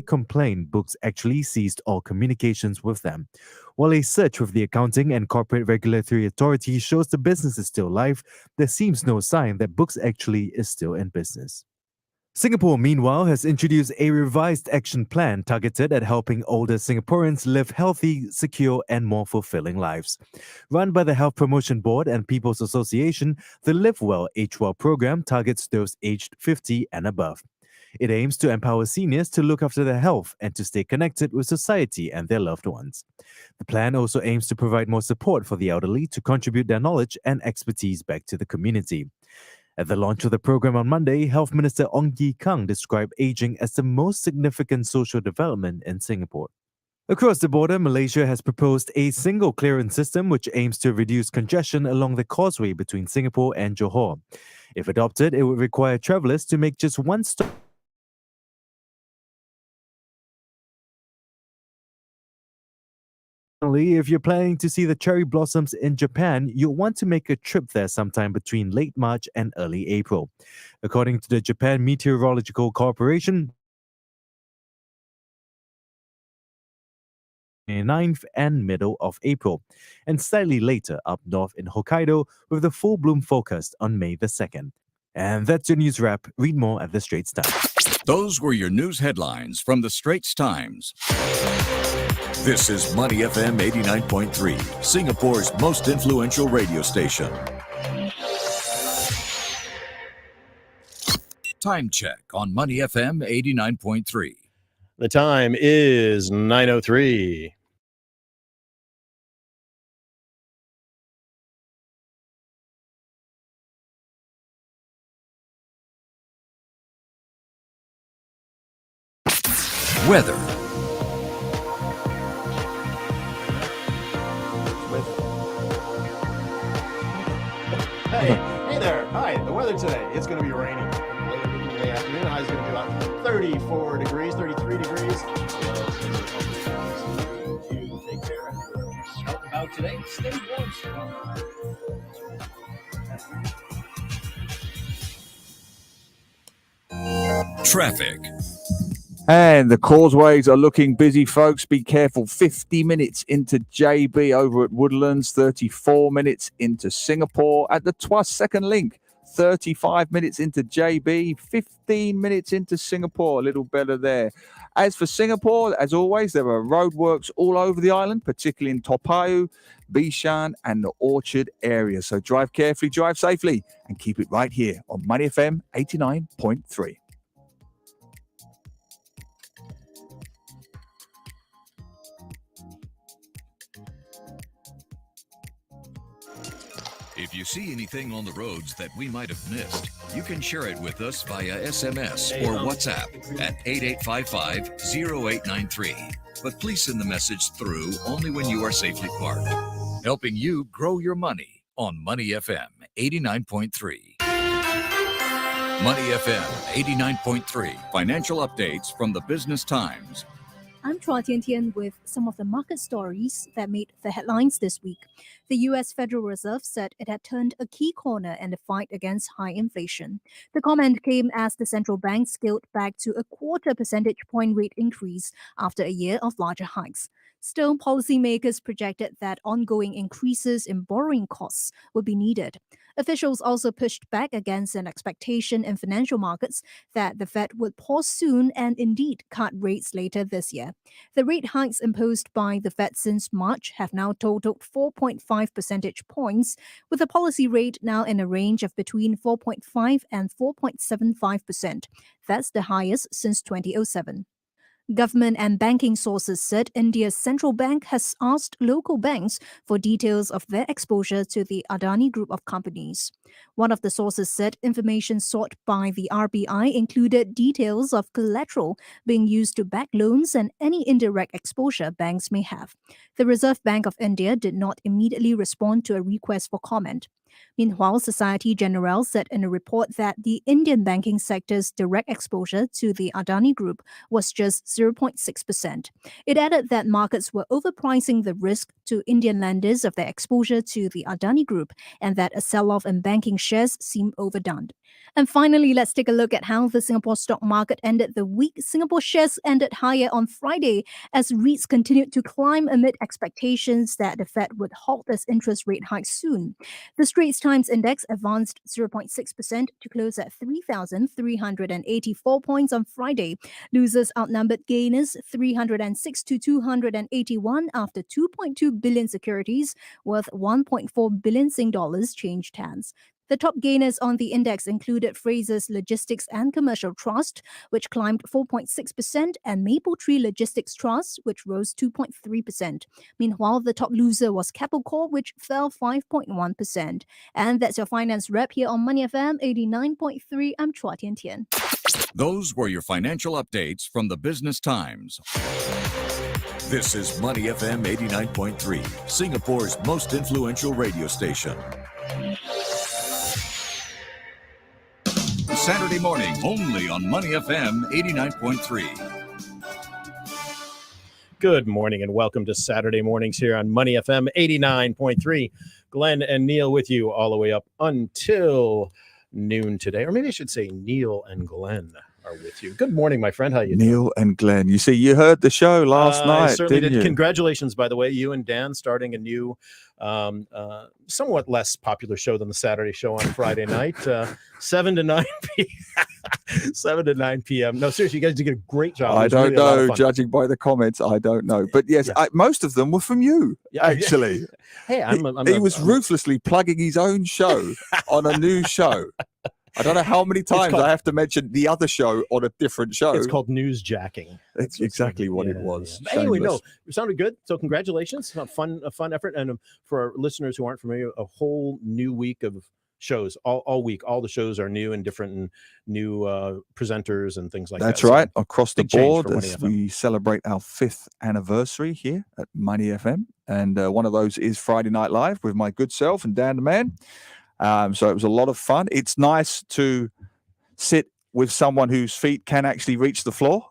complained Books actually ceased all communications with them. While a search with the Accounting and Corporate Regulatory Authority shows the business is still live, there seems no sign that Books actually is still in business. Singapore, meanwhile, has introduced a revised action plan targeted at helping older Singaporeans live healthy, secure, and more fulfilling lives. Run by the Health Promotion Board and People's Association, the Live Well, Age Well program targets those aged 50 and above. It aims to empower seniors to look after their health and to stay connected with society and their loved ones. The plan also aims to provide more support for the elderly to contribute their knowledge and expertise back to the community. At the launch of the program on Monday, Health Minister Ong Ye Kung described aging as the most significant social development in Singapore. Across the border, Malaysia has proposed a single clearance system which aims to reduce congestion along the causeway between Singapore and Johor. If adopted, it would require travellers to make just one stop. If you're planning to see the cherry blossoms in Japan, you'll want to make a trip there sometime between late March and early April. According to the Japan Meteorological Corporation, 9th and middle of April, and slightly later up north in Hokkaido with the full bloom forecast on May the 2nd. And that's your news wrap. Read more at the Straits Times. Those were your news headlines from the Straits Times. This is Money FM 89.3, Singapore's most influential radio station. Time check on Money FM 89.3. The time is 9:03. Weather. Hey there. Hi. The weather today, it's going to be rainy. Later in the afternoon, high is going to be about 34 degrees, 33 degrees. You take care of your health about today. Stay warm. Traffic. And the causeways are looking busy, folks. Be careful. 50 minutes into JB over at Woodlands, 34 minutes into Singapore at the Tuas Second Link, 35 minutes into JB, 15 minutes into Singapore. A little better there. As for Singapore, as always, there are roadworks all over the island, particularly in Toa Payoh, Bishan, and the Orchard area. So drive carefully, drive safely, and keep it right here on Money FM 89.3. If you see anything on the roads that we might have missed, you can share it with us via SMS or WhatsApp at 8855-0893. But please send the message through only when you are safely parked. Helping you grow your money on Money FM 89.3. Money FM 89.3. Financial updates from the Business Times. I'm Chua Tian Tian with some of the market stories that made the headlines this week. The U.S. Federal Reserve said it had turned a key corner in the fight against high inflation. The comment came as the central bank scaled back to a quarter percentage point rate increase after a year of larger hikes. Still, policymakers projected that ongoing increases in borrowing costs would be needed. Officials also pushed back against an expectation in financial markets that the Fed would pause soon and indeed cut rates later this year. The rate hikes imposed by the Fed since March have now totaled 4.5 percentage points, with the policy rate now in a range of between 4.5 and 4.75%. That's the highest since 2007. Government and banking sources said India's central bank has asked local banks for details of their exposure to the Adani group of companies. One of the sources said information sought by the RBI included details of collateral being used to back loans and any indirect exposure banks may have. The Reserve Bank of India did not immediately respond to a request for comment. Meanwhile, Societe Generale said in a report that the Indian banking sector's direct exposure to the Adani Group was just 0.6%. It added that markets were overpricing the risk to Indian lenders of their exposure to the Adani Group and that a sell-off in banking shares seemed overdone. And finally, let's take a look at how the Singapore stock market ended the week. Singapore shares ended higher on Friday as REITs continued to climb amid expectations that the Fed would halt its interest rate hike soon. The Straits Times Index advanced 0.6% to close at 3,384 points on Friday. Losers outnumbered gainers 306 to 281 after 2.2 billion securities worth 1.4 billion Sing dollars changed hands. The top gainers on the index included Fraser's Logistics and Commercial Trust, which climbed 4.6%, and Mapletree Logistics Trust, which rose 2.3%. Meanwhile, the top loser was Keppel Corp, which fell 5.1%. And that's your finance wrap here on Money FM 89.3. I'm Chua Tian Tian. Those were your financial updates from the Business Times. This is Money FM 89.3, Singapore's most influential radio station. Saturday morning, only on Money FM 89.3. Good morning and welcome to Saturday mornings here on Money FM 89.3. Glenn and Neil with you all the way up until noon today. Or maybe I should say Neil and Glenn are with you. Good morning, my friend. How you doing? Neil and Glenn. You see, you heard the show last night, I certainly didn't did. you? Congratulations, by the way, you and Dan starting a new, somewhat less popular show than the Saturday show on Friday night, 7 to 9 p.m. 7 to 9 p.m. No, seriously, you guys did a great job. I don't really a lot of know, fun. judging by the comments, I don't know. But yes, most of them were from you, Yeah. actually. Hey, He was ruthlessly plugging his own show on a new show. I don't know how many times I have to mention the other show on a different show. It's called newsjacking. That's exactly what it was. Yeah. Anyway, no, Shameless. it sounded good. So congratulations. A fun effort. And for our listeners who aren't familiar, a whole new week of shows all week. All the shows are new and different and new presenters and things like that. That's right. Across the big change board, for Money as FM. we celebrate our 5th anniversary here at Money FM. And one of those is Friday Night Live with my good self and Dan the Man. So it was a lot of fun. It's nice to sit with someone whose feet can actually reach the floor.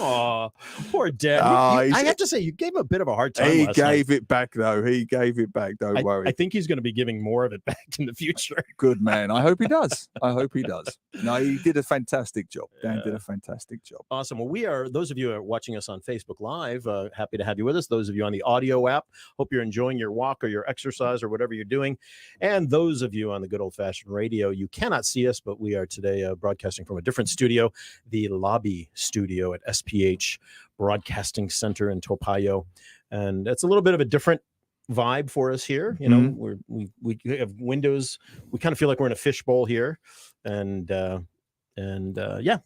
Oh, poor Dad. I have to say, you gave him a bit of a hard time. He last night. gave it back, though. He gave it back. Don't worry. I think he's going to be giving more of it back in the future. Good man. I hope he does. I hope he does. No, he did a fantastic job. Dan did a fantastic job. Awesome. Well, those of you who are watching us on Facebook Live, happy to have you with us. Those of you on the audio app, hope you're enjoying your walk or your exercise or whatever you're doing. And those of you on the good old-fashioned radio, you cannot see us, but we are today broadcasting from a different studio, the lobby studio at SPH Broadcasting Center in Toa Payoh. And it's a little bit of a different vibe for us here. You know, we have windows. We kind of feel like we're in a fishbowl here. And yeah.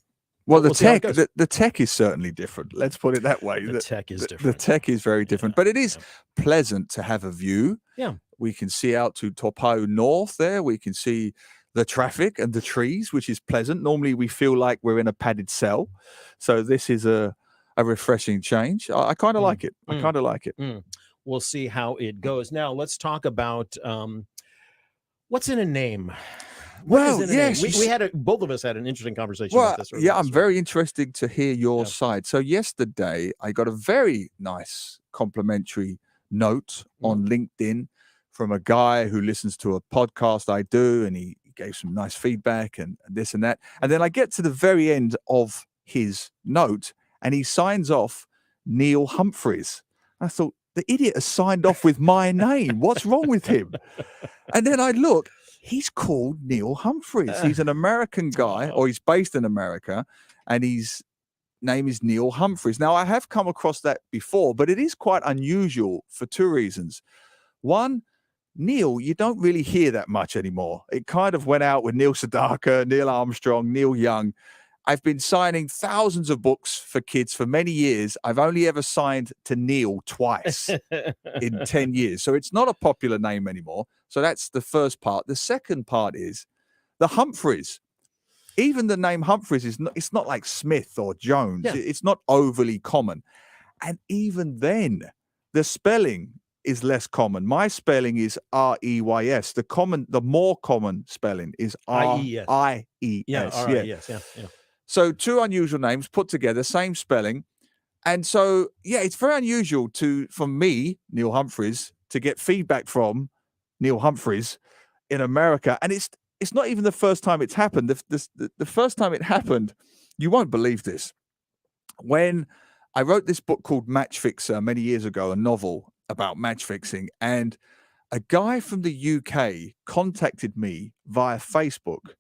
Well, We'll see how it goes. the tech is certainly different. Let's put it that way. The tech is The different. tech is very different, but it is pleasant to have a view. Yeah. We can see out to Toa Payoh North there. We can see the traffic and the trees, which is pleasant. Normally we feel like we're in a padded cell. So this is a refreshing change. I kind of like it. I kind of like it. We'll see how it goes. Now let's talk about what's in a name. Well, is in a yes. name? We had both of us had an interesting conversation Well, about this. yeah, I'm very interested to hear your side. So yesterday I got a very nice complimentary note on LinkedIn from a guy who listens to a podcast I do, and he gave some nice feedback and this and that. And then I get to the very end of his note and he signs off Neil Humphreys. I thought, the idiot has signed off with my name. What's wrong with him? And then I look, he's called Neil Humphreys. He's an American guy, or he's based in America, and his name is Neil Humphreys. Now, I have come across that before, but it is quite unusual for two reasons. One, Neil, you don't really hear that much anymore. It kind of went out with Neil Sedaka, Neil Armstrong, Neil Young. I've been signing thousands of books for kids for many years. I've only ever signed to Neil twice in 10 years. So it's not a popular name anymore. So that's the first part. The second part is the Humphreys. Even the name Humphreys it's not like Smith or Jones. Yeah. It's not overly common. And even then, the spelling is less common. My spelling is R-E-Y-S. The more common spelling is I-E-S. R-I-E-S. Yeah, all right, yes, yeah. So two unusual names put together, same spelling. And so, yeah, it's very unusual for me, Neil Humphreys, to get feedback from Neil Humphreys in America. And it's not even the first time it's happened. The first time it happened, you won't believe this. When I wrote this book called Match Fixer many years ago, a novel about match fixing, and a guy from the UK contacted me via Facebook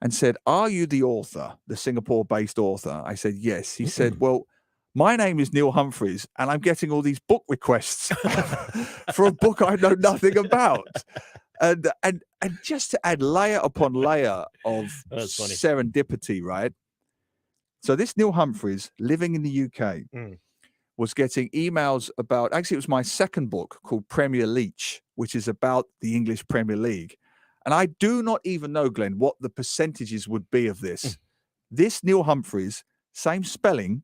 and said, "Are you the author, the Singapore-based author?" I said, "Yes." He said, "Well, my name is Neil Humphreys, and I'm getting all these book requests for a book I know nothing about." And just to add layer upon layer of That's funny. serendipity, right? So this Neil Humphreys, living in the UK, was getting emails about, actually, it was my second book called Premier Leach, which is about the English Premier League. And I do not even know, Glenn, what the percentages would be of this. This Neil Humphreys, same spelling,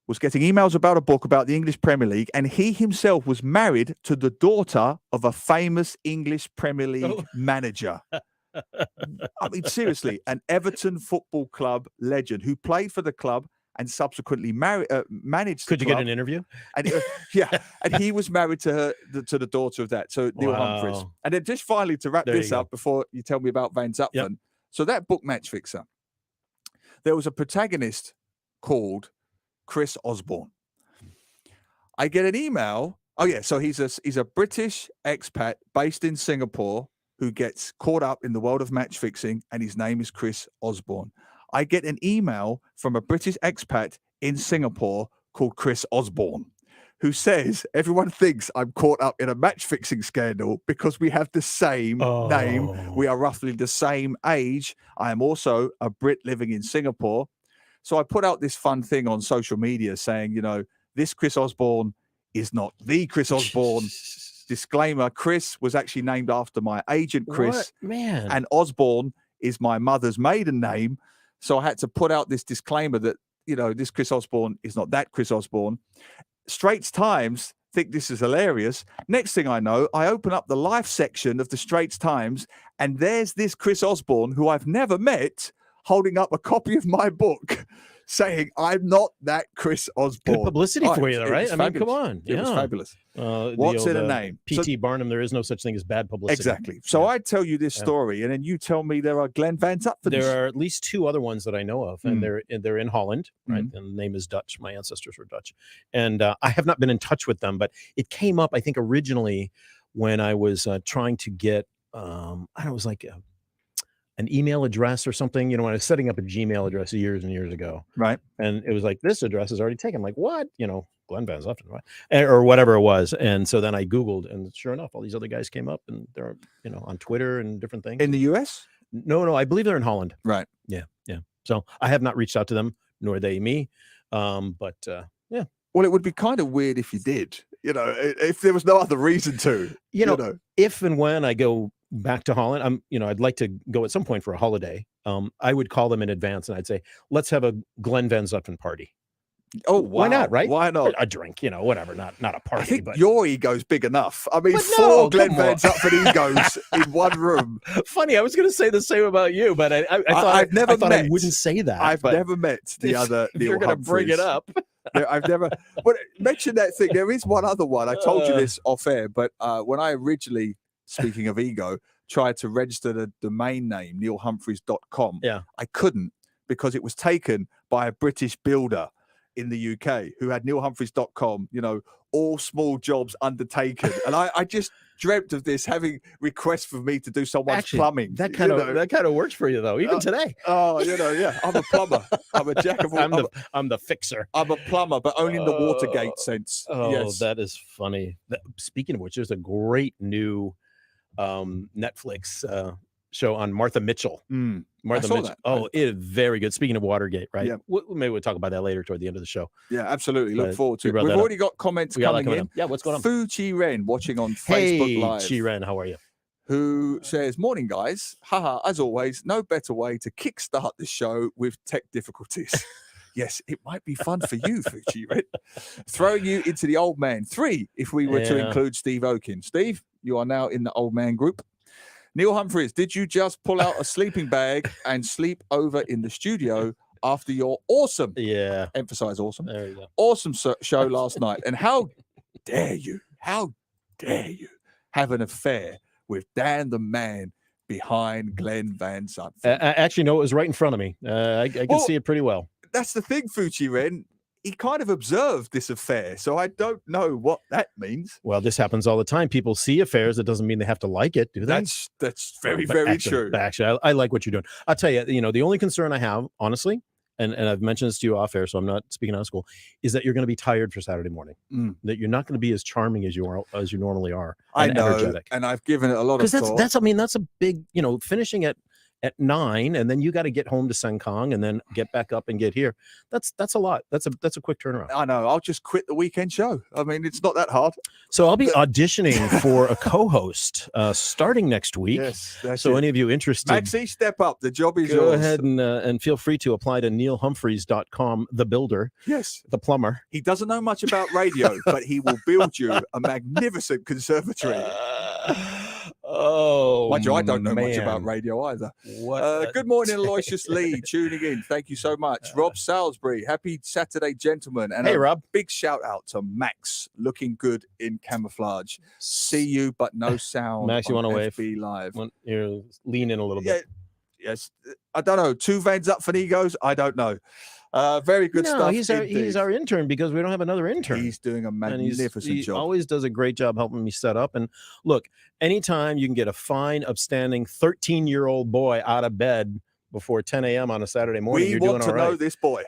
was getting emails about a book about the English Premier League, and he himself was married to the daughter of a famous English Premier League manager. I mean, seriously, an Everton Football Club legend who played for the club and subsequently managed. Could the you club. get an interview? And and he was married to the daughter of that. So Neil Humphreys. Wow. And then just finally to wrap There you this go. up before you tell me about Van Zutphen. So that book Match Fixer, there was a protagonist called Chris Osborne. I get an email. Oh yeah, so he's a British expat based in Singapore who gets caught up in the world of match fixing, and his name is Chris Osborne. I get an email from a British expat in Singapore called Chris Osborne, who says everyone thinks I'm caught up in a match fixing scandal because we have the same name. We are roughly the same age. I am also a Brit living in Singapore. So I put out this fun thing on social media saying, you know, this Chris Osborne is not the Chris Osborne. Disclaimer, Chris was actually named after my agent, Chris. What? Man. And Osborne is my mother's maiden name. So I had to put out this disclaimer that, you know, this Chris Osborne is not that Chris Osborne. Straits Times think this is hilarious. Next thing I know, I open up the life section of the Straits Times, and there's this Chris Osborne, who I've never met, holding up a copy of my book saying, I'm not that Chris Osborne. Good publicity for you, though, right? I mean, come on. It was fabulous. What's What's in a name? P.T. Barnum, there is no such thing as bad publicity. Exactly. So I tell you this story, and then you tell me there are Glenn Van Zutphens. There are at least two other ones that I know of, and they're in Holland, right? And the name is Dutch. My ancestors were Dutch. And I have not been in touch with them, but it came up, I think, originally when I was trying to get, I don't know, it was like an email address or something, you know, when I was setting up a Gmail address years and years ago. Right. And it was like, this address is already taken. I'm like, what? You know, Glenn Van Zutphen, right? Or whatever it was. And so then I Googled, and sure enough, all these other guys came up, and they're, you know, on Twitter and different things. In the US? No, I believe they're in Holland. Right. Yeah. So I have not reached out to them, nor they me. But yeah. Well, it would be kind of weird if you did, you know, if there was no other reason to. You know, if and when I go back to Holland, I'd like to go at some point for a holiday. I would call them in advance and I'd say, let's have a Glenn Van Zutphen party. Oh, why not? Right? Why not? A drink, you know, whatever. Not a party. I think but your ego's big enough. I mean, But four no, Glenn come Van on. Zutphen egos in one room. funny. I was going to say the same about you, but I thought I've never I thought I met- wouldn't say that. I've but never met the if- other if Neil you're going to bring it Humphreys. up. No, I've never. But mention that thing. There is one other one. I told you this off air, but when I originally, speaking of ego, tried to register the domain name neilhumphreys.com, I couldn't because it was taken by a British builder in the UK who had neilhumphreys.com, you know, all small jobs undertaken. And I just dreamt of this, having requests for me to do someone's Actually, plumbing. That kind of works for you though, even today. Oh, you know, yeah. I'm a plumber. I'm a jack of all. I'm the fixer. I'm a plumber, but only in the Watergate sense. Oh, Yes. that is funny. Speaking of which, there's a great new Netflix show on Martha Mitchell. Martha saw Mitchell. that. Oh, it is very good. Speaking of Watergate, right? Yeah. Maybe we'll talk about that later toward the end of the show. Yeah, absolutely. Look But forward to you it. brought We've that up. already got comments We got that coming coming in. up. Yeah, what's going on? Fu Chi Ren watching on Hey, Facebook Live, Chi Ren, how are you? who says, "Morning, guys. Haha, as always, no better way to kickstart the show with tech difficulties." Yes, it might be fun for you, Fuji, right? Throwing you into the old man. 3, if we were to Yeah. include Steve Okin. Steve, you are now in the old man group. Neil Humphreys, did you just pull out a sleeping bag and sleep over in the studio after your awesome, Yeah. emphasize awesome, There you go. awesome show last night? And how dare you have an affair with Dan the man behind Glenn Van Zundtven? Actually, no, it was right in front of me. I can Well, see it pretty well. That's the thing, Fuji Ren. He kind of observed this affair, so I don't know what that means. Well, this happens all the time. People see affairs. It doesn't mean they have to like it, do they? That's very, But very actually- true. but actually, I like what you're doing. I'll tell you, the only concern I have, honestly, and I've mentioned this to you off air, so I'm not speaking out of school, is that you're going to be tired for Saturday morning. Mm. That you're not going to be as charming as you normally are. I and know, energetic. and I've given it a lot of Because thought. that's a big, finishing at 9, and then you got to get home to Sengkang and then get back up and get here. That's a lot. That's a quick turnaround. I know. I'll just quit the weekend show. I mean, it's not that hard. So I'll be auditioning for a co-host starting next week. Yes. That's So it. any of you interested, Maxie, step up. The job is go yours. ahead and feel free to apply to neilhumphreys.com, the builder, Yes. the plumber. He doesn't know much about radio, but he will build you a magnificent conservatory. Oh, Mind you, I don't know much man. about radio either. What? a- Good morning, Aloysius Lee, tuning in. Thank you so much. Rob Salisbury, happy Saturday, gentlemen. And Hey, a Rob. big shout out to Max, looking good in camouflage. See you, but no sound. Max, you on wanna wave? FB Live. You lean in a little Yeah, bit. yes. I don't know. 2 Vans up for Negos? I don't know. Very good No, stuff. he's indeed. our intern because we don't have another intern. He's doing a And magnificent he job. always does a great job helping me set up. And look, anytime you can get a fine, upstanding 13-year-old boy out of bed before 10 a.m. on a Saturday morning, We you're want doing to all know right. this boy.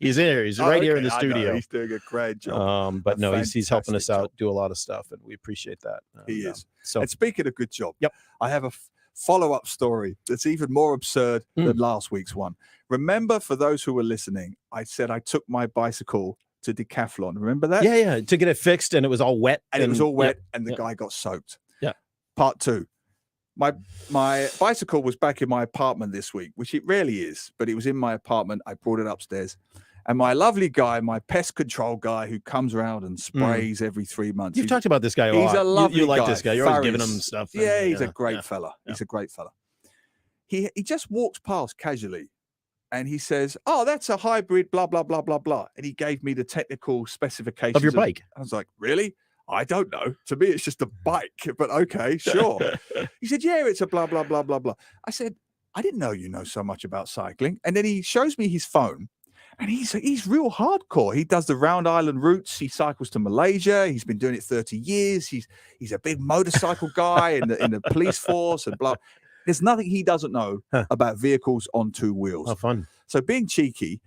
He's in here. He's Oh, right here in okay, the I know, studio. He's doing a great job. But A no, he's helping us fantastic out, do a lot of stuff, and we appreciate that. He is. So And speaking of good job, Yep. I have a follow-up story that's even more absurd than last week's one. Remember, for those who were listening, I said I took my bicycle to Decathlon. Remember that? yeah, to get it fixed, and it was all wet, And it was all yeah, wet, and the yeah. guy got soaked. Yeah. Part 2. My bicycle was back in my apartment this week, which it rarely is, but it was in my apartment. I brought it upstairs. And my lovely guy, my pest control guy who comes around and sprays every 3 months. You've he's- talked about this guy a He's lot. a lovely you like guy. this guy. You're always giving him Faris. stuff. Yeah, and, he's a great yeah. fella. yeah. He's a great fella. He just walks past casually and he says, "Oh, that's a hybrid, blah, blah, blah, blah, blah." And he gave me the technical specifications Of your bike. I was like, "Really? I don't know. To me, it's just a bike, but okay, sure." He said, "Yeah, it's a blah, blah, blah, blah, blah." I said, "I didn't know you know so much about cycling." And then he shows me his phone. And he's real hardcore. He does the Round Island routes. He cycles to Malaysia. He's been doing it 30 years. He's a big motorcycle guy in the police force and blah. There's nothing he doesn't know about vehicles on 2 wheels. Oh, fun. So being cheeky,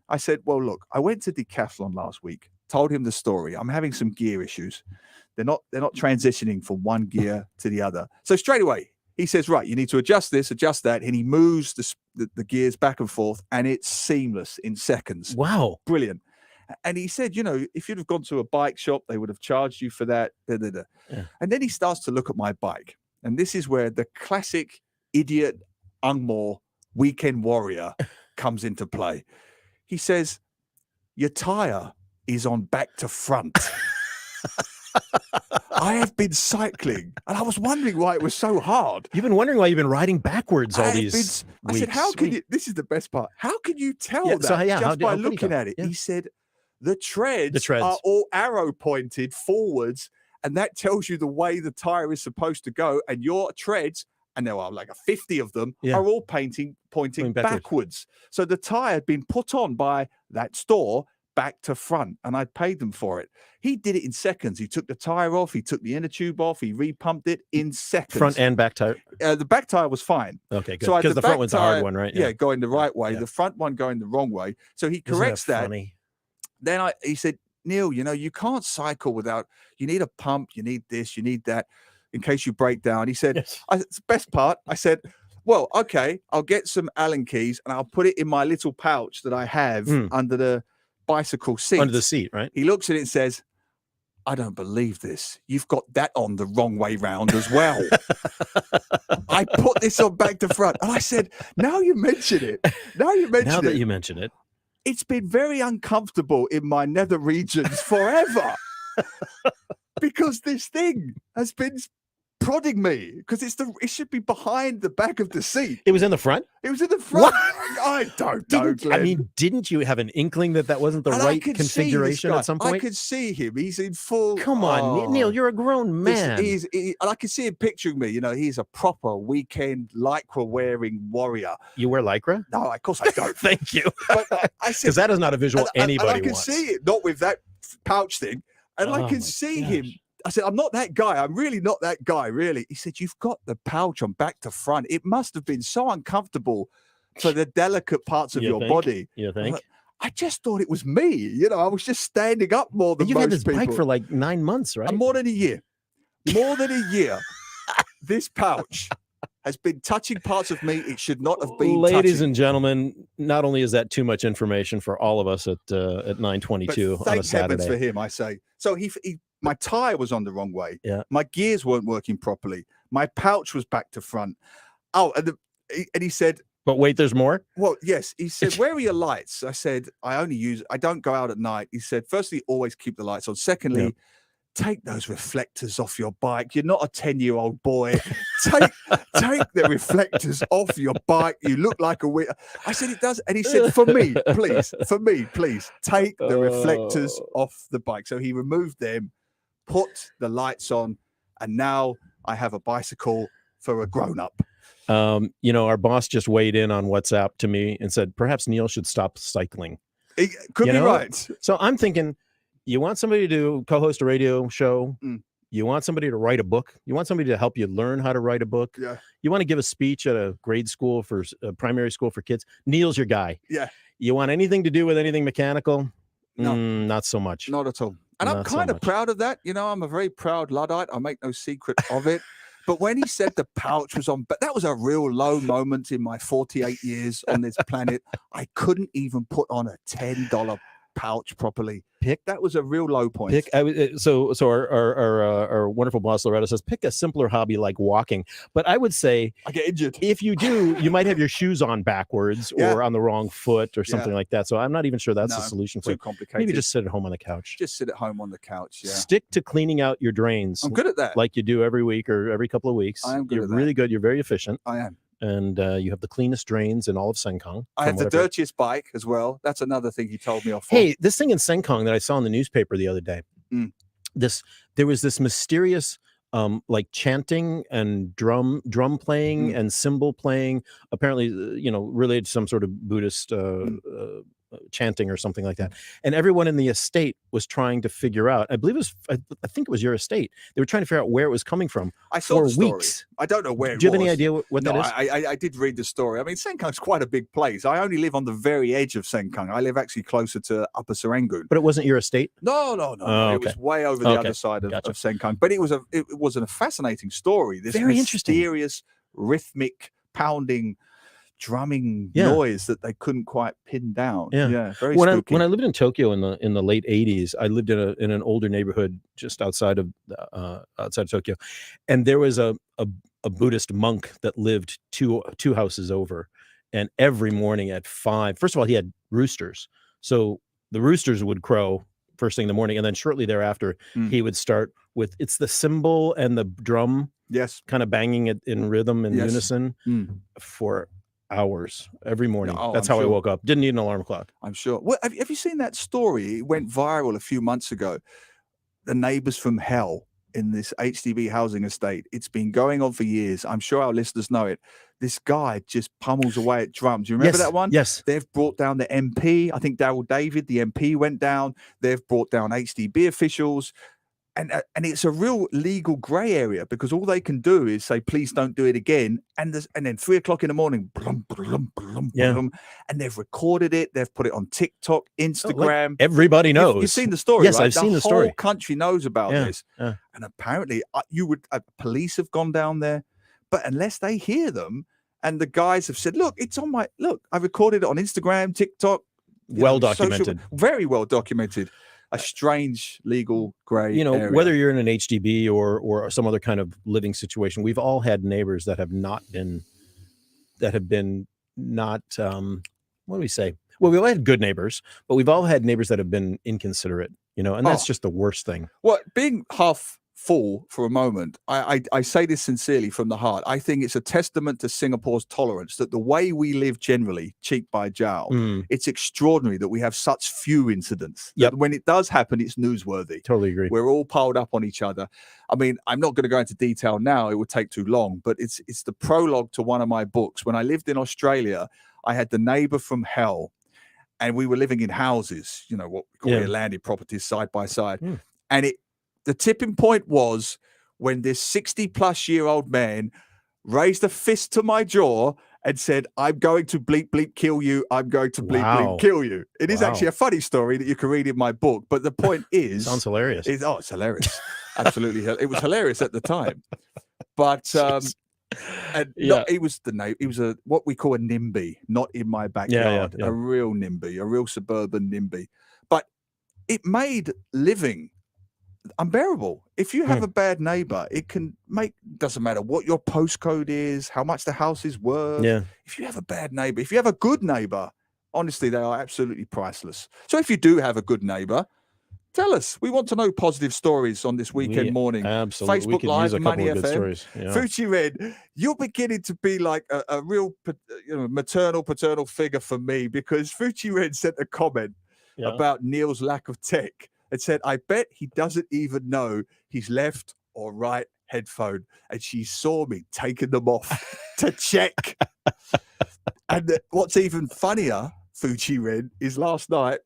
I said, "Well, look, I went to Decathlon last week. Told him the story. I'm having some gear issues. They're not transitioning from one gear to the other." So straight away, he says, "Right, you need to adjust this, adjust that," and he moves the gears back and forth, and it's seamless in seconds. Wow. Brilliant. And he said, if you'd have gone to a bike shop, they would have charged you for that. Yeah. And then he starts to look at my bike. And this is where the classic idiot Ungmore weekend warrior comes into play. He says, "Your tire is on back to front." I have been cycling and I was wondering why it was so hard. You've been wondering why you've been riding backwards all I have these I said, weeks. "How can you?" This is the best part. How can you tell Yeah, that so, yeah, just by how could he looking tell? at it? Yeah. He said, the treads treads. are all arrow pointed forwards, and that tells you the way the tire is supposed to go. And your treads, and there are like 50 of them, Yeah. are all pointing Going backwards. backwards. So the tire had been put on by that store back to front, and I paid them for it. He did it in seconds. He took the tire off, he took the inner tube off, he repumped it in seconds. Front and back tire. The back tire was fine. Okay, good. So I had Because the front back one's the hard tire- one, right? Yeah, going the right way. yeah. The front one going the wrong way. So he Isn't corrects that. funny? Then he said, "Neil, you can't cycle without. You need a pump. You need this. You need that, in case you break down." He said, Yes. It's the best part. I said, "Well, okay, I'll get some Allen keys and I'll put it in my little pouch that I have under the bicycle seat." Under the seat, right? He looks at it and says, "I don't believe this. You've got that on the wrong way round as well." I put this on back to front. And I said, "Now you mention it. Now you mention Now it. that you mention it, it's been very uncomfortable in my nether regions forever because this thing has been prodding me because it should be behind the back of the seat. It was in the front. It was in the front. I don't know. Didn't you have an inkling that wasn't the And I right could see this configuration guy. at some I point? could see him. He's in full. Come on, Neil, you're a grown man. And I can see him picturing me. He's a proper weekend lycra wearing warrior. You wear lycra? No, of course I don't. Thank you. But I said Because that is not a visual anybody and I can wants. see it, not with that pouch thing. And I Oh can my see gosh. him. I said, I'm not that guy. I'm really not that guy, really. He said, you've got the pouch on back to front. It must have been so uncomfortable for the delicate parts of You your think? body. You I'm think? like, I just thought it was me. I was just standing up more than You've had most this people. bike for like 9 months, right? More than a year. More than a year. This pouch has been touching parts of me it should not have been Ladies touching. and gentlemen, not only is that too much information for all of us at 9:22 But on a thank heavens for Saturday. him, I say. So he my tire was on the wrong way. Yeah. My gears weren't working properly. My pouch was back to front. Oh, and he said, But wait, there's more. well, yes. He said, where are your lights? I said, I don't go out at night. He said, firstly, always keep the lights on. Secondly, take those reflectors off your bike. You're not a 10-year-old boy. take the reflectors off your bike. You look like a winner. I said, it does. And he said, for me, please, take the reflectors off the bike. So he removed them, put the lights on, and now I have a bicycle for a grown-up. Our boss just weighed in on WhatsApp to me and said, perhaps Neil should stop cycling. It could You be know? right. So I'm thinking, you want somebody to co-host a radio show. Mm. You want somebody to write a book. You want somebody to help you learn how to write a book. Yeah. You want to give a speech at a grade school for primary school for kids. Neil's your guy. Yeah. You want anything to do with anything mechanical? No. Not so much. Not at all. And I'm Not so kind of much. proud of that. I'm a very proud Luddite. I make no secret of it. But when he said the pouch was on, but that was a real low moment in my 48 years on this planet. I couldn't even put on a $10 pouch properly. That was a real low point. So our wonderful boss Loretta says, pick a simpler hobby like walking. But I would say, I get injured. if you do, you might have your shoes on backwards Yeah. or on the wrong foot or something like that. So I'm not even sure that's the No, solution for Too you. complicated. Maybe just sit at home on the couch. Just sit at home on the couch. Yeah. Stick to cleaning out your drains I'm good at that. like you do every week or every couple of weeks. I am good You're at that. really good. You're very efficient. I am. And you have the cleanest drains in all of Senkong. I from have the what I've heard. dirtiest bike as well. That's another thing he told me off. for. Hey, this thing in Senkong that I saw in the newspaper the other day. Mm. There was this mysterious like chanting and drum playing and cymbal playing, apparently related to some sort of Buddhist chanting or something like that. And everyone in the estate was trying to figure out, I believe I think it was your estate. They were trying to figure out where it was coming from I saw for the story. weeks. I don't know where. Do you it have any was. idea what No, that is? I did read the story. I mean, Senkang's quite a big place. I only live on the very edge of Senkang. I live actually closer to Upper Serangoon. But it wasn't your estate? No. Oh, It was okay. way over the Okay. other side of, Gotcha. of Senkang. But it was a fascinating story. This Very interesting. mysterious, rhythmic, pounding, drumming Yeah. noise that they couldn't quite pin down. Yeah. Very When spooky. I lived in Tokyo in the late 80s, I lived in an older neighborhood just outside of Tokyo, and there was a Buddhist monk that lived two houses over, and every morning at 5, first of all, he had roosters, so the roosters would crow first thing in the morning, and then shortly thereafter he would start with it's the cymbal and the drum Yes. kind of banging it in rhythm and Yes. unison Mm. for hours every morning. Oh, That's I'm how I sure. woke up. Didn't need an alarm clock. I'm sure. Well, have you seen that story? It went viral a few months ago. The neighbors from hell in this HDB housing estate. It's been going on for years. I'm sure our listeners know it. This guy just pummels away at drums. You remember Yes, that one? Yes. They've brought down the MP. I think Darryl David, the MP, went down. They've brought down HDB officials. And it's a real legal grey area because all they can do is say, please don't do it again. And then 3 o'clock in the morning, blum, blum, blum, Yeah. blum, and they've recorded it. They've put it on TikTok, Instagram. Everybody knows. You've seen the story. Yes, right? I've seen the whole story. country knows about Yeah, this. yeah. And apparently, police have gone down there, but unless they hear them, and the guys have said, "Look, it's on I recorded it on Instagram, TikTok." Well social- documented. very well documented. A strange legal grey. area. Whether you're in an HDB or some other kind of living situation, we've all had neighbors that have been not what do we say, Well, we've all had good neighbors, but we've all had neighbors that have been inconsiderate, and that's Oh. just the worst thing. Well, being half full for a moment, I say this sincerely from the heart. I think it's a testament to Singapore's tolerance that the way we live generally, cheek by jowl, Mm, it's extraordinary that we have such few incidents. Yep. That when it does happen, it's newsworthy. totally agree. We're all piled up on each other. I mean, I'm not going to go into detail now; it would take too long. But it's the prologue to one of my books. When I lived in Australia, I had the neighbor from hell, and we were living in houses. What we call Yeah. landed properties side by side, Hmm. and the tipping point was when this 60-plus-year-old man raised a fist to my jaw and said, "I'm going to bleep, bleep, kill you. I'm going to bleep, Wow. bleep, kill you." It is Wow. actually a funny story that you can read in my book. But the point is, Sounds hilarious. it's hilarious. Absolutely. It was hilarious at the time. But, Jeez. and Yeah. he was what we call a NIMBY, not in my backyard, yeah. a real NIMBY, a real suburban NIMBY. But it made living unbearable. If you have a bad neighbor, it can doesn't matter what your postcode is, how much the house is worth. Yeah. If you have a bad neighbor, if you have a good neighbor, honestly, they are absolutely priceless. So if you do have a good neighbor, tell us. We want to know positive stories on this weekend We morning. Absolutely. We Facebook could Live, use a couple Money of good FM. stories. Yeah. Fuchi Red, you're beginning to be like a real maternal, paternal figure for me, because Fuchi Red sent a comment Yeah. about Neil's lack of tech. It said, "I bet he doesn't even know his left or right headphone." And she saw me taking them off to check. And what's even funnier, Fuchi Red, is last night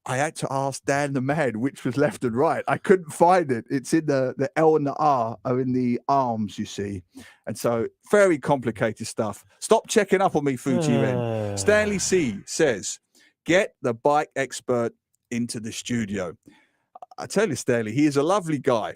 I had to ask Dan the man which was left and right. I couldn't find it. It's in the L and the R are in the arms, you see. And so very complicated stuff. Stop checking up on me, Fuchi Red. Stanley C says, "Get the bike expert into the studio." I tell you, Stanley, he is a lovely guy.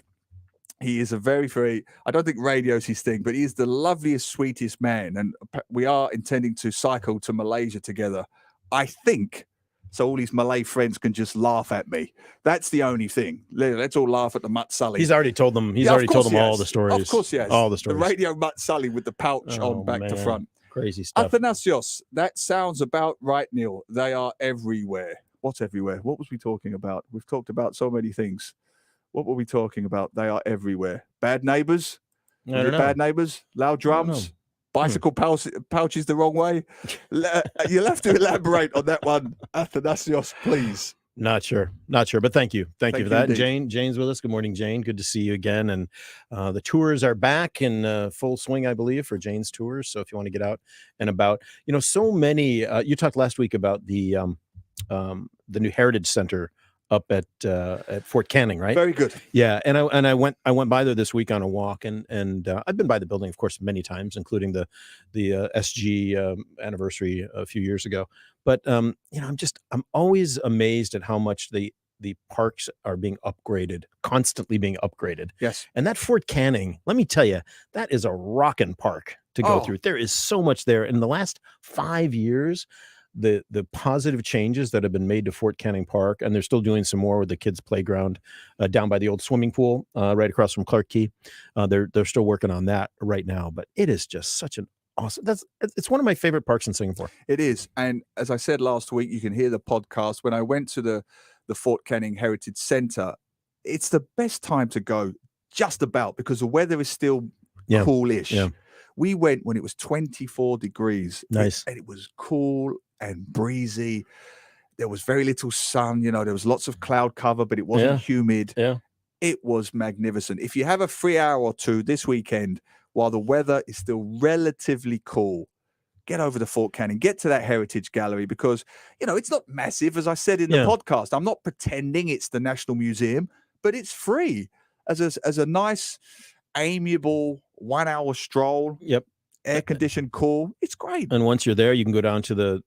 He is a very, very, I don't think radio's his thing, but he's the loveliest, sweetest man. And we are intending to cycle to Malaysia together, I think, so all these Malay friends can just laugh at me. That's the only thing. Let's all laugh at the Mat Sully. He's already told them. He's Yeah, of already told course them he all has. the stories. Of course, yes. All the The stories. radio Mat Sully with the pouch Oh, on back to man. front. Crazy stuff. Athanasios, that sounds about right, Neil. They are everywhere. What's everywhere? What was we talking about? We've talked about so many things. What were we talking about? They are everywhere. Bad neighbors? I Was it don't know. bad neighbors? Loud don't drums? know. Bicycle pouches the wrong way? You'll have to elaborate on that one, Athanasios, please. Not sure. But thank you. Thank you Thank for that. you Jane's with us. Good morning, Jane. Good to see you again. And the tours are back in full swing, I believe, for Jane's tours. So if you want to get out and about, so many. You talked last week about the new Heritage Center up at Fort Canning, right? Very good. Yeah, and I went by there this week on a walk, and I've been by the building, of course, many times, including the SG anniversary a few years ago. But I'm always amazed at how much the parks are being upgraded, constantly being upgraded. Yes. And that Fort Canning, let me tell you, that is a rockin' park to go Oh. through. There is so much there. In the last 5 years, the positive changes that have been made to Fort Canning Park, and they're still doing some more with the kids' playground down by the old swimming pool right across from Clark Quay. They're still working on that right now, but it is just such an awesome. It's one of my favorite parks in Singapore. It is. And as I said last week, you can hear the podcast. When I went to the Fort Canning Heritage Centre, it's the best time to go, just about, because the weather is still Yeah. coolish. Yeah. We went when it was 24 degrees. Nice. And it was cool and breezy. There was very little sun. There was lots of cloud cover, but it wasn't Yeah. humid. Yeah. It was magnificent. If you have a free hour or two this weekend, while the weather is still relatively cool, get over to Fort Canning, get to that Heritage Gallery, because, it's not massive, as I said in the Yeah. podcast. I'm not pretending it's the National Museum, but it's free as a nice, amiable 1 hour stroll, Yep. air conditioned, cool. It's great. And once you're there, you can go down to the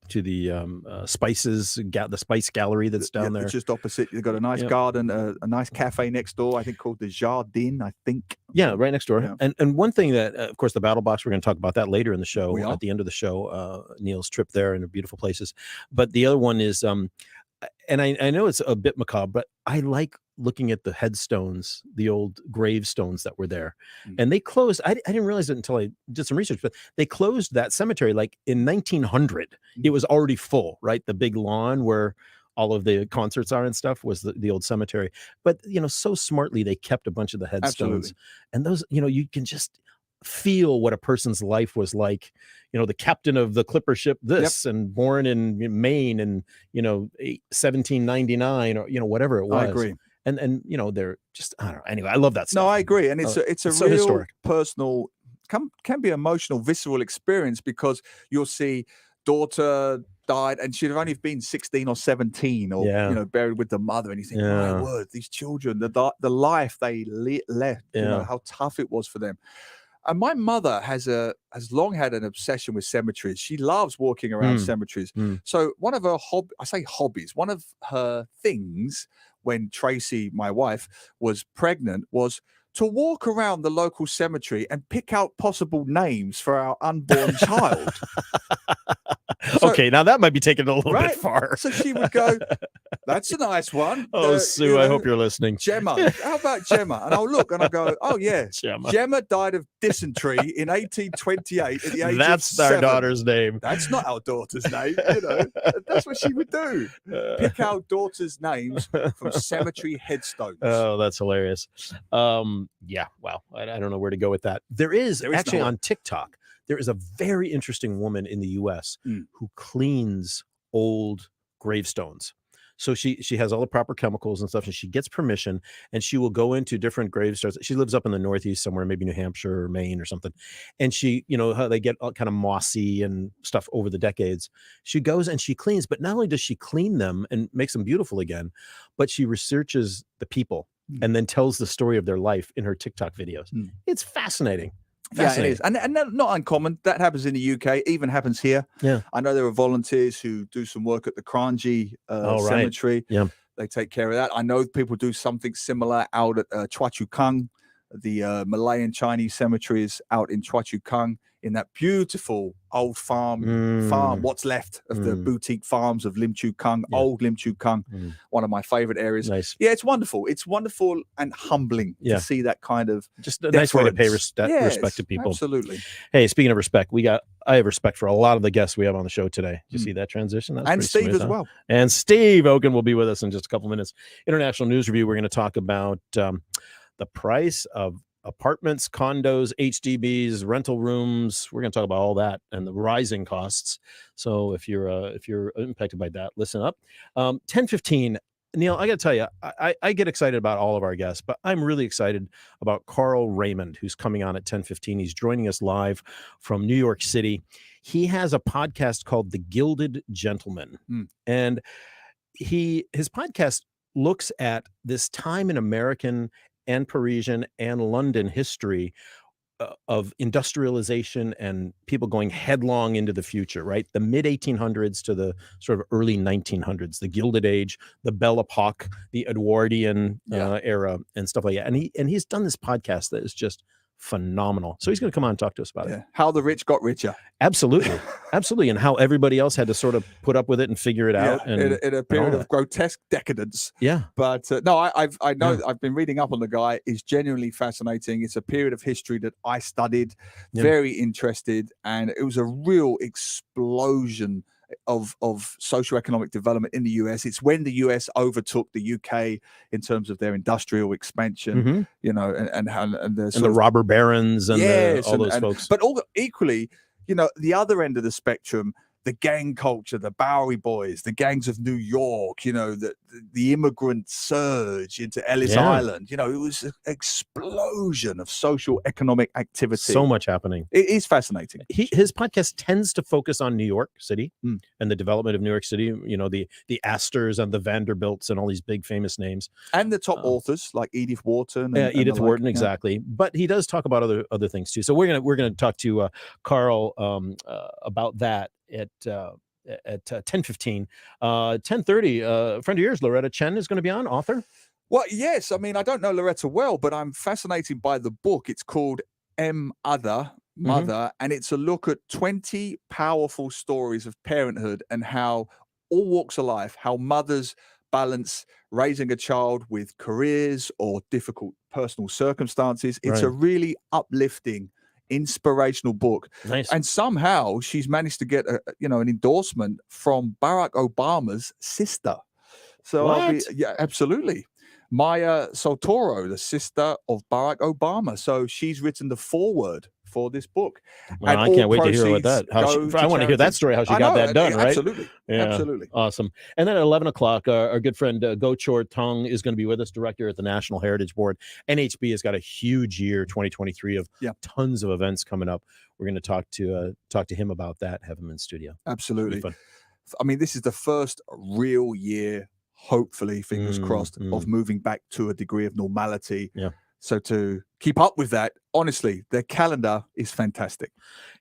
spices, the spice gallery that's down there. It's just opposite. You've got a nice Yep. garden, a nice cafe next door, I think called the Jardin, I think. Yeah, right next door. Yeah. And one thing that, of course, the Battle Box, we're going to talk about that later in the show, We are. at the end of the show, Neil's trip there and the beautiful places. But the other one is, and I know it's a bit macabre, but I like looking at the headstones, the old gravestones that were there. Mm. And they closed, I didn't realize it until I did some research, but they closed that cemetery like in 1900. It was already full, right? The big lawn where all of the concerts are and stuff was the old cemetery. But, so smartly they kept a bunch of the headstones. Absolutely. And those, you can just feel what a person's life was like. The captain of the clipper ship this, and born in Maine in 1799, or whatever it was. I agree. And they're just, I don't know. Anyway, I love that stuff. No, I agree, and it's a so real historic. personal, can be emotional, visceral experience, because you'll see daughter died and she'd have only been 16 or 17, or buried with the mother, and you think, my word, these children, the life they left, how tough it was for them. And my mother has long had an obsession with cemeteries. She loves walking around cemeteries. So one of her hobbies, one of her things when Tracy, my wife, was pregnant was to walk around the local cemetery and pick out possible names for our unborn child. Okay, now that might be taken a little bit far. So she would go, that's a nice one. Oh, Sue, I hope you're listening. Gemma. How about Gemma? And I'll look and I'll go, oh, yeah. Gemma died of dysentery in 1828 at the age That's of 7. our daughter's name. That's not our daughter's name. That's what she would do. Pick out daughters' names from cemetery headstones. Oh, that's hilarious. Yeah, wow. I don't know where to go with that. There is actually on TikTok, there is a very interesting woman in the US who cleans old gravestones. So she has all the proper chemicals and stuff, and she gets permission, and she will go into different gravestones. She lives up in the Northeast somewhere, maybe New Hampshire or Maine or something. And she, how they get all kind of mossy and stuff over the decades. She goes and she cleans, but not only does she clean them and makes them beautiful again, but she researches the people and then tells the story of their life in her TikTok videos. It's fascinating. Yeah, it is. And not uncommon. That happens in the UK, even happens here. Yeah. I know there are volunteers who do some work at the Kranji Cemetery. Yeah. They take care of that. I know people do something similar out at Chua Chu Kang, the Malayan Chinese cemeteries out in Chua Chu Kang, in that beautiful old farm, what's left of the boutique farms of Lim Chu Kang, old Lim Chu Kang, one of my favorite areas. Nice. Yeah, it's wonderful. It's wonderful and humbling to see that kind of just a nice way to pay respect to people. Absolutely. Hey, speaking of respect, I have respect for a lot of the guests we have on the show today. Did you see that transition? That was and pretty Steve smooth, as well. And Steve Oken will be with us in just a couple minutes. International News Review. We're going to talk about the price of apartments, condos, HDBs, rental rooms. We're going to talk about all that and the rising costs. So if you're impacted by that, listen up. 10:15. Neil, I got to tell you, I get excited about all of our guests, but I'm really excited about Carl Raymond, who's coming on at 10:15. He's joining us live from New York City. He has a podcast called The Gilded Gentleman, and his podcast looks at this time in American and Parisian and London history of industrialization and people going headlong into the future, right? The mid 1800s to the sort of early 1900s, the Gilded Age, the Belle Epoque, the Edwardian era, and stuff like that. And he's done this podcast that is just phenomenal. So he's going to come on and talk to us about it. How the rich got richer. Absolutely. Absolutely. And how everybody else had to sort of put up with it and figure it out. And in a period of grotesque decadence. Yeah. But no, I know I've been reading up on the guy. It's genuinely fascinating. It's a period of history that I studied, very interested, and it was a real explosion of socioeconomic development in the US. It's when the US overtook the UK in terms of their industrial expansion, and the robber barons and all those folks. But equally, the other end of the spectrum, the gang culture, the Bowery Boys, the gangs of New York, the immigrant surge into Ellis Island. It was an explosion of social economic activity. So much happening. It is fascinating. His podcast tends to focus on New York City and the development of New York City, the Astors and the Vanderbilts and all these big famous names. And the top authors like Edith Wharton. Edith Wharton, exactly. But he does talk about other things too. So we're gonna talk to Carl about that at 10:15. 10:30, a friend of yours, Loretta Chen, is going to be on, author. Well, yes. I mean, I don't know Loretta well, but I'm fascinated by the book. It's called Mother, and it's a look at 20 powerful stories of parenthood and how all walks of life, how mothers balance raising a child with careers or difficult personal circumstances. It's a Right. really uplifting, inspirational book. Nice. And somehow she's managed to get an endorsement from Barack Obama's sister. So What? yeah, absolutely. Maya Soltoro, the sister of Barack Obama. So she's written the foreword for this book. Well, And I all can't wait to hear what proceeds that. How she, go I want to hear that charity. story. How she I got know, that done, right? Absolutely. Yeah. Absolutely. Awesome. And then at 11 o'clock, our good friend Go Chor Tong is going to be with us, director at the National Heritage Board. NHB has got a huge year, 2023, of Yeah. tons of events coming up. We're going to talk to him about that, have him in studio. It'll be Absolutely. fun. I mean, this is the first real year, hopefully, fingers crossed, of moving back to a degree of normality. Yeah. So to keep up with that, honestly, their calendar is fantastic.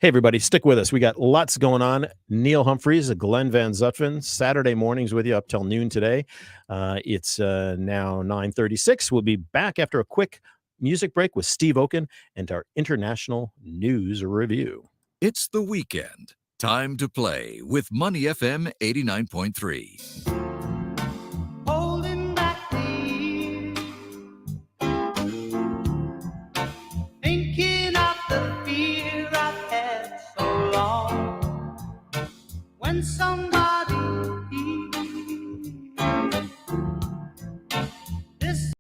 Hey, everybody, stick with us. We got lots going on. Neil Humphreys, Glenn Van Zutphen, Saturday mornings with you up till noon today. It's now 9:36. We'll be back after a quick music break with Steve Oken and our international news review. It's the weekend. Time to play with Money FM 89.3. Holding back the years, thinking of the fear I've had so long. When somebody this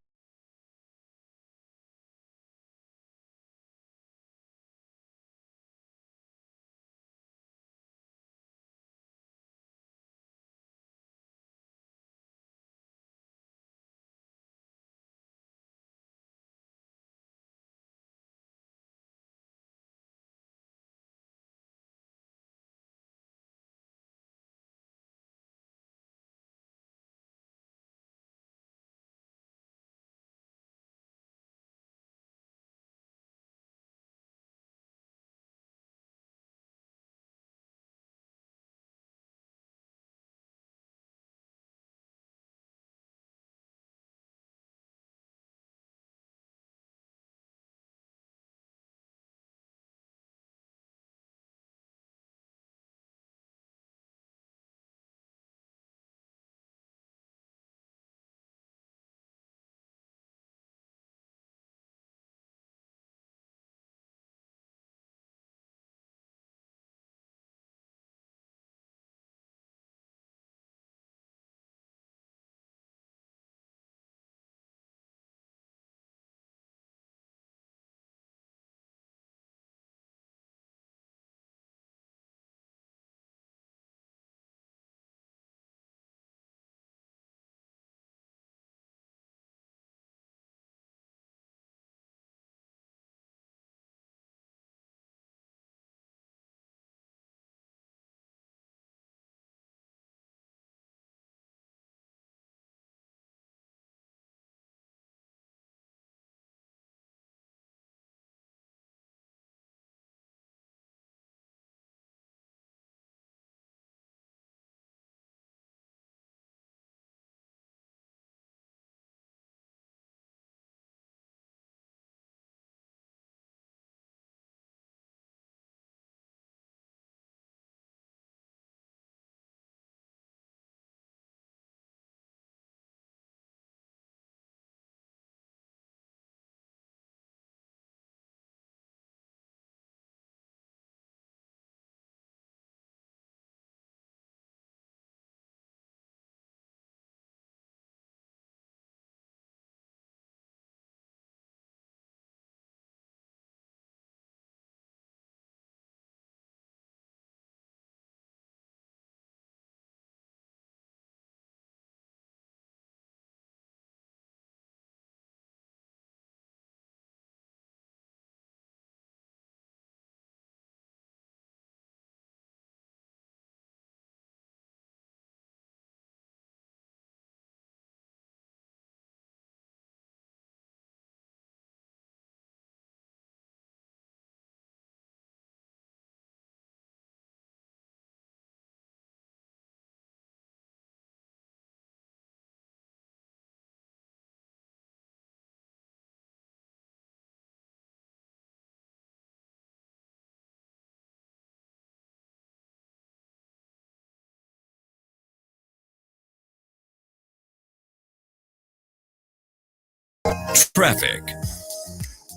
Traffic.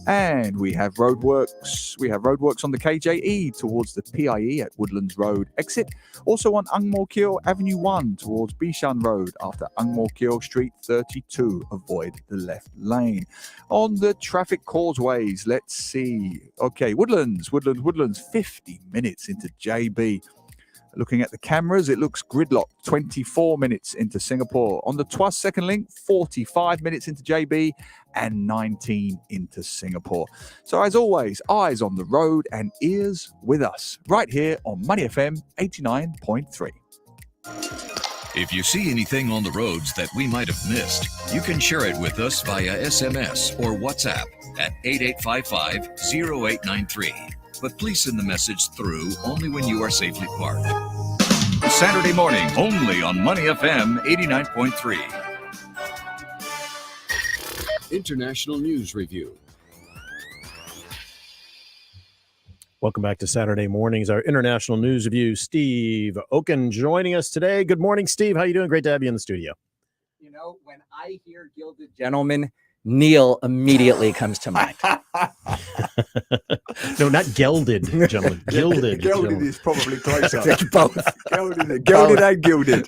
And we have roadworks. We have roadworks on the KJE towards the PIE at Woodlands Road exit. Also on Ang Mo Kio Avenue 1 towards Bishan Road after Ang Mo Kio Street 32. Avoid the left lane. On the traffic causeways, let's see. Okay, Woodlands, 50 minutes into JB. Looking at the cameras, it looks gridlocked 24 minutes into Singapore. On the Tuas second link, 45 minutes into JB and 19 into Singapore. So as always, eyes on the road and ears with us right here on Money FM 89.3. If you see anything on the roads that we might have missed, you can share it with us via SMS or WhatsApp at 8855-0893. But please send the message through only when you are safely parked. Saturday morning, only on Money FM 89.3. International News Review. Welcome back to Saturday Mornings, our International News Review. Steve Oken joining us today. Good morning, Steve. How you doing? Great to have you in the studio. You know, when I hear Gilded Gentleman, Neil immediately comes to mind. No, not gelded, gentlemen. Gilded. Gilded is probably closer. Both. Gilded and gilded.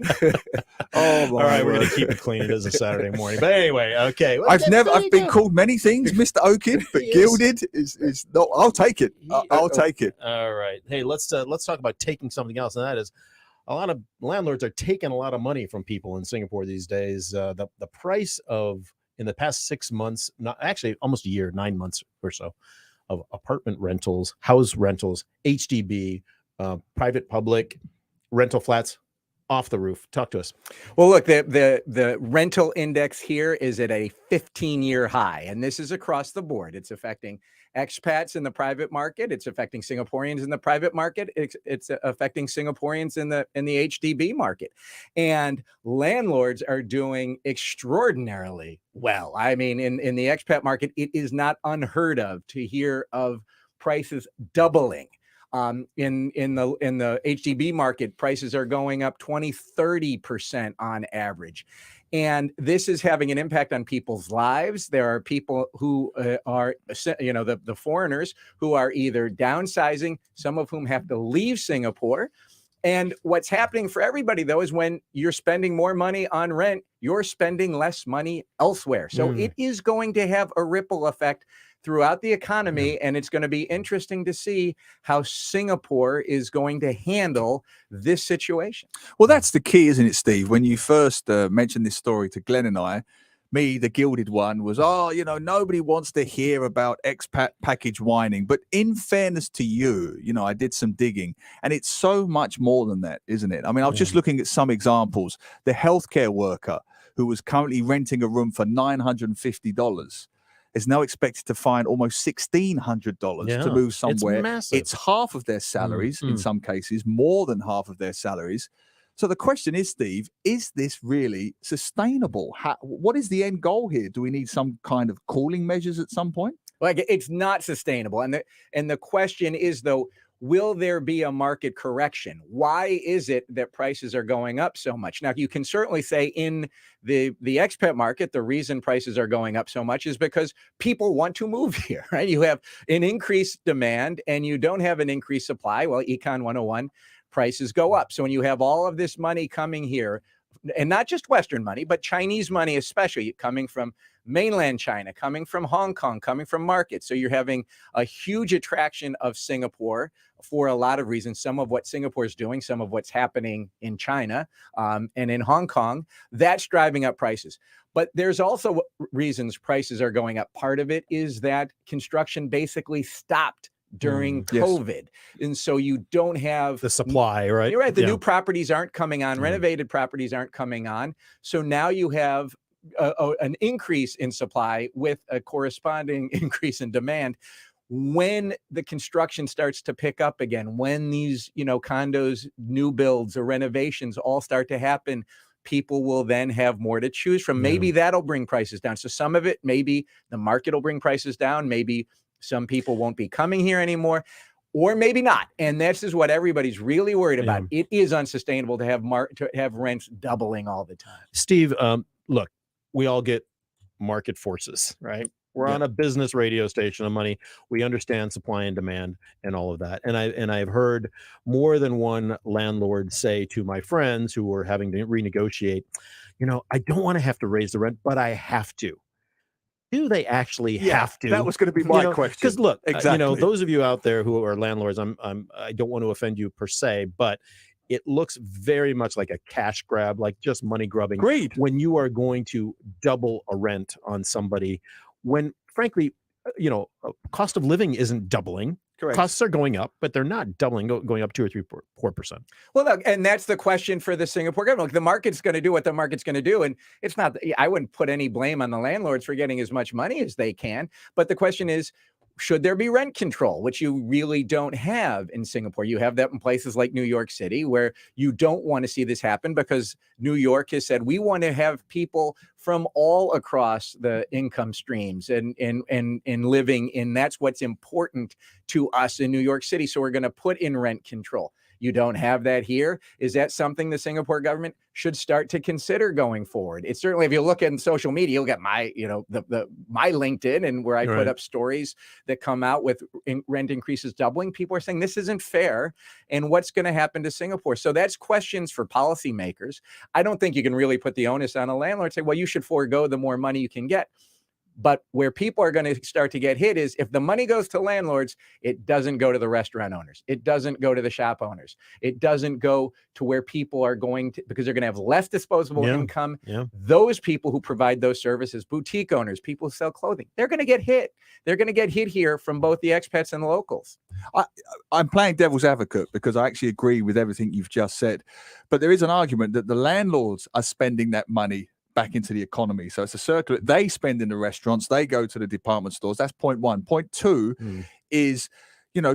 Oh my All right, we're word. going to keep it clean. It is a Saturday morning. But anyway, okay. Well, I've there you been go. called many things, Mr. Okin, but He is. gilded is not. I'll take it. I'll take it. All right. Hey, let's talk about taking something else, and that is a lot of landlords are taking a lot of money from people in Singapore these days. The price of in the past 6 months, not actually almost a year, 9 months or so, of apartment rentals, house rentals, HDB, private public rental flats off the roof. Talk to us. Well, look, the rental index here is at a 15-year high, and this is across the board. It's affecting expats in the private market. It's affecting Singaporeans in the private market. It's affecting Singaporeans in the HDB market. And landlords are doing extraordinarily well. I mean, in the expat market, it is not unheard of to hear of prices doubling. In the HDB market, prices are going up 20-30% on average. And this is having an impact on people's lives. There are people who are, the foreigners who are either downsizing, some of whom have to leave Singapore. And what's happening for everybody, though, is when you're spending more money on rent, you're spending less money elsewhere. So it is going to have a ripple effect throughout the economy, and it's going to be interesting to see how Singapore is going to handle this situation. Well, that's the key, isn't it, Steve? When you first mentioned this story to Glenn and I, me, the gilded one, was, nobody wants to hear about expat package whining. But in fairness to you, I did some digging, and it's so much more than that, isn't it? I mean, I was just looking at some examples. The healthcare worker who was currently renting a room for $950 is now expected to find almost $1,600 to move somewhere. It's massive. It's half of their salaries in some cases, more than half of their salaries. So the question is, Steve, is this really sustainable? What is the end goal here? Do we need some kind of cooling measures at some point? Like, it's not sustainable. And the question is, though, will there be a market correction? Why is it that prices are going up so much? Now, you can certainly say in the expat market, the reason prices are going up so much is because people want to move here, right? You have an increased demand and you don't have an increased supply. Well, Econ 101, prices go up. So when you have all of this money coming here, and not just Western money, but Chinese money especially, coming from mainland China, coming from Hong Kong, coming from markets. So you're having a huge attraction of Singapore for a lot of reasons, some of what Singapore is doing, some of what's happening in China and in Hong Kong. That's driving up prices. But there's also reasons prices are going up. Part of it is that construction basically stopped during COVID. And so you don't have the supply, right? You're right. The new properties aren't coming on. Renovated properties aren't coming on. So now you have an increase in supply with a corresponding increase in demand. When the construction starts to pick up again, when these, condos, new builds or renovations all start to happen, people will then have more to choose from. Maybe that'll bring prices down. So some of it, maybe the market will bring prices down. Maybe some people won't be coming here anymore, or maybe not. And this is what everybody's really worried about. It is unsustainable to have rents doubling all the time. Steve, look, we all get market forces, right? We're Yeah. on a business radio station of money. We understand supply and demand and all of that. And I've heard more than one landlord say to my friends who were having to renegotiate, I don't want to have to raise the rent, but I have to. Do they actually have to? That was going to be my question. Because look, Exactly. those of you out there who are landlords, I don't want to offend you per se, but it looks very much like a cash grab, like just money grubbing. Agreed. When you are going to double a rent on somebody, when frankly, cost of living isn't doubling. Correct. Costs are going up, but they're not doubling, going up 2 or 3, 4%. Well, look, and that's the question for the Singapore government. Look, the market's going to do what the market's going to do. And it's not, I wouldn't put any blame on the landlords for getting as much money as they can. But the question is, should there be rent control, which you really don't have in Singapore? You have that in places like New York City, where you don't want to see this happen because New York has said, we want to have people from all across the income streams and living in. That's what's important to us in New York City. So we're going to put in rent control. You don't have that here. Is that something the Singapore government should start to consider going forward? It's certainly, if you look at social media, you'll get my, my LinkedIn, and where I put up stories that come out with rent increases doubling. People are saying this isn't fair, and what's going to happen to Singapore? So that's questions for policymakers. I don't think you can really put the onus on a landlord and say, well, you should forego the more money you can get. But where people are going to start to get hit is if the money goes to landlords, it doesn't go to the restaurant owners. It doesn't go to the shop owners. It doesn't go to where people are going to, because they're going to have less disposable income. Yeah. Those people who provide those services, boutique owners, people who sell clothing, they're going to get hit. They're going to get hit here from both the expats and the locals. I'm playing devil's advocate because I actually agree with everything you've just said. But there is an argument that the landlords are spending that money back into the economy. So it's a circle. They spend in the restaurants, they go to the department stores. That's point one. Point two is,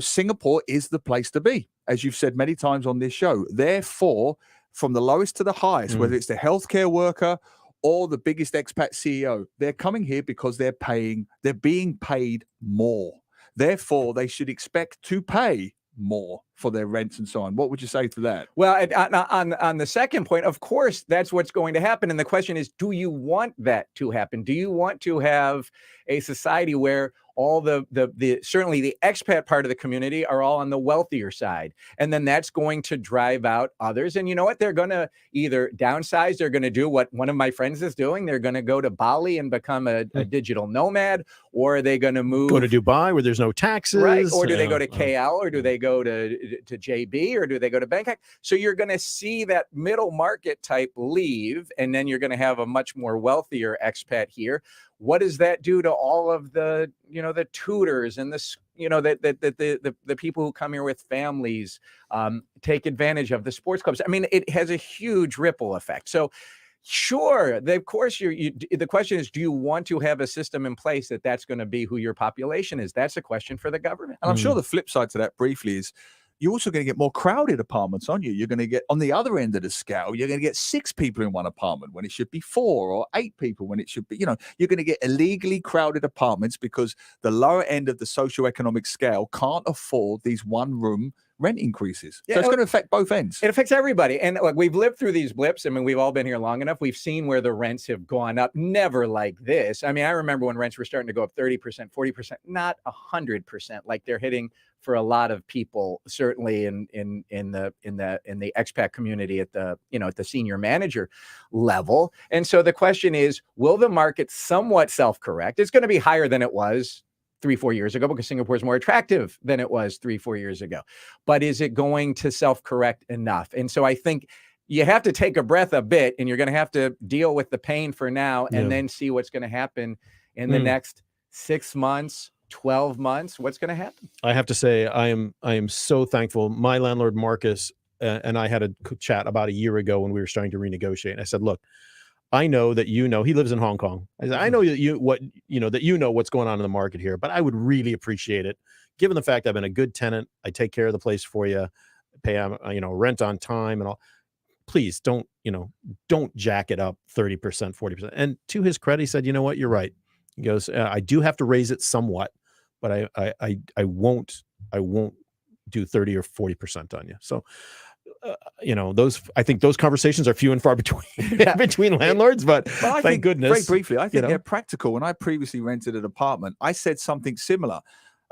Singapore is the place to be, as you've said many times on this show. Therefore, from the lowest to the highest, whether it's the healthcare worker or the biggest expat CEO, they're coming here because they're being paid more. Therefore, they should expect to pay more for their rents and so on. What would you say to that? Well, on the second point, of course, that's what's going to happen. And the question is, do you want that to happen? Do you want to have a society where all the certainly the expat part of the community are all on the wealthier side? And then that's going to drive out others. And you know what? They're going to either downsize. They're going to do what one of my friends is doing. They're going to go to Bali and become a digital nomad, or are they going to go to Dubai where there's no taxes? Right. Or do they go to KL, or do they go to JB, or do they go to Bangkok? So you're going to see that middle market type leave, and then you're going to have a much more wealthier expat here. What does that do to all of the, the tutors and the people who come here with families, take advantage of the sports clubs? I mean, it has a huge ripple effect. So sure, of course, the question is, do you want to have a system in place that's going to be who your population is? That's a question for the government. And I'm sure the flip side to that briefly is, you're also going to get more crowded apartments, aren't you? You're going to get, on the other end of the scale, you're going to get 6 people in one apartment when it should be 4, or 8 people when it should be, you're going to get illegally crowded apartments because the lower end of the socioeconomic scale can't afford these one-room rent increases. So it's going to affect both ends. It affects everybody. And look, we've lived through these blips. I mean, we've all been here long enough. We've seen where the rents have gone up. Never like this. I mean, I remember when rents were starting to go up 30%, 40%, not 100% like they're hitting for a lot of people, certainly in the expat community at the at the senior manager level. And so the question is, will the market somewhat self-correct? It's going to be higher than it was 3-4 years ago because Singapore is more attractive than it was 3-4 years ago. But is it going to self-correct enough? And so I think you have to take a breath a bit, and you're going to have to deal with the pain for now, and then see what's going to happen in the next 6 months, 12 months. What's going to happen? I have to say, I am so thankful. My landlord, Marcus, and I had a chat about a year ago when we were starting to renegotiate. And I said, look, I know that he lives in Hong Kong. I said, I know that what's going on in the market here, but I would really appreciate it, given the fact I've been a good tenant. I take care of the place for you, pay rent on time and all. Please don't jack it up 30%, 40%. And to his credit, he said, you know what, you're right. He goes, I do have to raise it somewhat, but I won't do 30 or 40% on you. So I think those conversations are few and far between Yeah. between landlords. But But I thank think, goodness, very briefly, I think know? they're practical. When I previously rented an apartment, I said something similar.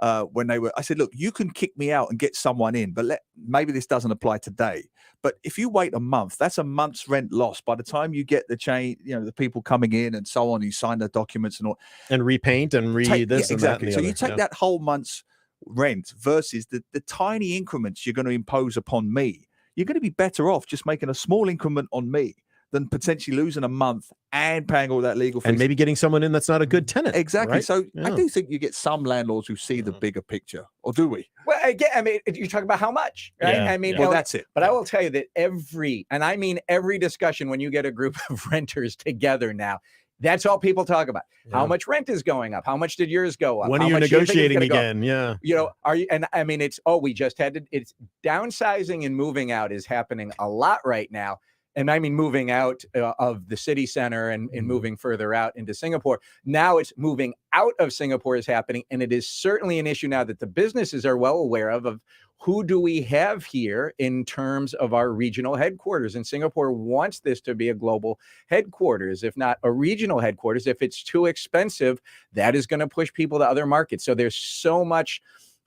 I said, look, you can kick me out and get someone in, but maybe this doesn't apply today. But if you wait a month, that's a month's rent lost. By the time you get the people coming in and so on, you sign the documents and all, and repaint and take- this yeah, and that. exactly. And the So other. you take that whole month's rent versus the tiny increments you're going to impose upon me. You're going to be better off just making a small increment on me than potentially losing a month and paying all that legal fees. And maybe getting someone in that's not a good tenant. Exactly. right? So I Yeah. do think you get some landlords who see the bigger picture, or do we? Well, again, I mean, you're talking about how much, right? Yeah, I mean, yeah. Well, that's it. But I will tell you that every discussion when you get a group of renters together now, that's all people talk about. How Yeah. much rent is going up? How much did yours go up? When How are you much do think it's negotiating gonna go up? again? Yeah. You know, are you? And I mean, we just had to. It's downsizing and moving out is happening a lot right now. And I mean, moving out of the city center and moving further out into Singapore. Now it's moving out of Singapore is happening. And it is certainly an issue now that the businesses are well aware of who do we have here in terms of our regional headquarters. And Singapore wants this to be a global headquarters, if not a regional headquarters. If it's too expensive, that is going to push people to other markets. So there's so much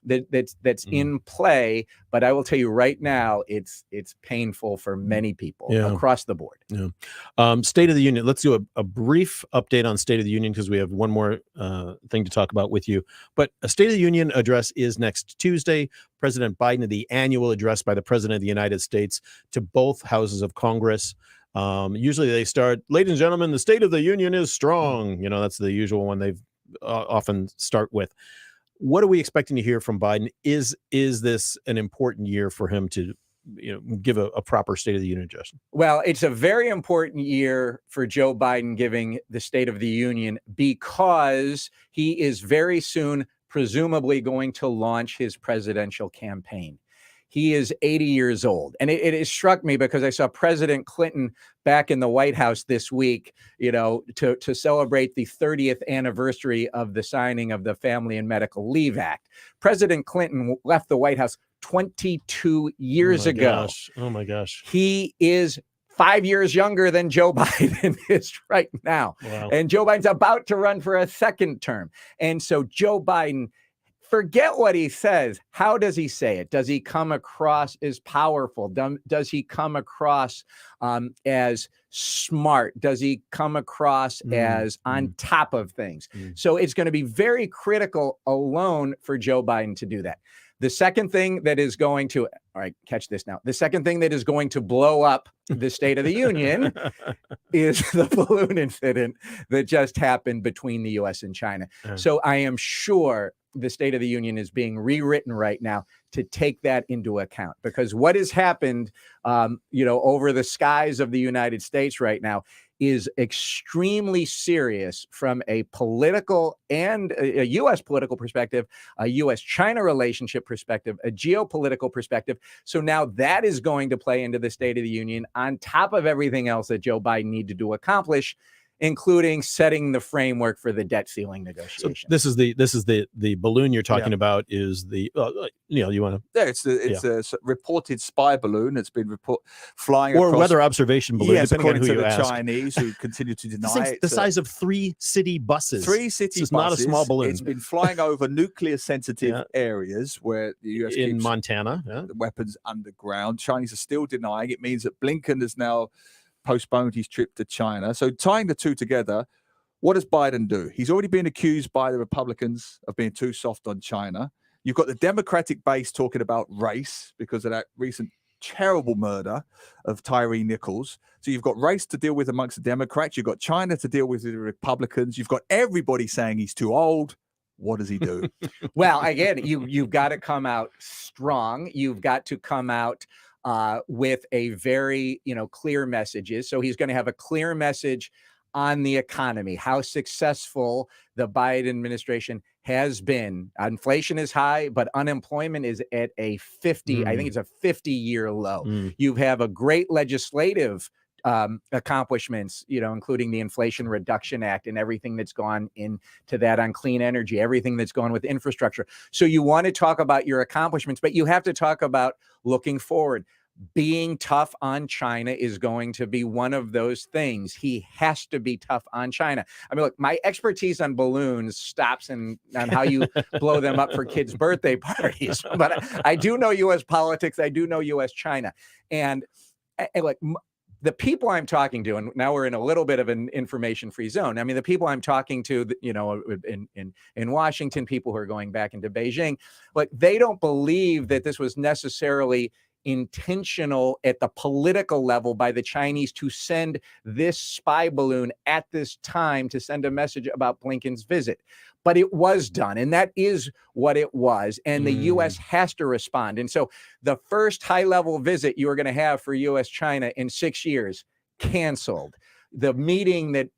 that's in play, but I will tell you right now, it's painful for many people across the board. Yeah. State of the Union. Let's do a brief update on State of the Union because we have one more thing to talk about with you. But a State of the Union address is next Tuesday. President Biden, the annual address by the President of the United States to both houses of Congress. Usually they start, ladies and gentlemen, the State of the Union is strong. That's the usual one they've often start with. What are we expecting to hear from Biden? Is this an important year for him to give a proper State of the Union address? Well, it's a very important year for Joe Biden giving the State of the Union because he is very soon presumably going to launch his presidential campaign. He is 80 years old. And it has struck me because I saw President Clinton back in the White House this week, to celebrate the 30th anniversary of the signing of the Family and Medical Leave Act. President Clinton left the White House 22 years ago. Oh my gosh. He is 5 years younger than Joe Biden is right now. Wow. And Joe Biden's about to run for a second term. And so Joe Biden, forget what he says. How does he say it? Does he come across as powerful? Does he come across as smart? Does he come across as on top of things? So it's going to be very critical alone for Joe Biden to do that. The second thing that is going to, all right, catch this now. The second thing that is going to blow up the State of the Union is the balloon incident that just happened between the U.S. and China. So I am sure the State of the Union is being rewritten right now to take that into account, because what has happened, over the skies of the United States right now is extremely serious from a political and a U.S. political perspective, a U.S.-China relationship perspective, a geopolitical perspective. So now that is going to play into the State of the Union on top of everything else that Joe Biden needed to accomplish, including setting the framework for the debt ceiling negotiations. So this is the balloon you're talking about. Is the you want to? Yeah, it's a reported spy balloon that's been flying or across, weather observation balloon, yes, depending on according who to you the ask. Chinese, who continue to deny it. The size of 3 city buses. 3 city It's buses. not a small balloon. It's been flying over nuclear sensitive areas where the US in keeps Montana. the weapons underground. Chinese are still denying. It means that Blinken has now postponed his trip to China. So tying the two together, what does Biden do? He's already been accused by the Republicans of being too soft on China. You've got the Democratic base talking about race because of that recent terrible murder of Tyree Nichols. So you've got race to deal with amongst the Democrats. You've got China to deal with the Republicans. You've got everybody saying he's too old. What does he do? Well, again, you've got to come out strong. You've got to come out with a very, clear messages. So he's going to have a clear message on the economy, how successful the Biden administration has been. Inflation is high, but unemployment is at a 50, I think it's a 50-year low. You have a great legislative accomplishments, including the Inflation Reduction Act and everything that's gone into that on clean energy, everything that's gone with infrastructure. So you want to talk about your accomplishments, but you have to talk about looking forward. being tough on China is going to be one of those things. He has to be tough on China. I mean, look, my expertise on balloons stops on how you blow them up for kids' birthday parties. But I do know U.S. politics. I do know U.S. China. And like the people I'm talking to, and now we're in a little bit of an information-free zone. I mean, the people I'm talking to, in Washington, people who are going back into Beijing, like they don't believe that this was necessarily intentional at the political level by the Chinese to send this spy balloon at this time to send a message about Blinken's visit. But it was done, and that is what it was. And the U.S. has to respond. And so the first high-level visit you are going to have for U.S.-China in 6 years, canceled. The meeting that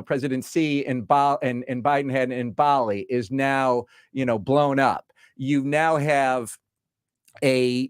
President Xi and Biden had in Bali is now blown up. You now have a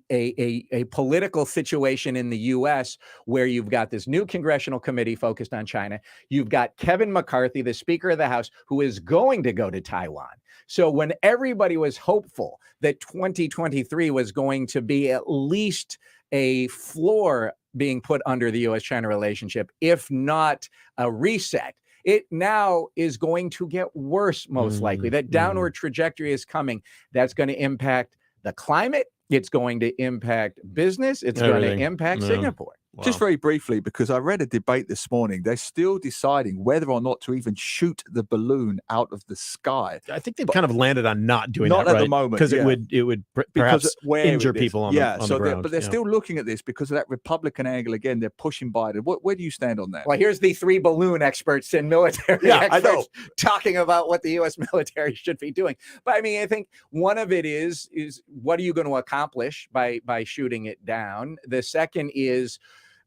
political situation in the U.S. where you've got this new congressional committee focused on China. You've got Kevin McCarthy, the Speaker of the House, who is going to go to Taiwan. So when everybody was hopeful that 2023 was going to be at least a floor being put under the U.S.-China relationship, if not a reset, it now is going to get worse, most likely. That downward trajectory is coming. That's going to impact the climate. It's going to impact business. It's going to impact Singapore. Just very briefly, because I read a debate this morning, they're still deciding whether or not to even shoot the balloon out of the sky. I think they've kind of landed on not doing Not that at the right? moment, because yeah. it would perhaps where injure it is. people on yeah, the so ground. but they're still looking at this because of that Republican angle. Again, they're pushing Biden. Where do you stand on that? Well, here's the 3 balloon experts and military experts talking about what the U.S. military should be doing. But I mean, I think one of it is what are you going to accomplish by shooting it down? The second is,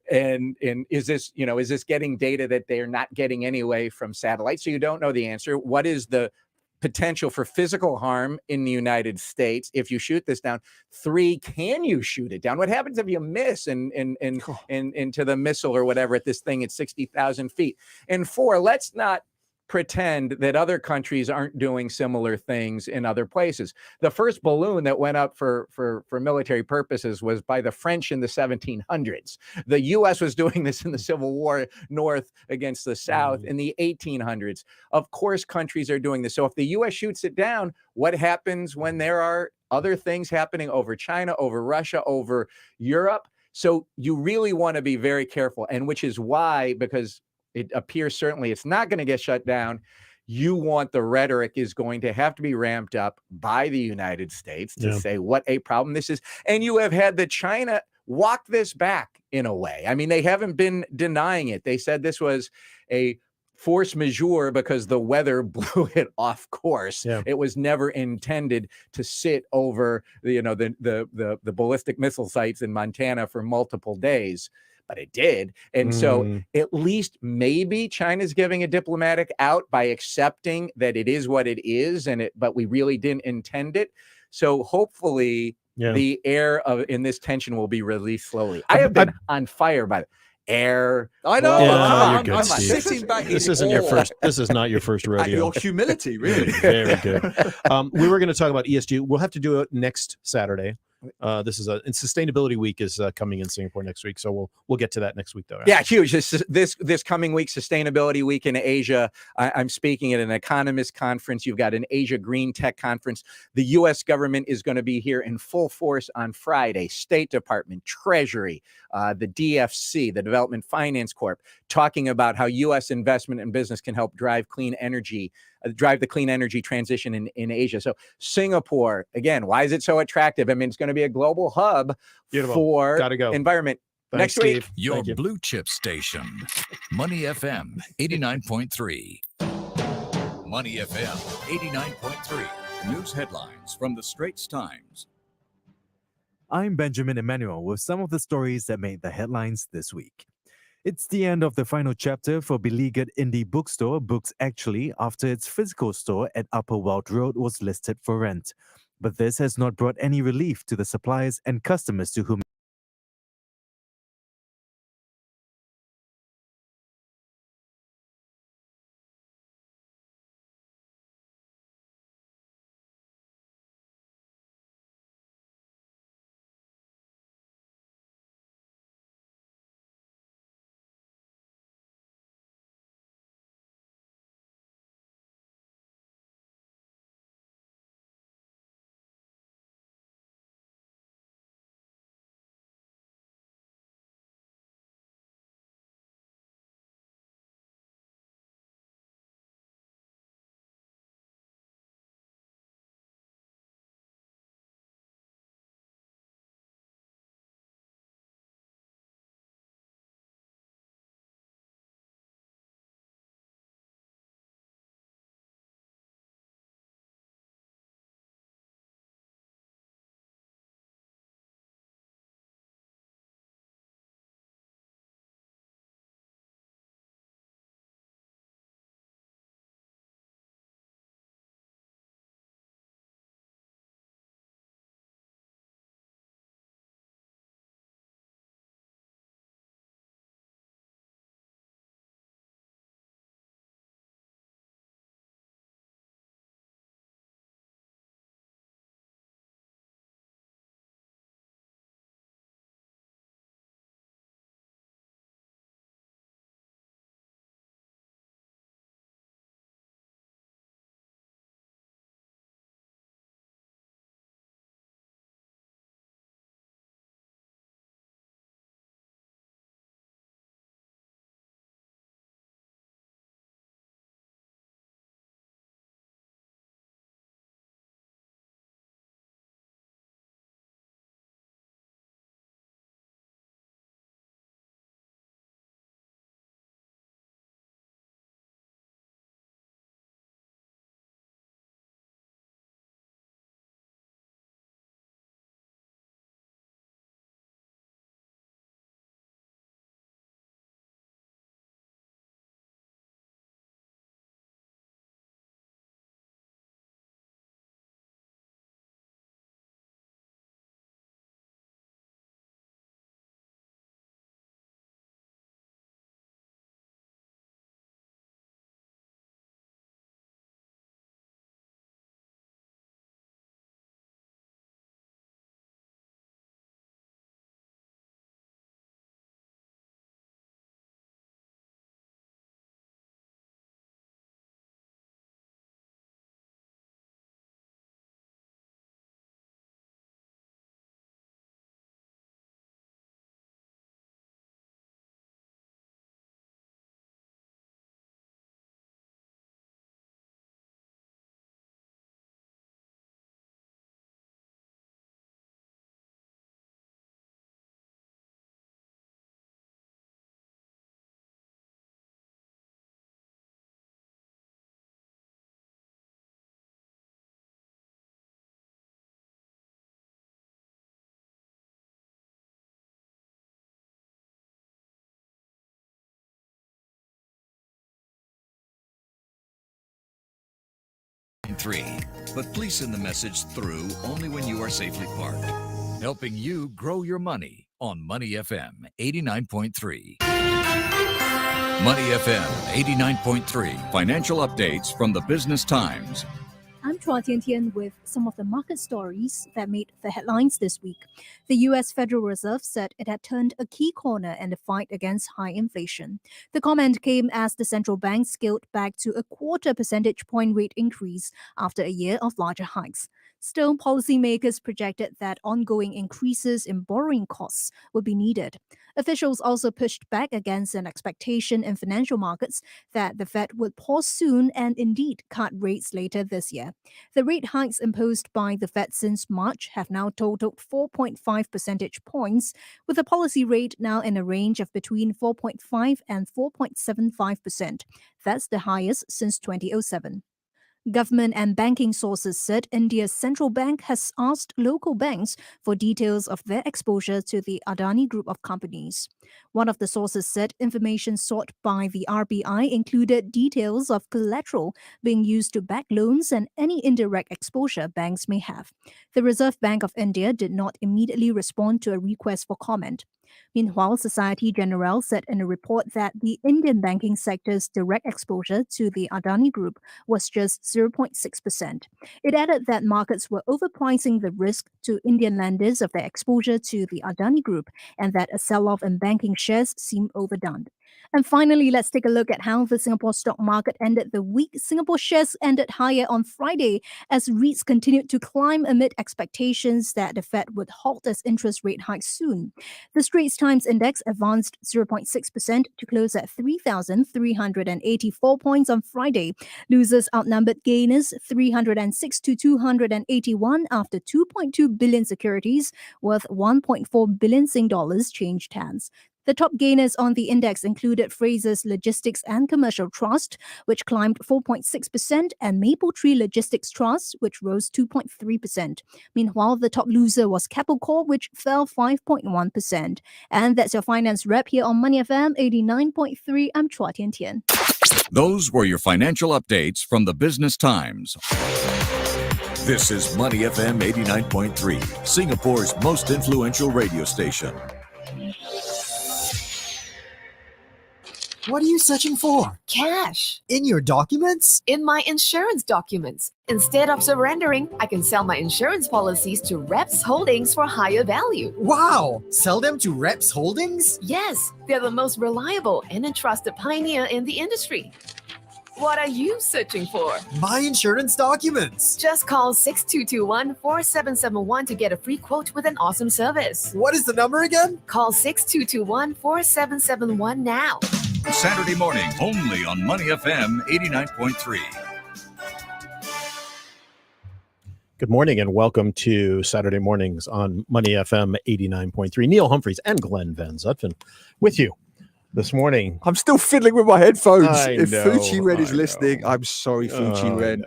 and is this getting data that they're not getting anyway from satellites? So you don't know the answer. What is the potential for physical harm in the United States if you shoot this down? 3, can you shoot it down? What happens if you miss into the missile or whatever at this thing at 60,000 feet? And 4, let's not pretend that other countries aren't doing similar things in other places. The first balloon that went up for military purposes was by the French in the 1700s. The U.S. was doing this in the Civil War, North against the South in the 1800s. Of course, countries are doing this. So if the U.S. shoots it down, what happens when there are other things happening over China, over Russia, over Europe? So you really want to be very careful, and which is why, because it appears certainly it's not going to get shut down, you want the rhetoric is going to have to be ramped up by the United States to say what a problem this is. And you have had the China walk this back in a way. I mean, they haven't been denying it. They said this was a force majeure because the weather blew it off course. It was never intended to sit over the ballistic missile sites in Montana for multiple days. But it did. And so at least maybe China's giving a diplomatic out by accepting that it is what it is, but we really didn't intend it. So hopefully the air in this tension will be released slowly. I have been on fire by the air. I know. You're good, Steve. Sitting back This in isn't your awe first. This is not your first at rodeo. your humility, really. Very good. We were going to talk about ESG. We'll have to do it next Saturday. This is and Sustainability Week is coming in Singapore next week, so we'll get to that next week, though. Yeah, huge. This coming week, Sustainability Week in Asia. I'm speaking at an economist conference. You've got an Asia Green Tech Conference. The U.S. government is going to be here in full force on Friday. State Department, Treasury, the DFC, the Development Finance Corp, talking about how U.S. investment and business can help drive clean energy. Drive the clean energy transition in Asia. So Singapore, again, why is it so attractive? I mean, it's going to be a global hub for environment. Thanks, Next week. Steve. Your blue chip station, Money FM 89.3. Money FM 89.3. News headlines from the Straits Times. I'm Benjamin Emmanuel with some of the stories that made the headlines this week. It's the end of the final chapter for beleaguered indie bookstore Books Actually after its physical store at Upper Weld Road was listed for rent. But this has not brought any relief to the suppliers and customers to whom 89.3. But please send the message through only when you are safely parked. Helping you grow your money on Money FM 89.3. Money FM 89.3. Financial updates from the Business Times. I'm Chua Tian Tian with some of the market stories that made the headlines this week. The U.S. Federal Reserve said it had turned a key corner in the fight against high inflation. The comment came as the central bank scaled back to a 0.25 percentage point rate increase after a year of larger hikes. Still, policymakers projected that ongoing increases in borrowing costs would be needed. Officials also pushed back against an expectation in financial markets that the Fed would pause soon and indeed cut rates later this year. The rate hikes imposed by the Fed since March have now totaled 4.5 percentage points, with the policy rate now in a range of between 4.5 and 4.75%. That's the highest since 2007. Government and banking sources said India's central bank has asked local banks for details of their exposure to the Adani group of companies. One of the sources said information sought by the RBI included details of collateral being used to back loans and any indirect exposure banks may have. The Reserve Bank of India did not immediately respond to a request for comment. Meanwhile, Societe Generale said in a report that the Indian banking sector's direct exposure to the Adani Group was just 0.6%. It added that markets were overpricing the risk to Indian lenders of their exposure to the Adani Group and that a sell-off in banking shares seemed overdone. And finally, let's take a look at how the Singapore stock market ended the week. Singapore shares ended higher on Friday as REITs continued to climb amid expectations that the Fed would halt its interest rate hike soon. The Straits Times Index advanced 0.6% to close at 3,384 points on Friday. Losers outnumbered gainers 306 to 281 after 2.2 billion securities worth 1.4 billion Sing dollars changed hands. The top gainers on the index included Frasers Logistics and Commercial Trust, which climbed 4.6%, and Mapletree Logistics Trust, which rose 2.3%. Meanwhile, the top loser was Keppel Corp, which fell 5.1%. And that's your finance wrap here on Money FM 89.3. I'm Chua Tian Tian. Those were your financial updates from the Business Times. This is Money FM 89.3, Singapore's most influential radio station. What are you searching for? Cash. In your documents? In my insurance documents. Instead of surrendering, I can sell my insurance policies to Reps Holdings for higher value. Wow! Sell them to Reps Holdings? Yes, they're the most reliable and entrusted pioneer in the industry. What are you searching for? My insurance documents. Just call 6221-4771 to get a free quote with an awesome service. What is the number again? Call 6221-4771 now. Saturday morning, only on Money FM 89.3. Good morning and welcome to Saturday mornings on Money FM 89.3. Neil Humphreys and Glenn Van Zutphen with you this morning. I'm still fiddling with my headphones. If know, Fuji Red is I listening, know. I'm sorry, Fuji Red.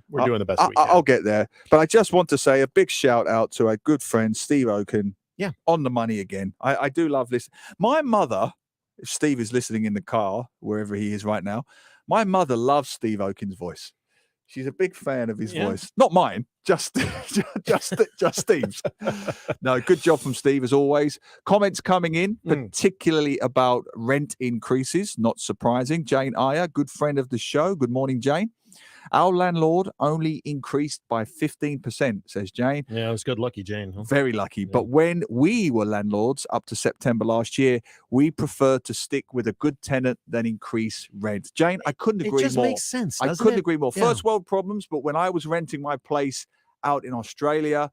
We're doing the best we can. I'll get there. But I just want to say a big shout out to our good friend Steve Oaken. Yeah. On the money again. I do love this. My mother, if Steve is listening in the car, wherever he is right now, my mother loves Steve Oaken's voice. She's a big fan of his voice. Not mine, just Steve's. No, good job from Steve as always. Comments coming in, particularly about rent increases. Not surprising. Jane Iyer, good friend of the show. Good morning, Jane. Our landlord only increased by 15%, says Jane. Yeah, it was good. Lucky, Jane. Huh? Very lucky. Yeah. But when we were landlords up to September last year, we preferred to stick with a good tenant than increase rent. Jane, I couldn't agree more. It just makes sense, I couldn't agree more. Yeah. First world problems, but when I was renting my place out in Australia,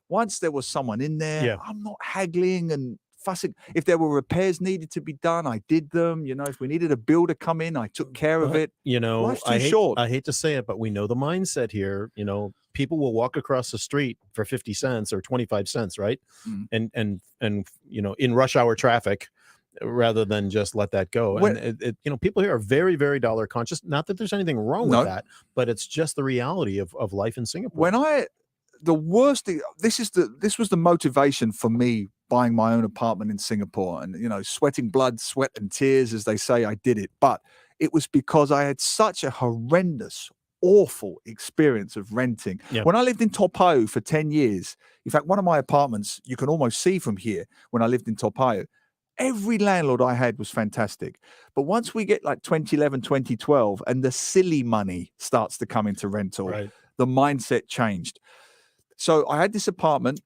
once there was someone in there, I'm not haggling and fussing. If there were repairs needed to be done, I did them. You know, if we needed a builder come in, I took care of it. You know, life's too short. I hate to say it, but we know the mindset here. You know, people will walk across the street for 50 cents or 25 cents, right? And you know, in rush hour traffic, rather than just let that go. And you know, people here are very, very dollar conscious. Not that there's anything wrong with that, but it's just the reality of life in Singapore. The worst thing, this was the motivation for me buying my own apartment in Singapore, and, you know, sweating blood, sweat and tears, as they say, I did it. But it was because I had such a horrendous, awful experience of renting. Yeah. When I lived in Topayo for 10 years, in fact, one of my apartments you can almost see from here when I lived in Topayo, every landlord I had was fantastic. But once we get like 2011, 2012, and the silly money starts to come into rental, Right. the mindset changed. So I had this apartment,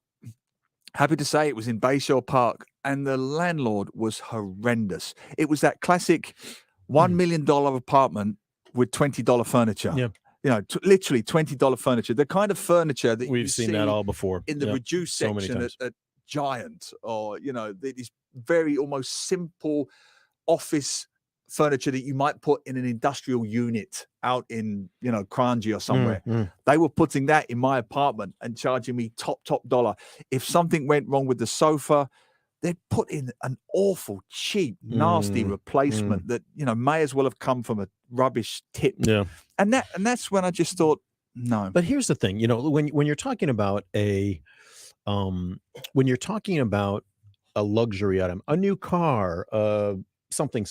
happy to say it was in Bayshore Park, and the landlord was horrendous. It was that classic $1 million apartment with $20 furniture. Yeah. You know, literally $20 furniture. The kind of furniture that We've you seen see that all before in the Yep. reduced So many section times. at Giant, or these very almost simple office furniture that you might put in an industrial unit out in Kranji or somewhere. They were putting that in my apartment and charging me top dollar. If something went wrong with the sofa, they'd put in an awful, cheap, nasty replacement that may as well have come from a rubbish tip. Yeah. And that's when I just thought, no. But here's the thing, when you're talking about when you're talking about a luxury item, a new car, something,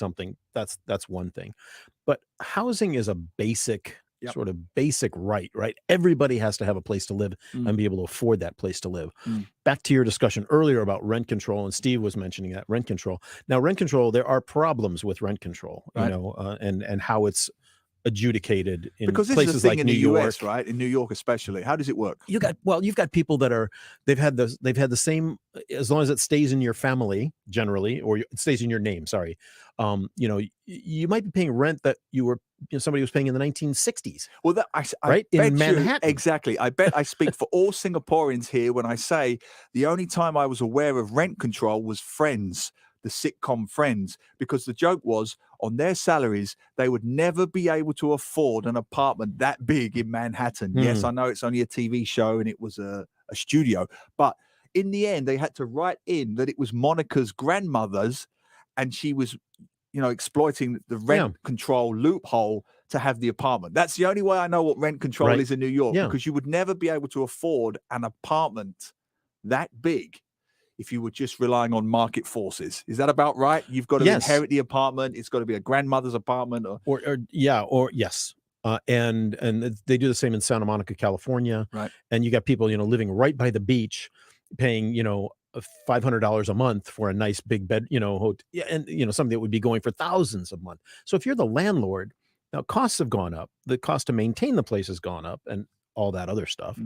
that's one thing. But housing is a basic Yep. sort of basic right? Everybody has to have a place to live and be able to afford that place to live. Back to your discussion earlier about rent control, and Steve was mentioning that rent control. Now, rent control, there are problems with rent control, Right. and how it's adjudicated in Because this places is the thing like in New the York. US, right? In New York especially. How does it work? You've got people that are they've had the same, as long as it stays in your family generally, or it stays in your name. Sorry, you might be paying rent that somebody was paying in the 1960s. Well, I Right? In bet you- Manhattan. exactly. I bet I speak for all Singaporeans here when I say the only time I was aware of rent control was Friends, the sitcom Friends, because the joke was on their salaries, they would never be able to afford an apartment that big in Manhattan. Yes, I know it's only a TV show and it was a studio, but in the end, they had to write in that it was Monica's grandmother's and she was exploiting the rent control loophole to have the apartment. That's the only way I know what rent control Right. is in New York, Yeah. because you would never be able to afford an apartment that big if you were just relying on market forces. Is that about right? You've got to Yes. inherit the apartment. It's got to be a grandmother's apartment. Or yes. And they do the same in Santa Monica, California. Right. And you got people, living right by the beach, paying, $500 a month for a nice big bed, and something that would be going for thousands a month. So if you're the landlord, now costs have gone up. The cost to maintain the place has gone up, and all that other stuff.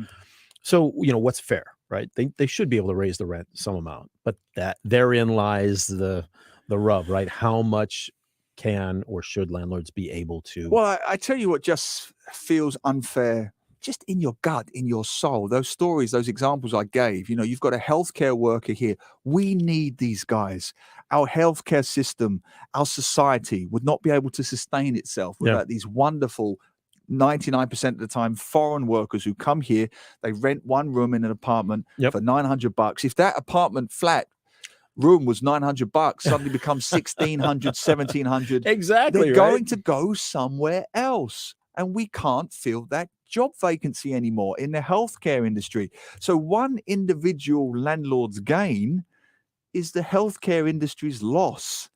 So what's fair, right? They should be able to raise the rent some amount, but therein lies the rub, right? How much can or should landlords be able to? Well, I tell you what just feels unfair, just in your gut, in your soul. Those stories, those examples I gave, you've got a healthcare worker here. We need these guys. Our healthcare system, our society would not be able to sustain itself without these wonderful 99% of the time foreign workers who come here. They rent one room in an apartment for $900. If that apartment flat room was $900, suddenly becomes $1,600, $1,700. Exactly. They're right? going to go somewhere else, and we can't fill that job vacancy anymore in the healthcare industry. So one individual landlord's gain is the healthcare industry's loss.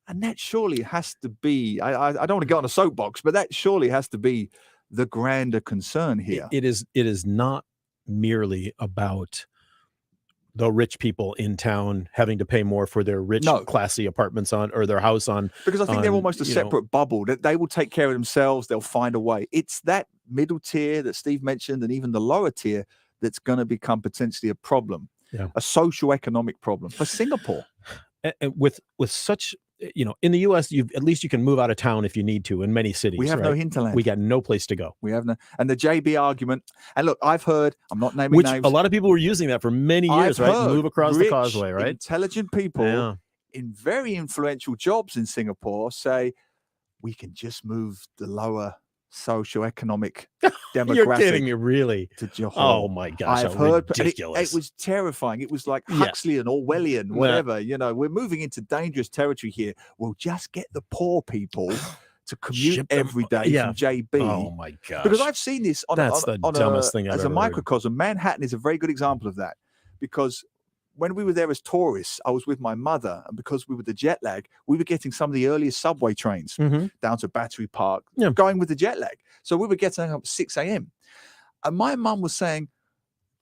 And that surely has to be, I don't want to get on a soapbox, but that surely has to be the grander concern here. It is not merely about the rich people in town having to pay more for their rich, classy apartments or their house on. Because I think they're almost a separate bubble, that they will take care of themselves. They'll find a way. It's that middle tier that Steve mentioned, and even the lower tier, that's going to become potentially a problem, a socioeconomic problem for Singapore. And with such, in the U.S., at least you can move out of town if you need to. In many cities, We have no hinterland. We got no place to go. We have no, and the JB argument. And look, I've heard, I'm not naming names. A lot of people were using that for many years, I've right? heard Move across the rich, causeway, right? Intelligent people in very influential jobs in Singapore say we can just move the lower socioeconomic demographic. You're kidding me, really? To Johor. Oh my gosh, I've how heard ridiculous. it was terrifying. It was like Huxleyan, Orwellian, whatever. We're moving into dangerous territory here. We'll just get the poor people to commute Ship them- every day from JB. Oh my gosh. Because I've seen this on That's the dumbest thing I've as ever a heard. microcosm. Manhattan is a very good example of that, because when we were there as tourists, I was with my mother, and because we were the jet lag, we were getting some of the earliest subway trains down to Battery Park, going with the jet lag. So we were getting up at 6 a.m. And my mum was saying,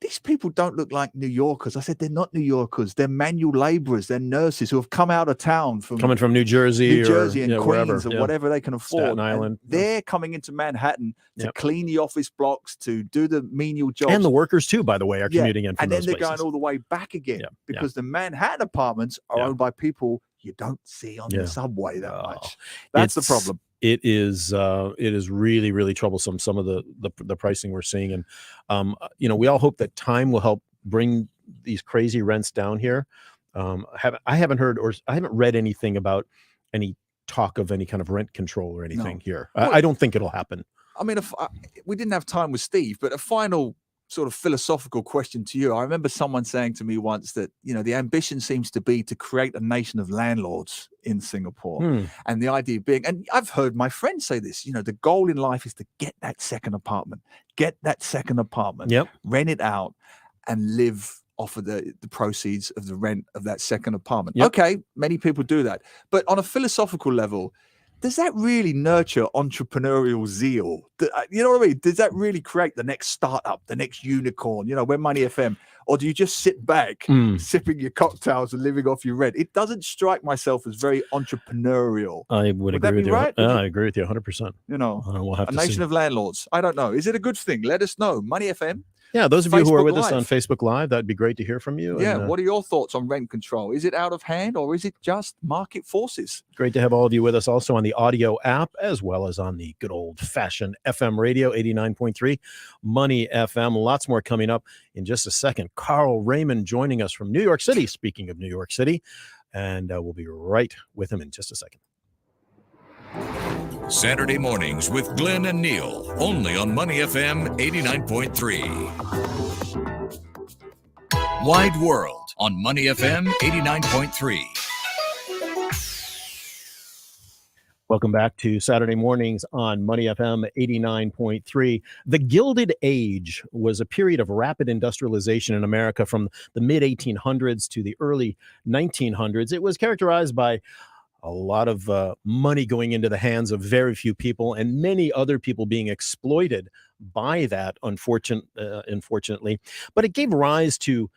these people don't look like New Yorkers. I said, they're not New Yorkers. They're manual laborers. They're nurses who have come out of town coming from New Jersey and Queens wherever, or whatever they can afford. Staten Island. They're coming into Manhattan to clean the office blocks, to do the menial jobs. And the workers too, by the way, are commuting in from and then those they're places. going all the way back again because the Manhattan apartments are owned by people you don't see on the subway that much. That's the problem. It is really, really troublesome, some of the pricing we're seeing. And we all hope that time will help bring these crazy rents down here. I haven't heard or I haven't read anything about any talk of any kind of rent control or anything here. I don't think it'll happen. I mean, we didn't have time with Steve, but a final sort of philosophical question to you. I remember someone saying to me once that, the ambition seems to be to create a nation of landlords in Singapore. And the idea being, and I've heard my friends say this, the goal in life is to get that second apartment, rent it out and live off of the proceeds of the rent of that second apartment. Okay, many people do that. But on a philosophical level, does that really nurture entrepreneurial zeal? You know what I mean? Does that really create the next startup, the next unicorn? We're Money FM. Or do you just sit back, sipping your cocktails and living off your rent? It doesn't strike myself as very entrepreneurial. I would agree with you. Right? I agree with you 100%. We'll have a nation of landlords. I don't know. Is it a good thing? Let us know. Money FM. Yeah, those of you who are with us Live. on Facebook Live, that'd be great to hear from you. Yeah, And, what are your thoughts on rent control? Is it out of hand or is it just market forces? Great to have all of you with us also on the audio app as well as on the good old-fashioned FM radio, 89.3 Money FM. Lots more coming up in just a second. Carl Raymond joining us from New York City, speaking of New York City, and we'll be right with him in just a second. Saturday mornings with Glenn and Neil, only on Money FM 89.3. Wide World on Money FM 89.3. Welcome back to Saturday mornings on Money FM 89.3. The Gilded Age was a period of rapid industrialization in America from the mid-1800s to the early 1900s. It was characterized by a lot of money going into the hands of very few people and many other people being exploited by that, unfortunately. But it gave rise to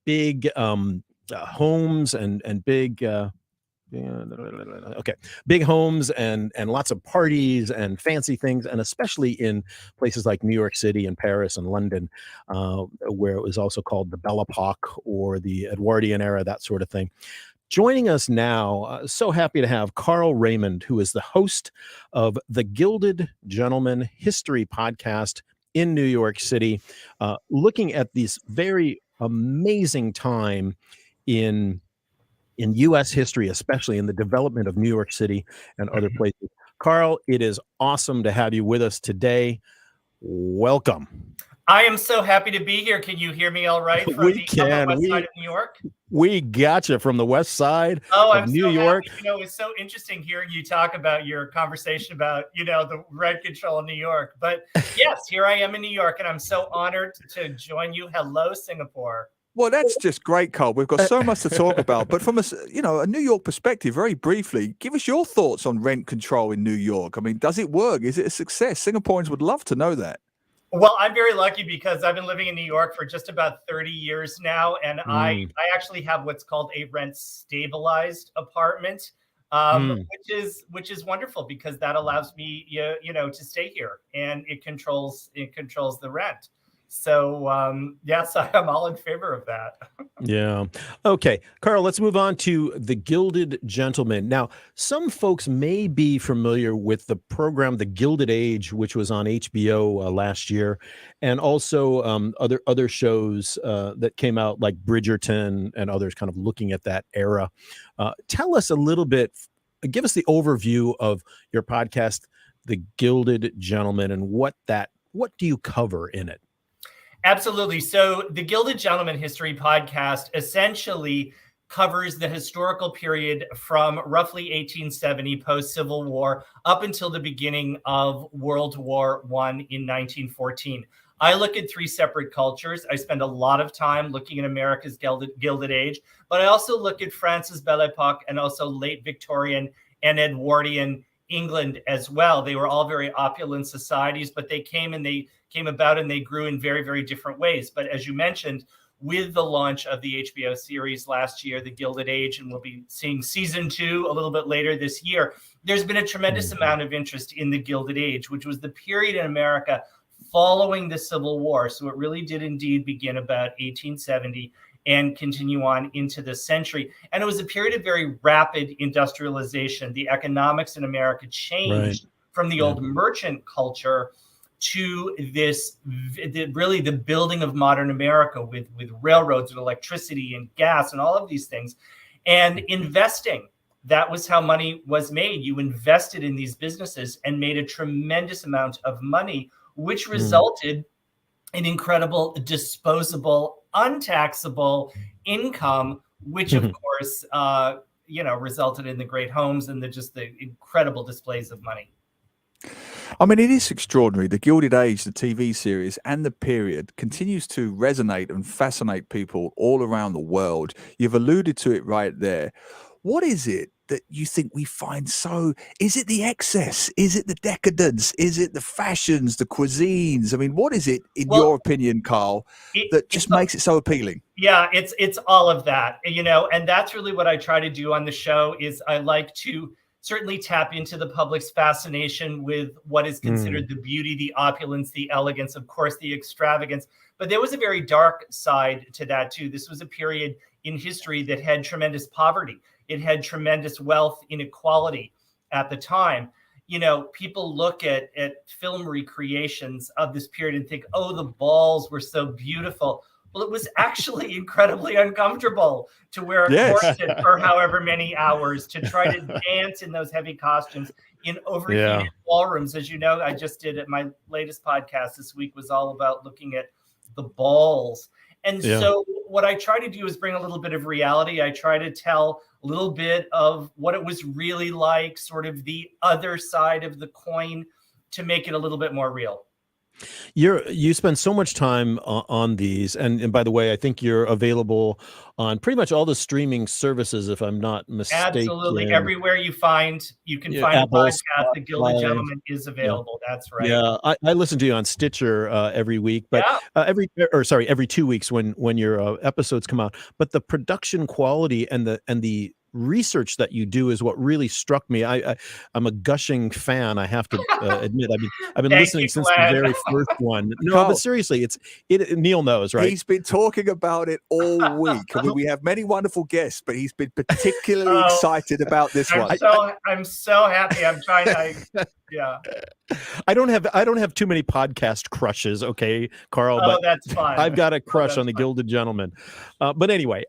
big homes and big... big homes and lots of parties and fancy things, and especially in places like New York City and Paris and London, where it was also called the Belle Epoque or the Edwardian era, that sort of thing. Joining us now, so happy to have Carl Raymond, who is the host of the Gilded Gentleman History Podcast in New York City, looking at this very amazing time in U.S. history, especially in the development of New York City and other places. Carl, it is awesome to have you with us today. Welcome. I am so happy to be here. Can you hear me all right? From We the can. West side of New York? We got you from the west side of New York. Happy. It's so interesting hearing you talk about your conversation about, the rent control in New York. But yes, here I am in New York, and I'm so honored to join you. Hello, Singapore. Well, that's just great, Carl. We've got so much to talk about. But from a New York perspective, very briefly, give us your thoughts on rent control in New York. I mean, does it work? Is it a success? Singaporeans would love to know that. Well, I'm very lucky because I've been living in New York for just about 30 years now, and I actually have what's called a rent stabilized apartment, which is wonderful because that allows me, to stay here, and it controls the rent. So yes, I'm all in favor of that. Yeah. Okay, Carl, let's move on to The Gilded Gentleman. Now, some folks may be familiar with the program The Gilded Age, which was on HBO last year, and also other shows that came out like Bridgerton and others kind of looking at that era. Tell us a little bit, give us the overview of your podcast, The Gilded Gentleman, and what do you cover in it? Absolutely. So the Gilded Gentleman History Podcast essentially covers the historical period from roughly 1870, post-Civil War, up until the beginning of World War I in 1914. I look at three separate cultures. I spend a lot of time looking at America's Gilded Age, but I also look at France's Belle Epoque and also late Victorian and Edwardian England as well. They were all very opulent societies, but they came about and they grew in very, very different ways. But as you mentioned, with the launch of the HBO series last year, The Gilded Age, and we'll be seeing season 2 a little bit later this year, there's been a tremendous amount of interest in the Gilded Age, which was the period in America following the Civil War. So it really did indeed begin about 1870 and continue on into the century. And it was a period of very rapid industrialization. The economics in America changed from the old merchant culture to this, really the building of modern America with railroads and electricity and gas and all of these things. And investing, that was how money was made. You invested in these businesses and made a tremendous amount of money, which resulted in incredible disposable, untaxable income, which of course, resulted in the great homes and the incredible displays of money. I mean, it is extraordinary. The Gilded Age, the TV series, and the period continues to resonate and fascinate people all around the world. You've alluded to it right there. What is it that you think we find so? Is it the excess? Is it the decadence? Is it the fashions, the cuisines? I mean, what is it, in your opinion, Carl, that just makes it so appealing? Yeah, it's all of that, and that's really what I try to do on the show. Is I like to certainly tap into the public's fascination with what is considered the beauty, the opulence, the elegance, of course, the extravagance. But there was a very dark side to that, too. This was a period in history that had tremendous poverty. It had tremendous wealth inequality at the time. People look at film recreations of this period and think, oh, the balls were so beautiful. Well, it was actually incredibly uncomfortable to wear a corset for however many hours, to try to dance in those heavy costumes in overheated ballrooms. As you know, I just did it. My latest podcast this week was all about looking at the balls. And so what I try to do is bring a little bit of reality. I try to tell a little bit of what it was really like, sort of the other side of the coin, to make it a little bit more real. You spend so much time on these, and by the way, I think you're available on pretty much all the streaming services, if I'm not mistaken. Absolutely, everywhere you can find Apple, a podcast. The Gilded Gentleman is available. That's right. Yeah, I listen to you on Stitcher every week, but every 2 weeks when your episodes come out. But the production quality and the research that you do is what really struck me. I'm a gushing fan, I have to admit. I've been listening since the very first one. No, Carl, but seriously, Neil knows, right? He's been talking about it all week. I mean, we have many wonderful guests, but he's been particularly excited about this one. I'm so happy. I'm trying to I don't have too many podcast crushes, okay, Carl, but that's fine. I've got a crush on the Gilded Gentleman. But anyway,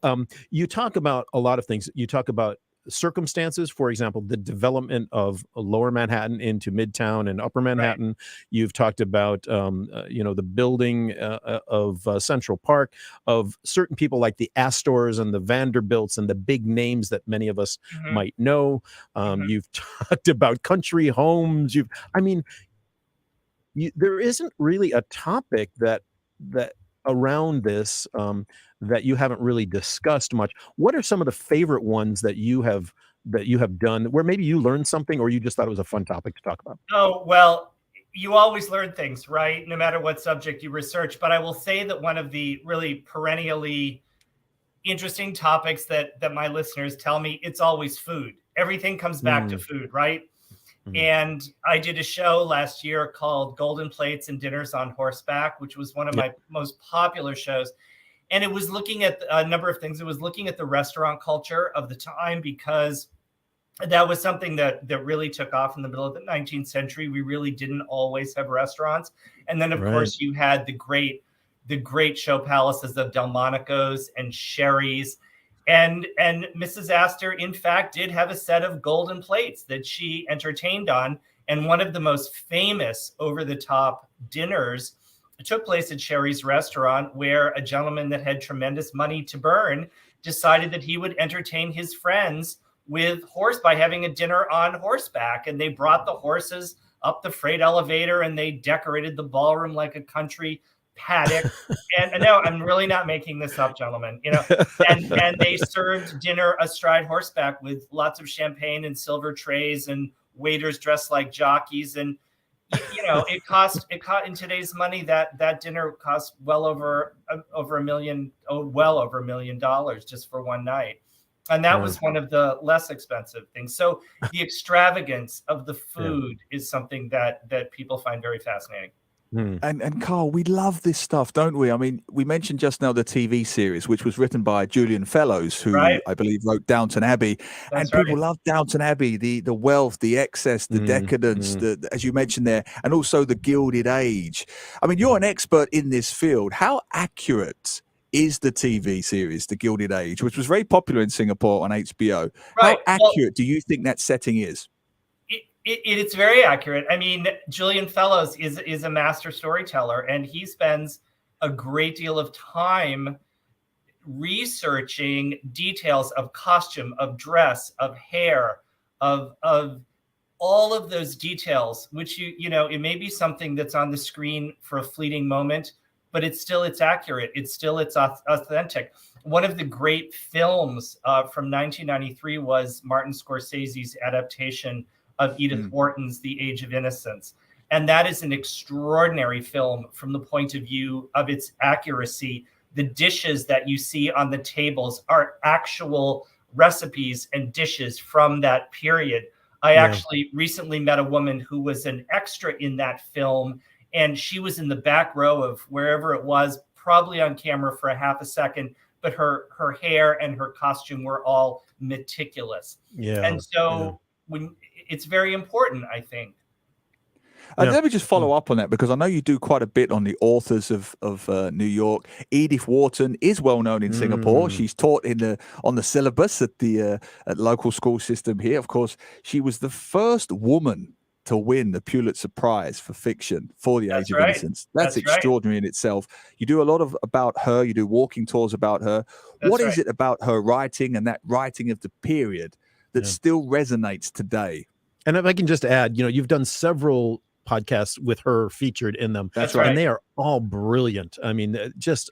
you talk about a lot of things. You talk about circumstances, for example, the development of Lower Manhattan into Midtown and Upper Manhattan. Right. You've talked about, the building of Central Park, of certain people like the Astors and the Vanderbilts and the big names that many of us might know. You've talked about country homes. There isn't really a topic that around this that you haven't really discussed much. What are some of the favorite ones that you have done where maybe you learned something or you just thought it was a fun topic to talk about? Oh, well, you always learn things, right? No matter what subject you research. But I will say that one of the really perennially interesting topics that my listeners tell me, it's always food. Everything comes back to food, right? And I did a show last year called Golden Plates and Dinners on Horseback, which was one of my most popular shows. And it was looking at a number of things. It was looking at the restaurant culture of the time, because that was something that really took off in the middle of the 19th century. We really didn't always have restaurants. And then, of course, you had the great show palaces of Delmonico's and Sherry's. And Mrs. Astor, in fact, did have a set of golden plates that she entertained on. And one of the most famous over-the-top dinners took place at Sherry's restaurant, where a gentleman that had tremendous money to burn decided that he would entertain his friends by having a dinner on horseback. And they brought the horses up the freight elevator and they decorated the ballroom like a country haddock, and no, I'm really not making this up, gentlemen. And they served dinner astride horseback with lots of champagne and silver trays and waiters dressed like jockeys. And it cost in today's money that dinner cost well over $1 million just for one night. And that was one of the less expensive things. So the extravagance of the food is something that people find very fascinating. And Carl, we love this stuff, don't we? I mean, we mentioned just now the TV series, which was written by Julian Fellows, who I believe wrote Downton Abbey. That's and people love Downton Abbey, the wealth, the excess, the decadence, as you mentioned there, and also the Gilded Age. I mean, you're an expert in this field. How accurate is the TV series, The Gilded Age, which was very popular in Singapore on HBO? Right. How accurate do you think that setting is? It's very accurate. I mean, Julian Fellows is a master storyteller, and he spends a great deal of time researching details of costume, of dress, of hair, of all of those details, which it may be something that's on the screen for a fleeting moment, but it's accurate. It's authentic. One of the great films from 1993 was Martin Scorsese's adaptation of Edith Wharton's The Age of Innocence. And that is an extraordinary film from the point of view of its accuracy. The dishes that you see on the tables are actual recipes and dishes from that period. I actually recently met a woman who was an extra in that film, and she was in the back row of wherever it was, probably on camera for a half a second, but her hair and her costume were all meticulous. And so when it's very important, I think. Let me just follow up on that, because I know you do quite a bit on the authors of New York. Edith Wharton is well known in Singapore. She's taught on the syllabus at the local school system here. Of course, she was the first woman to win the Pulitzer Prize for fiction for The Age of Innocence. That's extraordinary in itself. You do a lot about her. You do walking tours about her. What is it about her writing and that writing of the period that still resonates today? And if I can just add, you've done several podcasts with her featured in them. That's right. And they are all brilliant. I mean, just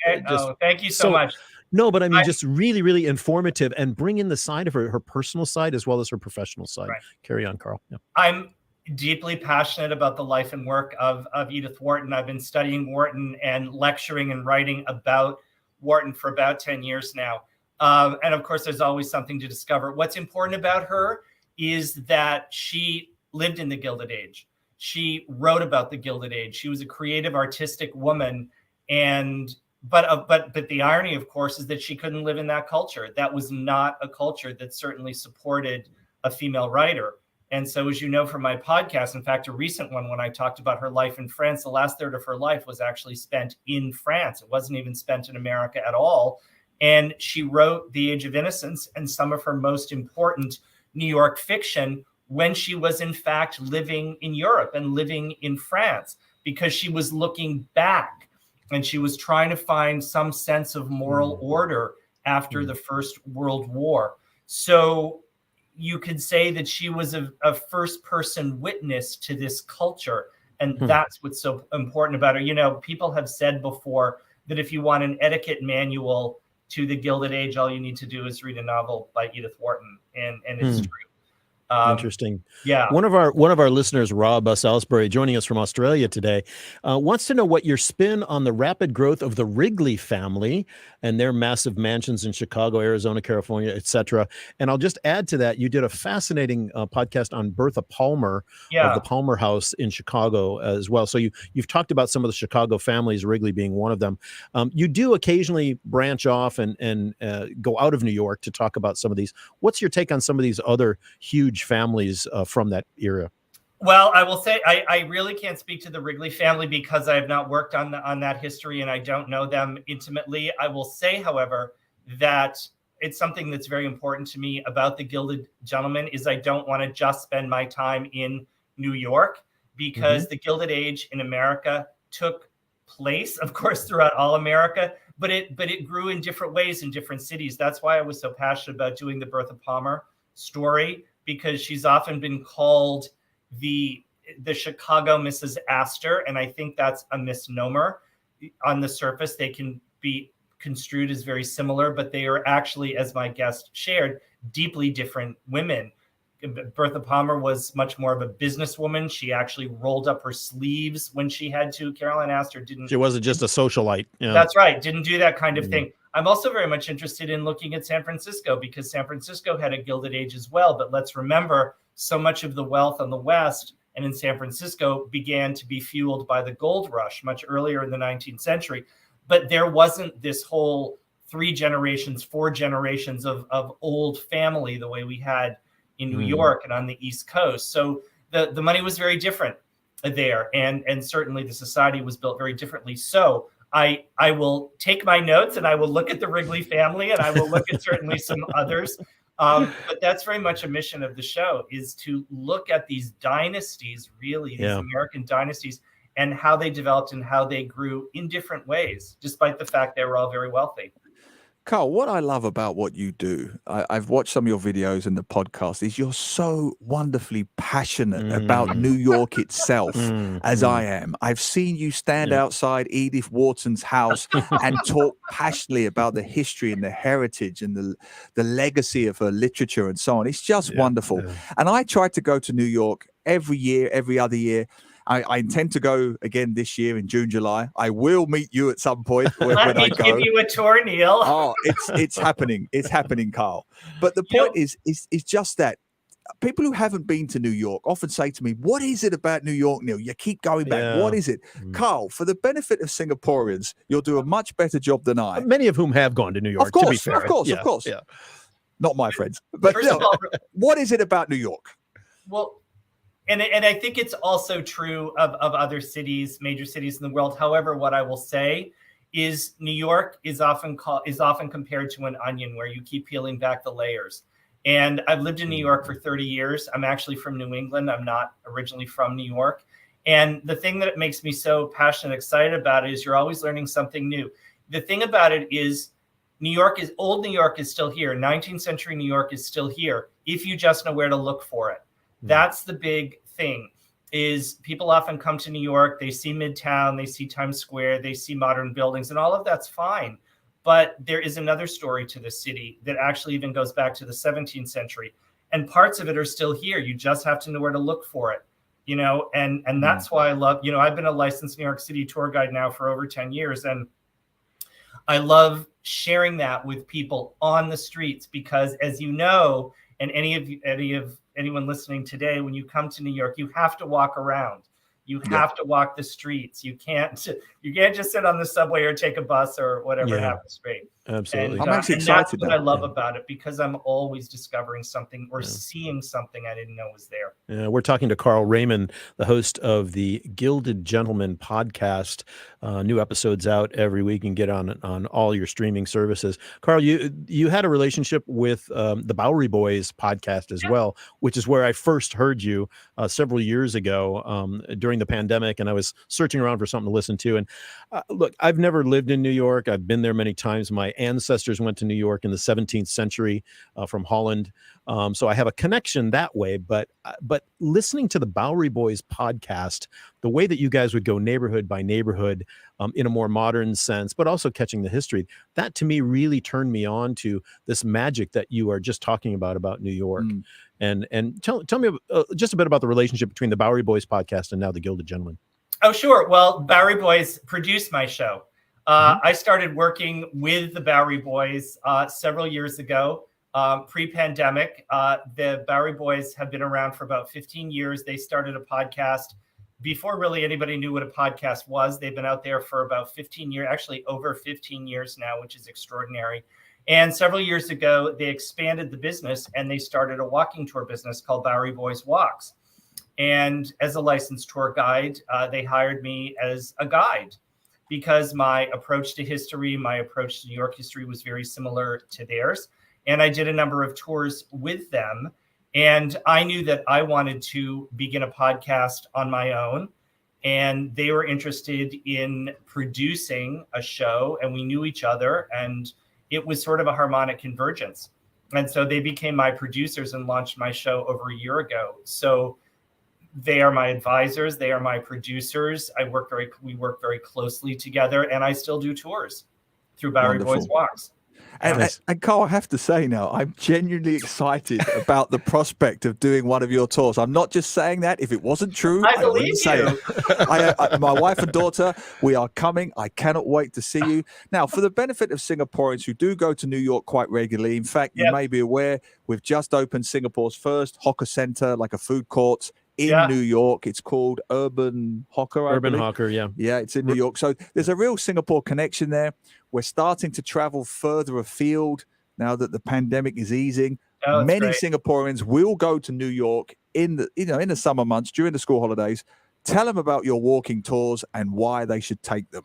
thank you so much. No, but I mean, just really, really informative, and bring in the side of her personal side as well as her professional side. Carry on, Carl. I'm deeply passionate about the life and work of Edith Wharton. I've been studying Wharton and lecturing and writing about Wharton for about 10 years now. And of course, there's always something to discover. What's important about her is that she lived in the Gilded Age. She wrote about the Gilded Age. She was a creative, artistic woman. But the irony, of course, is that she couldn't live in that culture. That was not a culture that certainly supported a female writer. And so, as you know from my podcast, in fact, a recent one, when I talked about her life in France, the last third of her life was actually spent in France. It wasn't even spent in America at all. And she wrote The Age of Innocence and some of her most important New York fiction when she was in fact living in Europe and living in France, because she was looking back and she was trying to find some sense of moral order after the First World War. So you could say that she was a first-person witness to this culture, and that's what's so important about her. People have said before that if you want an etiquette manual to the Gilded Age, all you need to do is read a novel by Edith Wharton, and it's true. Interesting. Yeah. One of our listeners, Rob Salisbury, joining us from Australia today, wants to know what your spin on the rapid growth of the Wrigley family and their massive mansions in Chicago, Arizona, California, etc. And I'll just add to that, you did a fascinating podcast on Bertha Palmer of the Palmer House in Chicago as well. So you've talked about some of the Chicago families, Wrigley being one of them. You do occasionally branch off and go out of New York to talk about some of these. What's your take on some of these other huge families from that era? Well, I will say I really can't speak to the Wrigley family because I have not worked on that history and I don't know them intimately. I will say, however, that it's something that's very important to me about the Gilded Gentleman is I don't want to just spend my time in New York, because the Gilded Age in America took place, of course, throughout all America, but it grew in different ways in different cities. That's why I was so passionate about doing the Bertha Palmer story, because she's often been called the Chicago Mrs. Astor, and I think that's a misnomer. on the surface, they can be construed as very similar, but they are actually, as my guest shared, deeply different women. Bertha Palmer was much more of a businesswoman. She actually rolled up her sleeves when she had to. Caroline Astor didn't. She wasn't just a socialite. Yeah. That's right. Didn't do that kind of thing. I'm also very much interested in looking at San Francisco, because San Francisco had a Gilded Age as well. But let's remember, so much of the wealth on the West and in San Francisco began to be fueled by the gold rush much earlier in the 19th century. But there wasn't this whole 3 generations, 4 generations of old family the way we had in New York and on the East Coast. So the money was very different there. And certainly the society was built very differently. So I will take my notes and I will look at the Wrigley family, and I will look at certainly some others. But that's very much a mission of the show, is to look at these dynasties, really, these American dynasties, and how they developed and how they grew in different ways, despite the fact they were all very wealthy. Carl, what I love about what you do, I've watched some of your videos and the podcast, is you're so wonderfully passionate about New York itself, as I am. I've seen you stand outside Edith Wharton's house and talk passionately about the history and the heritage and the legacy of her literature and so on. It's just wonderful. And I try to go to New York every year, every other year. I intend to go again this year in June, July. I will meet you at some point when Let me I go. give you a tour, Neil. Oh, it's happening. It's happening, Carl. But the point is just that people who haven't been to New York often say to me, "What is it about New York, Neil? You keep going back. What is it?" Carl, for the benefit of Singaporeans, you'll do a much better job than I. Many of whom have gone to New York. Of course, to be fair. of course. Yeah. Not my friends. But First of all, what is it about New York? well, and I think it's also true of other cities, major cities in the world. However, what I will say is New York is often compared to an onion, where you keep peeling back the layers. And I've lived in New York for 30 years. I'm actually from New England. I'm not originally from New York. And the thing that makes me so passionate, excited about it, is you're always learning something new. The thing about it is old New York is still here. 19th century New York is still here, if you just know where to look for it. That's the big thing, is people often come to New York, they see Midtown, they see Times Square, they see modern buildings, and all of that's fine. But there is another story to the city that actually even goes back to the 17th century. And parts of it are still here. You just have to know where to look for it, and that's why I love, I've been a licensed New York City tour guide now for over 10 years. And I love sharing that with people on the streets, because as you know, and anyone listening today, when you come to New York, you have to walk around. You have to walk the streets. You can't just sit on the subway or take a bus or whatever happens. Right. Absolutely. And, I'm actually and excited. that's what I love about it, because I'm always discovering something or seeing something I didn't know was there. We're talking to Carl Raymond, the host of the Gilded Gentleman podcast. New episodes out every week. You can get on all your streaming services. Carl, you had a relationship with the Bowery Boys podcast as well, which is where I first heard you several years ago during the pandemic, and I was searching around for something to listen to. And look, I've never lived in New York. I've been there many times. My ancestors went to New York in the 17th century from Holland. So I have a connection that way, but listening to the Bowery Boys podcast, the way that you guys would go neighborhood by neighborhood in a more modern sense, but also catching the history, that to me really turned me on to this magic that you are just talking about New York. And tell me just a bit about the relationship between the Bowery Boys podcast and now the Gilded Gentleman. Oh, sure. Well, Bowery Boys produced my show. I started working with the Bowery Boys several years ago, pre-pandemic. The Bowery Boys have been around for about 15 years. They started a podcast before really anybody knew what a podcast was. They've been out there for about 15 years, actually over 15 years now, which is extraordinary. And several years ago, they expanded the business and they started a walking tour business called Bowery Boys Walks. And as a licensed tour guide, they hired me as a guide, because my approach to history, my approach to New York history was very similar to theirs. And I did a number of tours with them. And I knew that I wanted to begin a podcast on my own. And they were interested in producing a show, and we knew each other. And it was sort of a harmonic convergence. And so they became my producers and launched my show over a year ago. So They are my advisors. They are my producers. We work very closely together, and I still do tours through Bowery Boys Wonderful. Walks. And Carl, I have to say now, I'm genuinely excited about the prospect of doing one of your tours. I'm not just saying that. If it wasn't true, I wouldn't believe say you. it. My wife and daughter, we are coming. I cannot wait to see you. Now, for the benefit of Singaporeans who do go to New York quite regularly, in fact, you may be aware, we've just opened Singapore's first hawker center, like a food court in New York. It's called Urban Hawker. Urban Hawker, yeah. Yeah, it's in New York. So there's a real Singapore connection there. We're starting to travel further afield now that the pandemic is easing. Many great. Singaporeans will go to New York in the summer months during the school holidays. Tell them about your walking tours and why they should take them.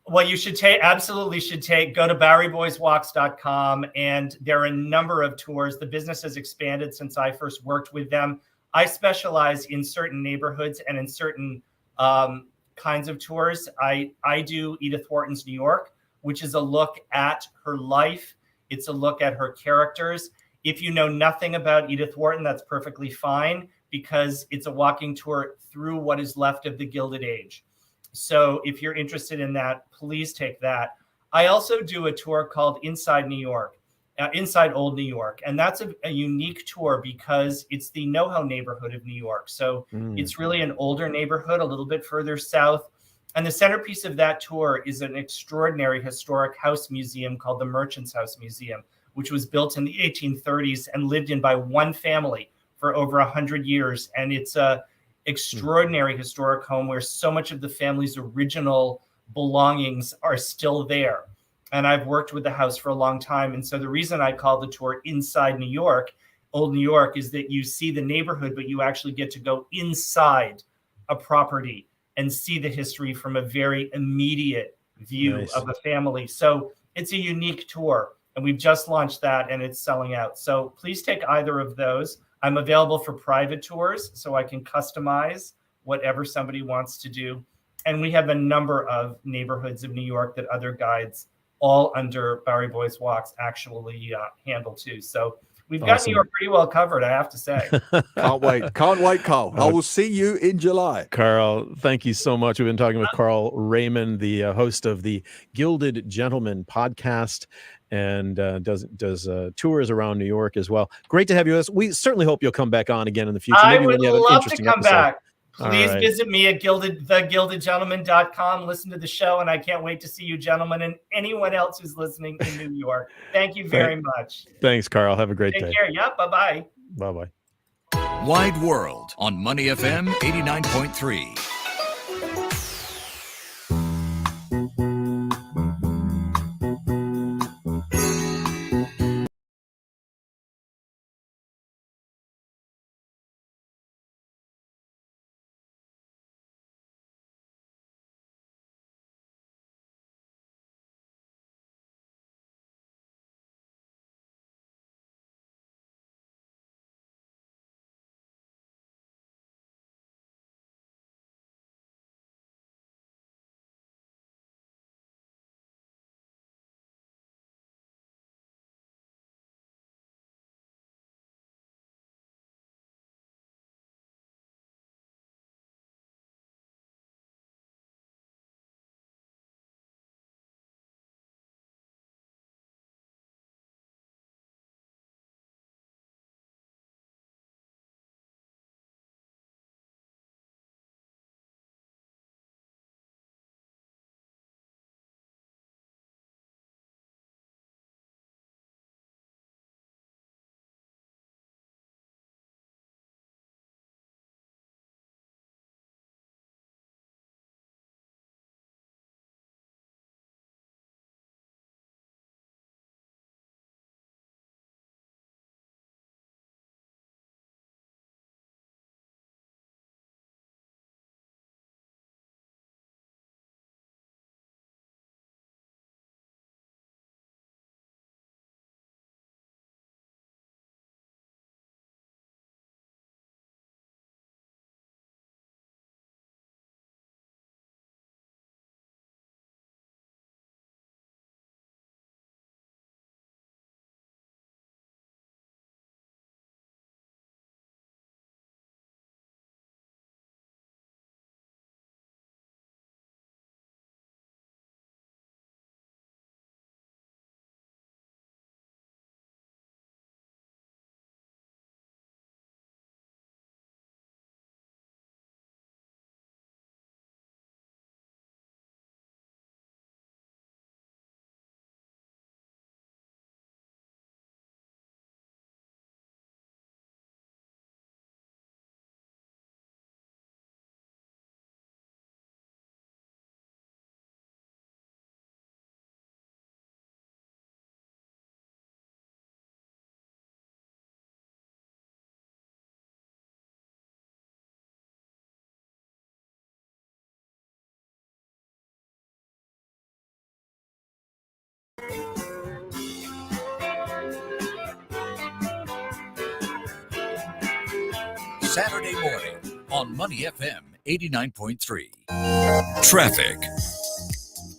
What you should absolutely should take, go to BoweryBoysWalks.com, and there are a number of tours. The business has expanded since I first worked with them. I specialize in certain neighborhoods and in certain kinds of tours. I do Edith Wharton's New York, which is a look at her life. It's a look at her characters. If you know nothing about Edith Wharton, that's perfectly fine, because it's a walking tour through what is left of the Gilded Age. So if you're interested in that, please take that. I also do a tour called Inside New York, Inside Old New York. And that's a unique tour because it's the NoHo neighborhood of New York. So it's really an older neighborhood, a little bit further south. And the centerpiece of that tour is an extraordinary historic house museum called the Merchants House Museum, which was built in the 1830s and lived in by one family for over 100 years. And it's a extraordinary historic home where so much of the family's original belongings are still there. And I've worked with the house for a long time. And so the reason I call the tour Inside New York, Old New York, is that you see the neighborhood, but you actually get to go inside a property and see the history from a very immediate view of a family. So it's a unique tour. And we've just launched that and it's selling out. So please take either of those. I'm available for private tours, so I can customize whatever somebody wants to do. And we have a number of neighborhoods of New York that other guides, all under Bowery Boys Walks, actually handle too. So we've got New York pretty well covered, I have to say. Can't wait, Carl. I will see you in July. Carl, thank you so much. We've been talking with Carl Raymond, the host of the Gilded Gentleman podcast, and does tours around New York as well. Great to have you with us. We certainly hope you'll come back on again in the future. I Maybe would when you have an love to interesting come episode. back. Please right. visit me at thegildedgentleman.com. Listen to the show, and I can't wait to see you gentlemen and anyone else who's listening in New York. Thank you very much. Thanks, Carl. Have a great day. Take care. Yeah, bye-bye. Bye-bye. Wide World on Money FM 89.3. Saturday morning on Money FM 89.3. Traffic.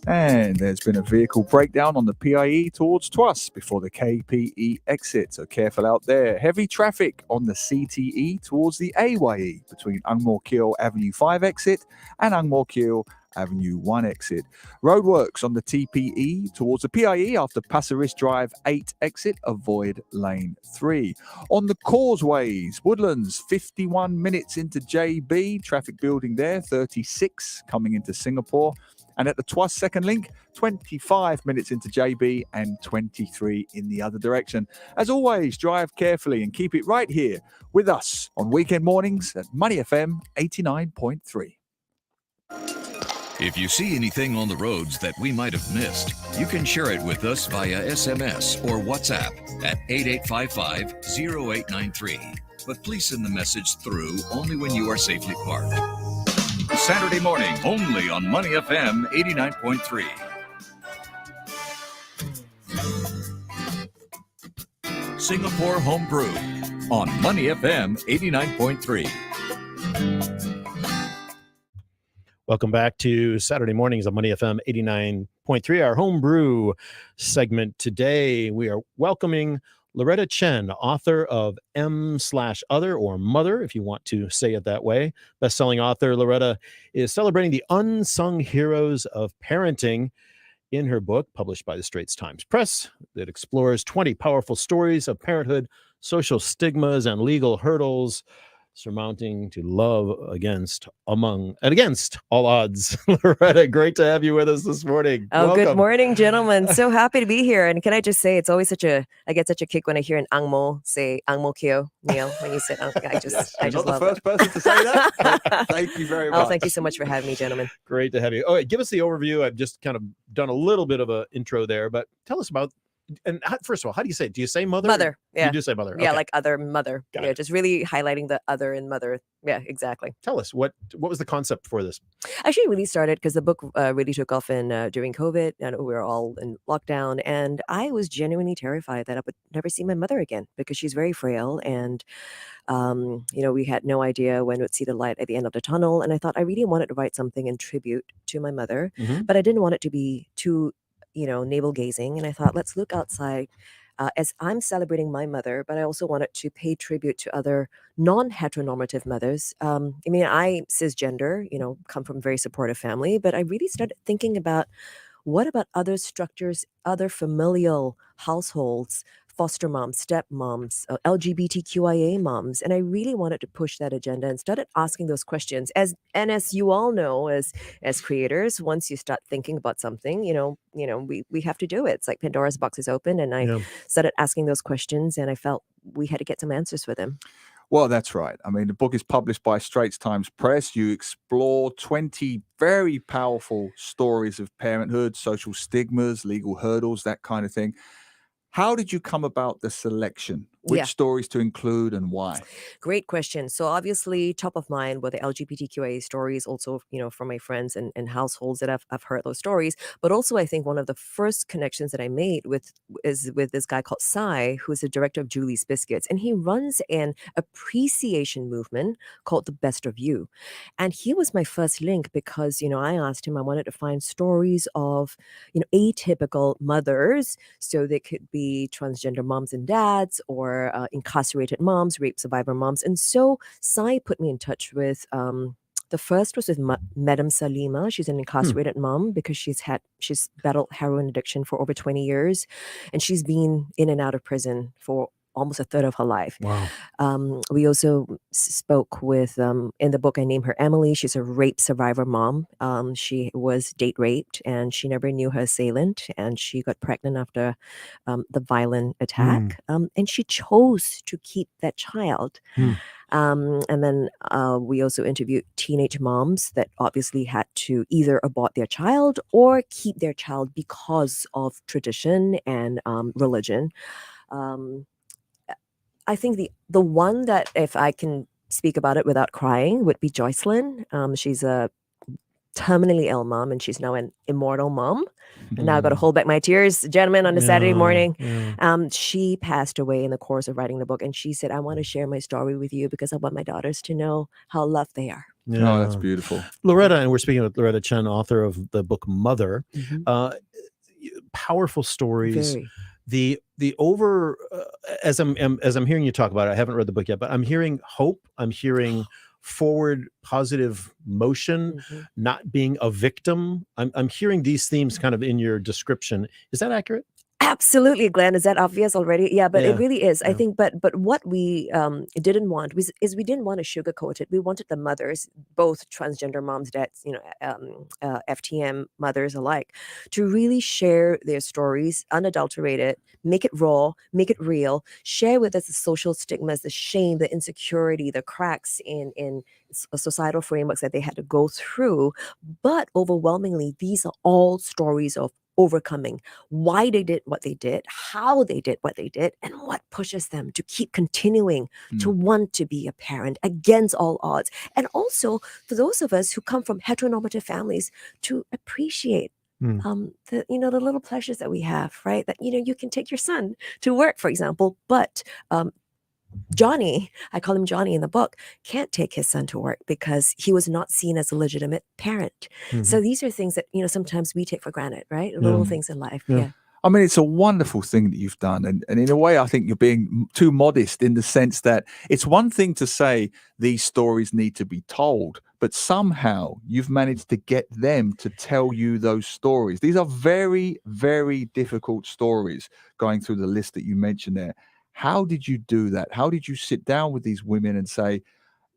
And there's been a vehicle breakdown on the PIE towards Twas before the KPE exit, so careful out there. Heavy traffic on the CTE towards the AYE between Angmor Kiel Avenue 5 exit and Angmor Kiel Avenue 1 exit. Roadworks on the TPE towards the PIE after Passaris Drive 8 exit, avoid lane 3. On the causeways, Woodlands 51 minutes into JB, traffic building there, 36 coming into Singapore. And at the Twas second link, 25 minutes into JB and 23 in the other direction. As always, drive carefully and keep it right here with us on weekend mornings at Money FM 89.3. If you see anything on the roads that we might have missed, you can share it with us via SMS or WhatsApp at 8855-0893. But please send the message through only when you are safely parked. Saturday morning, only on Money FM 89.3. Singapore Homebrew on Money FM 89.3. Welcome back to Saturday mornings on Money FM 89.3, our homebrew segment. Today, we are welcoming Loretta Chen, author of M/Other or Mother, if you want to say it that way. Best-selling author Loretta is celebrating the unsung heroes of parenting in her book, published by the Straits Times Press, that explores 20 powerful stories of parenthood, social stigmas, and legal hurdles surmounting to love against all odds. Loretta, great to have you with us this morning. Oh, Welcome. Good morning, gentlemen. So happy to be here. And can I just say, it's always I get such a kick when I hear an Angmo say Angmo Kyo, Neil, when you said, I just You're not the love first person to say that. Thank you very much. Oh, thank you so much for having me, gentlemen. Great to have you. All right, give us the overview. I've just kind of done a little bit of an intro there, but tell us about, and first of all, how do you say it? Do you say mother? Mother. Yeah. You do say mother. Yeah, Okay. like other, mother. Got Yeah, it. just really highlighting the other and mother. Yeah, exactly. Tell us, what was the concept for this? Actually, really started because the book really took off during COVID, and we were all in lockdown. And I was genuinely terrified that I would never see my mother again because she's very frail, and we had no idea when we'd see the light at the end of the tunnel. And I thought I really wanted to write something in tribute to my mother, but I didn't want it to be too, navel gazing. And I thought, let's look outside. As I'm celebrating my mother, but I also wanted to pay tribute to other non-heteronormative mothers. I cisgender, come from a very supportive family, but I really started thinking about what about other structures, other familial households, foster moms, stepmoms, LGBTQIA moms, and I really wanted to push that agenda and started asking those questions. As you all know, as creators, once you start thinking about something, we have to do it. It's like Pandora's box is open, and I started asking those questions, and I felt we had to get some answers for them. Well, that's right. I mean, the book is published by Straits Times Press. You explore 20 very powerful stories of parenthood, social stigmas, legal hurdles, that kind of thing. How did you come about the selection? Which stories to include and why? Great question. So obviously, top of mind were the LGBTQIA stories, also, from my friends and households that I've heard those stories. But also, I think one of the first connections that I made is with this guy called Sai, who's the director of Julie's Biscuits. And he runs an appreciation movement called The Best of You. And he was my first link because, I asked him, I wanted to find stories of, atypical mothers. So they could be transgender moms and dads, or incarcerated moms, rape survivor moms. And so Sai put me in touch with, the first was with Madam Salima. She's an incarcerated mom because she's battled heroin addiction for over 20 years. And she's been in and out of prison for almost a third of her life. Wow. We also spoke with, in the book, I name her Emily. She's a rape survivor mom. She was date raped and she never knew her assailant, and she got pregnant after the violent attack. And she chose to keep that child. And then we also interviewed teenage moms that obviously had to either abort their child or keep their child because of tradition and religion. I think the one that, if I can speak about it without crying, would be Joycelyn. She's a terminally ill mom, and she's now an immortal mom. And now I've got to hold back my tears, gentlemen, on a Saturday morning. She passed away in the course of writing the book, and she said, I want to share my story with you because I want my daughters to know how loved they are. Oh, that's beautiful. Loretta, and we're speaking with Loretta Chen, author of the book Mother. Powerful stories. Very. The over as I'm hearing you talk about it, I haven't read the book yet, but I'm hearing hope. I'm hearing forward positive motion, not being a victim. I'm hearing these themes kind of in your description. Is that accurate? Absolutely, Glenn. Is that obvious already? Yeah, but Yeah. it really is. I think, but what we didn't want is we didn't want to sugarcoat it. We wanted the mothers, both transgender moms, dads, FTM mothers alike, to really share their stories, unadulterated, make it raw, make it real, share with us the social stigmas, the shame, the insecurity, the cracks in societal frameworks that they had to go through. But overwhelmingly, these are all stories of overcoming, why they did what they did, how they did what they did, and what pushes them to keep continuing to want to be a parent against all odds. And also for those of us who come from heteronormative families, to appreciate the little pleasures that we have, right? That you can take your son to work, for example, but Johnny, I call him Johnny in the book, can't take his son to work because he was not seen as a legitimate parent. So these are things that sometimes we take for granted, right? Little things in life. Yeah. I mean, it's a wonderful thing that you've done. And in a way, I think you're being too modest in the sense that it's one thing to say these stories need to be told, but somehow you've managed to get them to tell you those stories. These are very, very difficult stories going through the list that you mentioned there. How did you do that? How did you sit down with these women and say,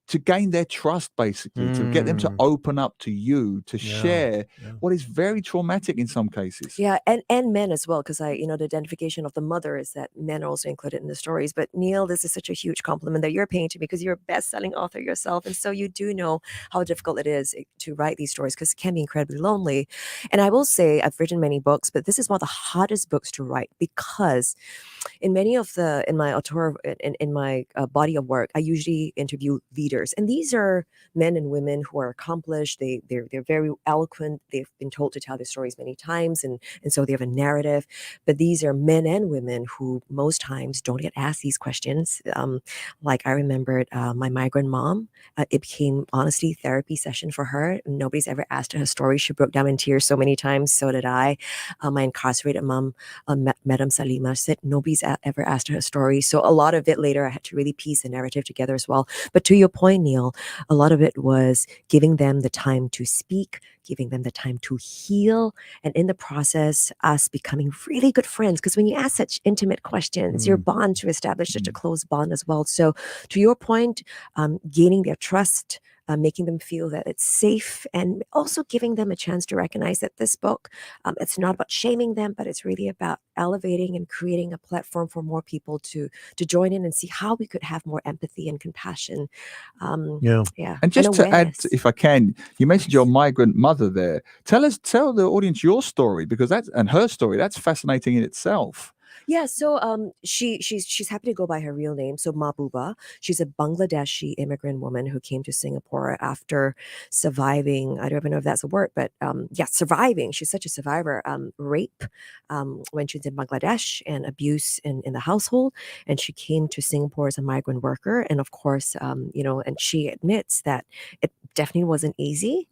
to gain their trust, basically, to get them to open up to you, to share what is very traumatic in some cases? Yeah, and men as well, because the identification of the mother is that men are also included in the stories. But Neil, this is such a huge compliment that you're paying to me because you're a best-selling author yourself, and so you do know how difficult it is to write these stories because it can be incredibly lonely. And I will say I've written many books, but this is one of the hardest books to write because in my body of work, I usually interview leaders. And these are men and women who are accomplished. They're very eloquent. They've been told to tell their stories many times, and so they have a narrative. But these are men and women who most times don't get asked these questions. Like I remembered my migrant mom. It became honestly therapy session for her. Nobody's ever asked her her story. She broke down in tears so many times. So did I. My incarcerated mom, Madam Salima, said nobody's ever asked her story. So a lot of it later, I had to really piece the narrative together as well. But to your point, Neil, a lot of it was giving them the time to speak, giving them the time to heal, and in the process, us becoming really good friends. Because when you ask such intimate questions, your bond to establish such a close bond as well. So to your point, gaining their trust, making them feel that it's safe, and also giving them a chance to recognize that this book, it's not about shaming them, but it's really about elevating and creating a platform for more people to join in and see how we could have more empathy and compassion. Yeah. And just to add, awareness. if I can, you mentioned your migrant mother there. Tell the audience your story because her story. That's fascinating in itself. Yeah, so she's happy to go by her real name. So Mahbuba, she's a Bangladeshi immigrant woman who came to Singapore after surviving. I don't even know if that's a word, but surviving. She's such a survivor. Rape when she was in Bangladesh and abuse in the household, and she came to Singapore as a migrant worker. And of course, and she admits that it definitely wasn't easy.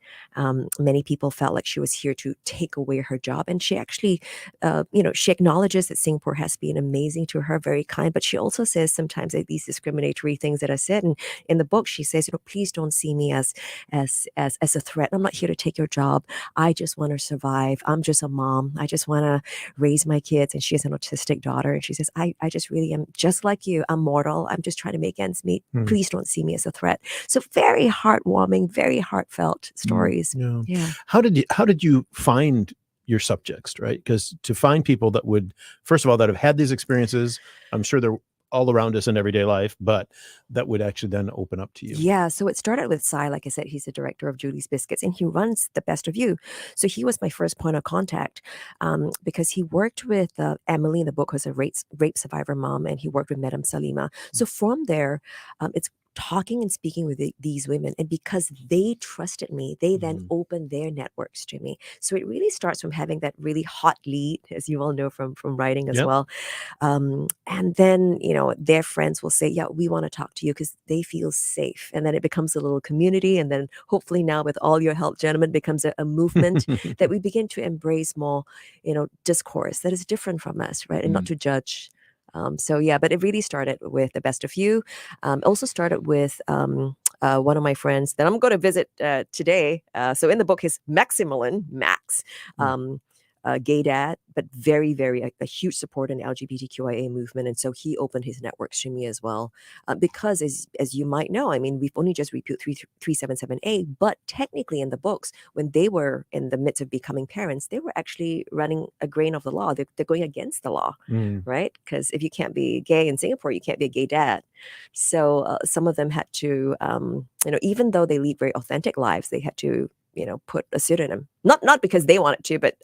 Many people felt like she was here to take away her job, and she actually, she acknowledges that Singapore has been amazing to her, very kind, but she also says sometimes that these discriminatory things that are said, and in the book she says, please don't see me as a threat. I'm not here to take your job. I just want to survive. I'm just a mom. I just want to raise my kids. And she has an autistic daughter, and she says, I just really am just like you. I'm mortal. I'm just trying to make ends meet. Please don't see me as a threat. So very heartwarming, very heartfelt stories. Yeah. How did you find your subjects, right? Because to find people that would, first of all, that have had these experiences, I'm sure they're all around us in everyday life, but that would actually then open up to you. Yeah, so it started with Sai. Like I said, he's the director of Julie's Biscuits, and he runs The Best of You. So he was my first point of contact because he worked with Emily in the book, who's a rape survivor mom, and he worked with Madam Salima. So from there, it's talking and speaking with these women, and because they trusted me, they then opened their networks to me. So it really starts from having that really hot lead, as you all know from writing as Yep. well. And then, their friends will say, yeah, we want to talk to you, because they feel safe. And then it becomes a little community. And then hopefully now, with all your help, gentlemen, becomes a movement that we begin to embrace more, discourse that is different from us, right? And not to judge. So yeah, but it really started with The Best of You. Also started with one of my friends that I'm going to visit today. So in the book is Maximilian, Max, a gay dad, but very, very a huge support in the LGBTQIA movement. And so he opened his networks to me as well. Because as you might know, I mean, we've only just repealed 377A, but technically in the books, when they were in the midst of becoming parents, they were actually running a grain of the law. They're going against the law, right? Because if you can't be gay in Singapore, you can't be a gay dad. So some of them had to, even though they lead very authentic lives, they had to put a pseudonym, not because they wanted to, but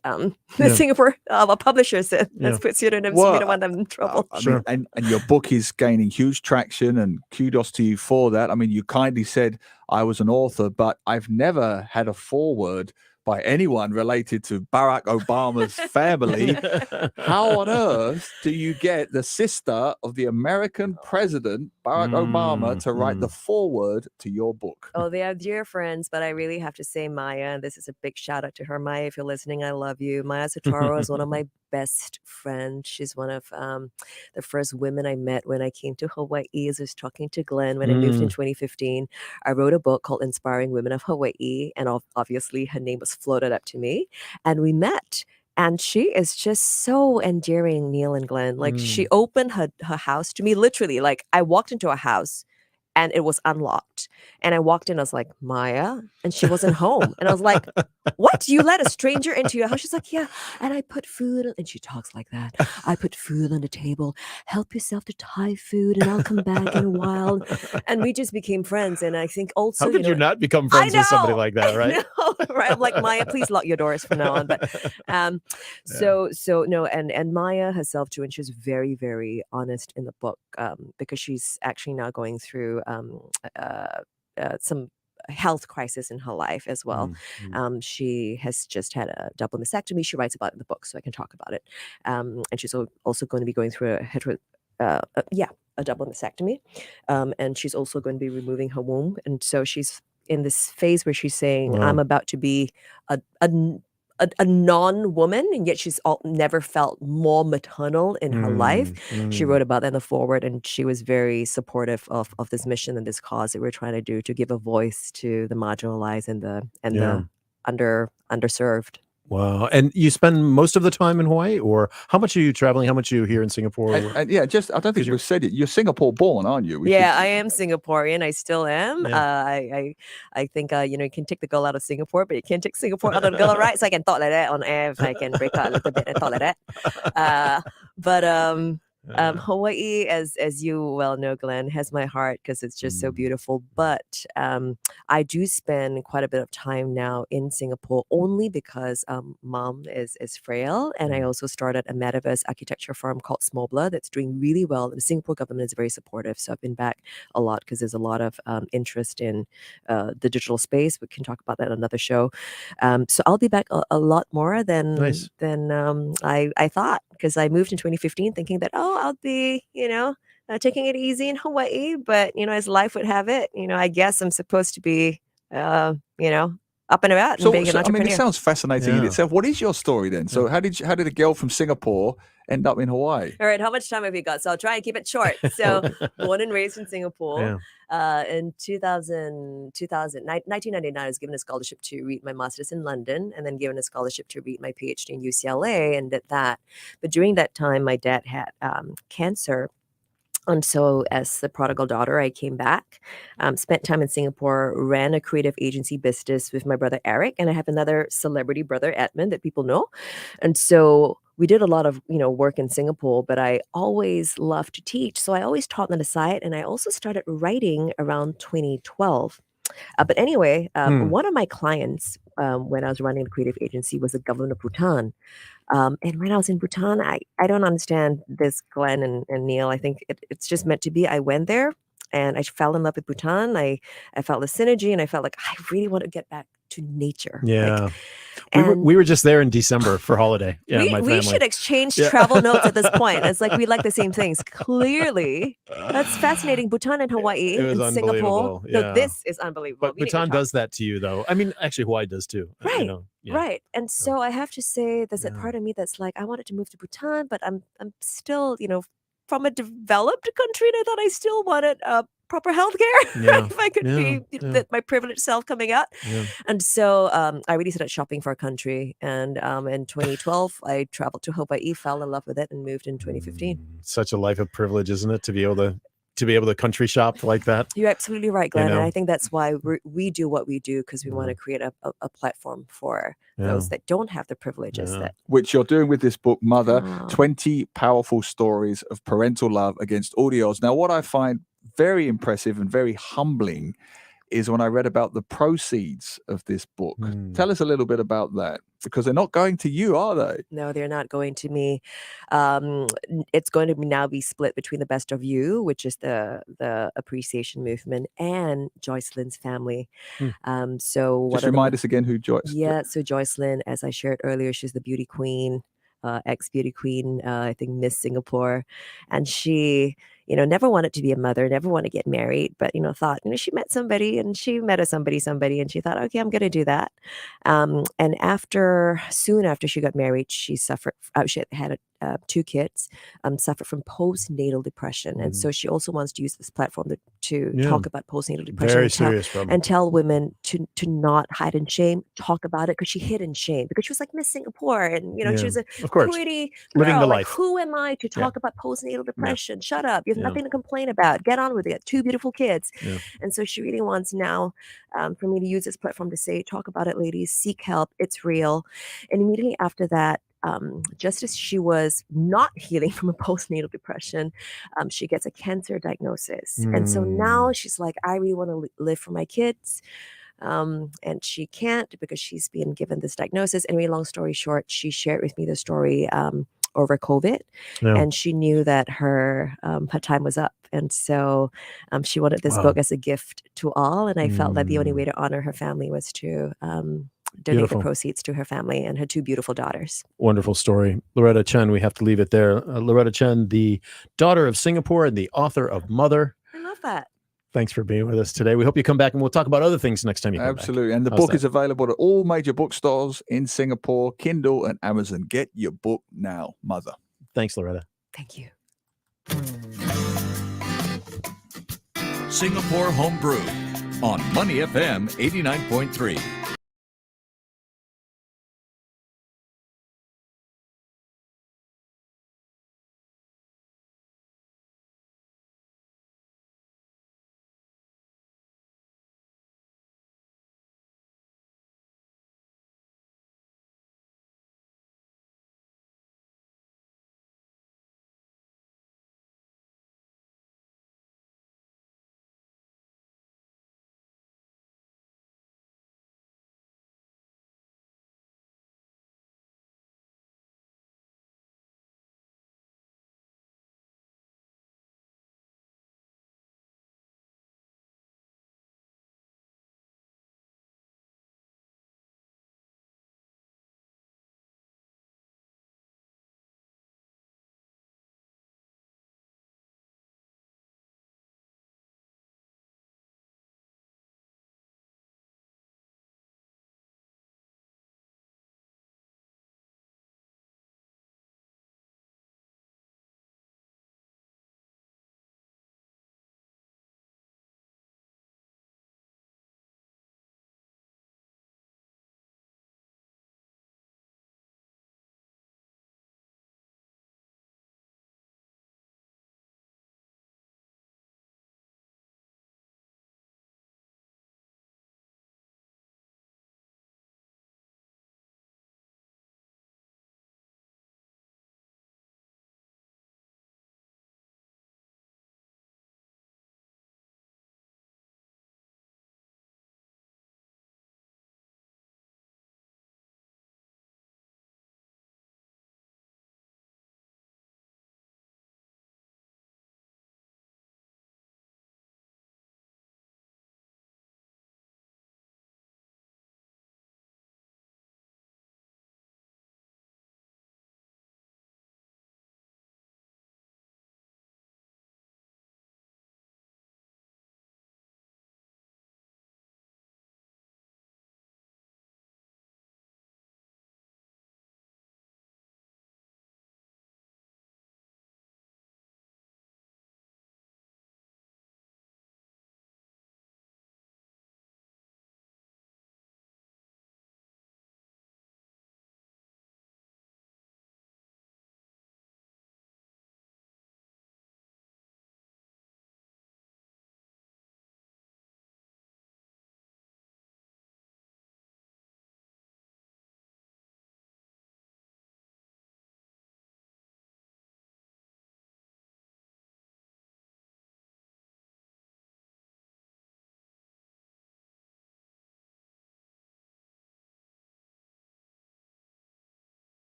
the Singapore publisher said, let's put pseudonyms. We don't want them in trouble. I mean, and your book is gaining huge traction, and kudos to you for that. I mean, you kindly said I was an author, but I've never had a foreword by anyone related to Barack Obama's family. How on earth do you get the sister of the American president, Barack Obama, to write the foreword to your book? Oh, they are dear friends, but I really have to say Maya, and this is a big shout out to her. Maya, if you're listening, I love you. Maya Sotaro is one of my best friends. She's one of the first women I met when I came to Hawaii. As I was talking to Glenn when I moved in 2015. I wrote a book called Inspiring Women of Hawaii, and obviously her name was floated up to me, and we met. And she is just so endearing, Neil and Glenn. Like she opened her house to me, literally. Like I walked into a house and it was unlocked. And I walked in, I was like, Maya, and she wasn't home. And I was like, what? You let a stranger into your house? She's like, yeah. And I put food, and she talks like that. I put food on the table. Help yourself to Thai food, and I'll come back in a while. And we just became friends. And I think also, how could you not become friends with somebody like that, right? Right? I'm like, Maya, please lock your doors from now on. But so no, and Maya herself too, and she's very, very honest in the book, because she's actually now going through some health crisis in her life as well. She has just had a double mastectomy. She writes about it in the book, so I can talk about it. And she's also going to be going through a double mastectomy. And she's also going to be removing her womb. And so she's in this phase where she's saying, I'm about to be a non-woman, and yet she's never felt more maternal in her life. She wrote about that in the foreword, and she was very supportive of this mission and this cause that we're trying to do to give a voice to the marginalized and the underserved. Wow. And you spend most of the time in Hawaii, or how much are you traveling? How much are you here in Singapore? And I don't think you said it. You're Singapore born, aren't you? I am Singaporean. I still am. Yeah. I think you can take the girl out of Singapore, but you can't take Singapore out of the girl, right? So I can talk like that on air if I can break out a little bit and talk like that. Hawaii, as you well know, Glenn, has my heart because it's just so beautiful. But I do spend quite a bit of time now in Singapore only because mom is frail, and I also started a metaverse architecture firm called Smobler that's doing really well. The Singapore government is very supportive, so I've been back a lot because there's a lot of interest in the digital space. We can talk about that on another show. So I'll be back a lot more than I thought, because I moved in 2015 thinking that I'll be taking it easy in Hawaii, but as life would have it, I guess I'm supposed to be up and about and being an entrepreneur. I mean, it sounds fascinating in itself. What is your story then? So how did a girl from Singapore end up in Hawaii? All right, how much time have you got? So I'll try and keep it short. So born and raised in Singapore. In 1999, I was given a scholarship to read my master's in London, and then given a scholarship to read my PhD in UCLA, and did that. But during that time, my dad had cancer. And so as the prodigal daughter, I came back, spent time in Singapore, ran a creative agency business with my brother Eric, and I have another celebrity brother, Edmund, that people know. And so we did a lot of work in Singapore, but I always loved to teach. So I always taught on the side, and I also started writing around 2012. But anyway, one of my clients when I was running the creative agency was the government of Bhutan. And when I was in Bhutan, I don't understand this, Glenn and Neil. I think it's just meant to be. I went there. and I fell in love with Bhutan. I felt the synergy, and I felt like I really want to get back to nature. Yeah. And we were just there in December for holiday. Yeah, my we family. should exchange Yeah. travel notes at this point. It's like we like the same things. Clearly, that's fascinating. Bhutan and Hawaii It was and Singapore. unbelievable. No, Yeah. this is unbelievable. But We need to Bhutan talk. does that to you, though. I mean, actually, Hawaii does too. Right. You know, yeah. Right. And so I have to say there's that Yeah. part of me that's like, I wanted to move to Bhutan, but I'm still, from a developed country, and I thought I still wanted proper healthcare. Yeah. If I could Yeah. be Yeah. my privileged self coming out. Yeah. And so I really started shopping for a country. And in 2012, I traveled to Hawaii, fell in love with it, and moved in 2015. Such a life of privilege, isn't it, to be able to country shop like that? You're absolutely right, Glenn. And know? I think that's why we do what we do, because we want to create a platform for Yeah. those that don't have the privileges Yeah. that Which you're doing with this book, Mother, Oh. 20 Powerful Stories of Parental Love Against All the Odds. Now, what I find very impressive and very humbling is when I read about the proceeds of this book. Tell us a little bit about that, because they're not going to you, are they? No, they're not going to me. It's going to now be split between the Best of You, which is the appreciation movement, and Joycelyn's family. So Just remind us again who Joyce. Yeah, so Joycelyn, as I shared earlier, she's the beauty queen, ex-beauty queen, I think Miss Singapore, and she, never wanted to be a mother, never wanted to get married, but thought, she met somebody, and she met somebody, and she thought, okay, I'm going to do that. And soon after she got married, she suffered. She had 2 kids, suffered from postnatal depression, and so she also wants to use this platform to Yeah. talk about postnatal depression Very and tell, serious problem. and tell women to not hide in shame, talk about it, because she hid in shame because she was like Miss Singapore, and she Yeah. was a Of course. pretty Living girl. the Like, life. who am I to Yeah. talk about postnatal depression? Shut up! You have Yeah. nothing to complain about. Get on with it. 2 beautiful kids. Yeah. And so she really wants now for me to use this platform to say, talk about it, ladies. Seek help. It's real. And immediately after that, just as she was not healing from a postnatal depression, she gets a cancer diagnosis. And so now she's like, I really want to live for my kids. And she can't because she's been given this diagnosis. Anyway, long story short, she shared with me the story over COVID, Yeah. and she knew that her time was up. And so she wanted this Wow. book as a gift to all. And I felt that the only Mm. way to honor her family was to donate Beautiful. the proceeds to her family and her 2 beautiful daughters. Wonderful story. Loretta Chen, we have to leave it there. Loretta Chen, the daughter of Singapore and the author of Mother. I love that. Thanks for being with us today. We hope you come back, and we'll talk about other things next time you come back. Absolutely. And the How's book that? is available at all major bookstores in Singapore, Kindle and Amazon. Get your book now, Mother. Thanks, Loretta. Thank you. Singapore Homebrew on Money FM 89.3.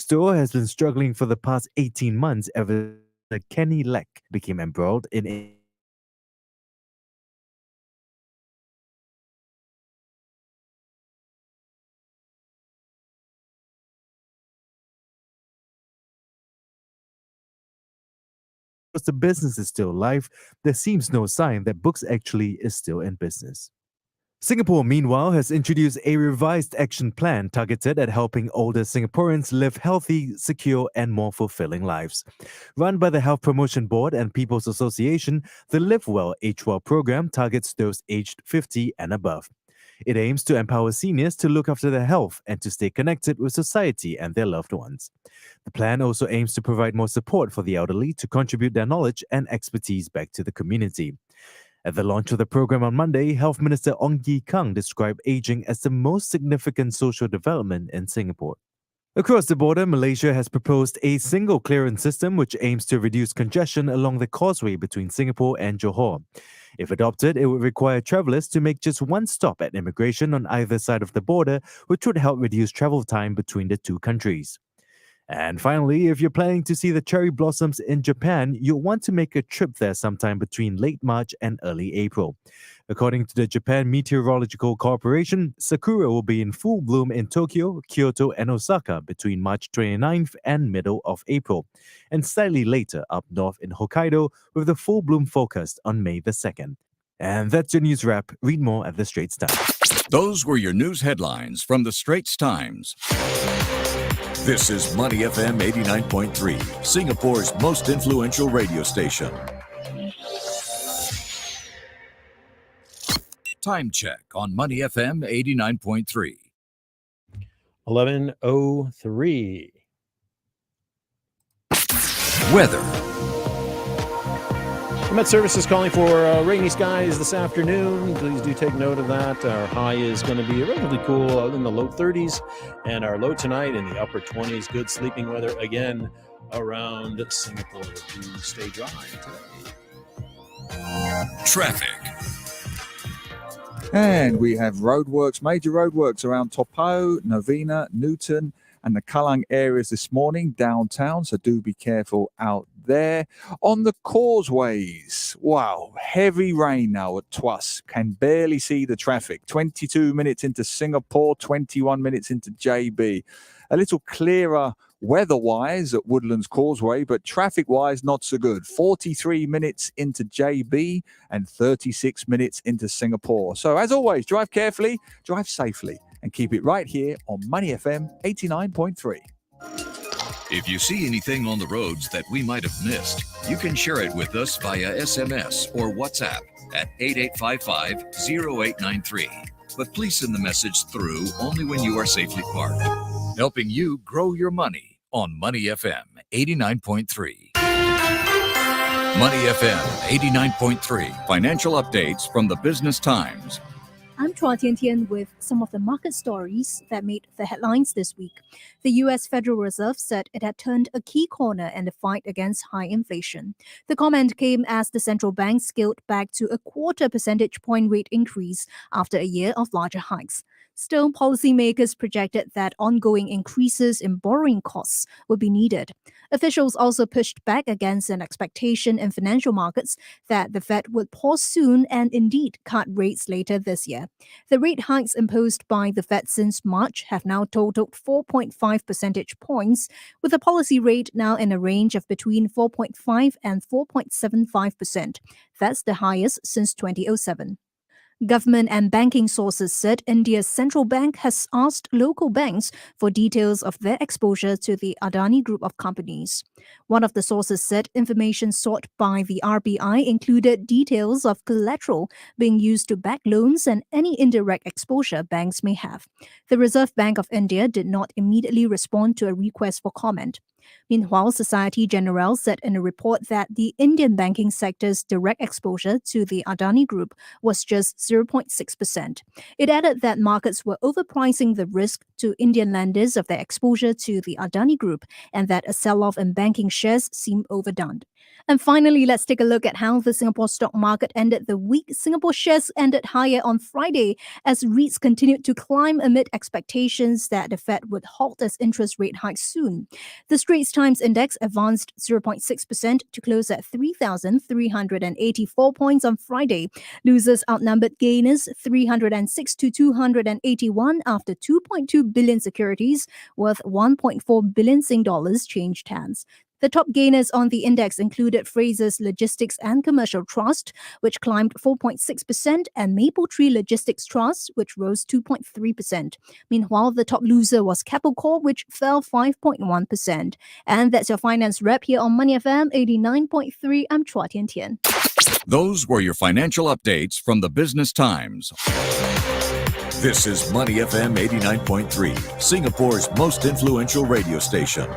store has been struggling for the past 18 months ever since Kenny Leck became embroiled in the business is still alive, there seems no sign that Books actually is still in business. Singapore, meanwhile, has introduced a revised action plan targeted at helping older Singaporeans live healthy, secure, and more fulfilling lives. Run by the Health Promotion Board and People's Association, the Live Well, Age Well program targets those aged 50 and above. It aims to empower seniors to look after their health and to stay connected with society and their loved ones. The plan also aims to provide more support for the elderly to contribute their knowledge and expertise back to the community. At the launch of the program on Monday, Health Minister Ong Ye Kung described aging as the most significant social development in Singapore. Across the border, Malaysia has proposed a single clearance system which aims to reduce congestion along the causeway between Singapore and Johor. If adopted, it would require travellers to make just one stop at immigration on either side of the border, which would help reduce travel time between the two countries. And finally, if you're planning to see the cherry blossoms in Japan, you'll want to make a trip there sometime between late March and early April. According to the Japan Meteorological Corporation, sakura will be in full bloom in Tokyo, Kyoto, and Osaka between March 29th and middle of April, and slightly later up north in Hokkaido with the full bloom forecast on May the 2nd. And that's your news wrap. Read more at The Straits Times. Those were your news headlines from The Straits Times. This is Money FM 89.3, Singapore's most influential radio station. Time check on Money FM 89.3. 11:03. Weather. The Met Service is calling for rainy skies this afternoon. Please do take note of that. Our high is going to be relatively cool out in the low 30s, and our low tonight in the upper 20s. Good sleeping weather again around Singapore. Do stay dry today. Traffic. And we have roadworks, major roadworks around Topo, Novena, Newton, and the Kallang areas this morning downtown. So do be careful out there. On the causeways, wow, heavy rain now at Tuas. Can barely see the traffic. 22 minutes into Singapore, 21 minutes into JB. A little clearer weather-wise at Woodlands Causeway, but traffic-wise, not so good. 43 minutes into JB and 36 minutes into Singapore. So as always, drive carefully, drive safely, and keep it right here on Money FM 89.3. If you see anything on the roads that we might have missed, you can share it with us via SMS or WhatsApp at 8855-0893. But please send the message through only when you are safely parked. Helping you grow your money on Money FM 89.3. Money FM 89.3. Financial updates from the Business Times. I'm Chua Tian Tian with some of the market stories that made the headlines this week. The U.S. Federal Reserve said it had turned a key corner in the fight against high inflation. The comment came as the central bank scaled back to a 0.25 percentage point rate increase after a year of larger hikes. Still, policymakers projected that ongoing increases in borrowing costs would be needed. Officials also pushed back against an expectation in financial markets that the Fed would pause soon and indeed cut rates later this year. The rate hikes imposed by the Fed since March have now totaled 4.5 percentage points, with the policy rate now in a range of between 4.5 and 4.75%. That's the highest since 2007. Government and banking sources said India's central bank has asked local banks for details of their exposure to the Adani Group of companies. One of the sources said information sought by the RBI included details of collateral being used to back loans and any indirect exposure banks may have. The Reserve Bank of India did not immediately respond to a request for comment. Meanwhile, Societe Generale said in a report that the Indian banking sector's direct exposure to the Adani Group was just 0.6%. It added that markets were overpricing the risk to Indian lenders of their exposure to the Adani Group and that a sell-off in banking shares seemed overdone. And finally, let's take a look at how the Singapore stock market ended the week. Singapore shares ended higher on Friday as REITs continued to climb amid expectations that the Fed would halt its interest rate hike soon. The Straits Times Index advanced 0.6% to close at 3,384 points on Friday. Losers outnumbered gainers 306 to 281 after 2.2 billion securities worth 1.4 billion Sing dollars changed hands. The top gainers on the index included Fraser's Logistics and Commercial Trust, which climbed 4.6%, and Mapletree Logistics Trust, which rose 2.3%. Meanwhile, the top loser was Keppel Corp, which fell 5.1%. And that's your finance wrap here on Money FM 89.3. I'm Chua Tian Tian. Those were your financial updates from the Business Times. This is Money FM 89.3, Singapore's most influential radio station.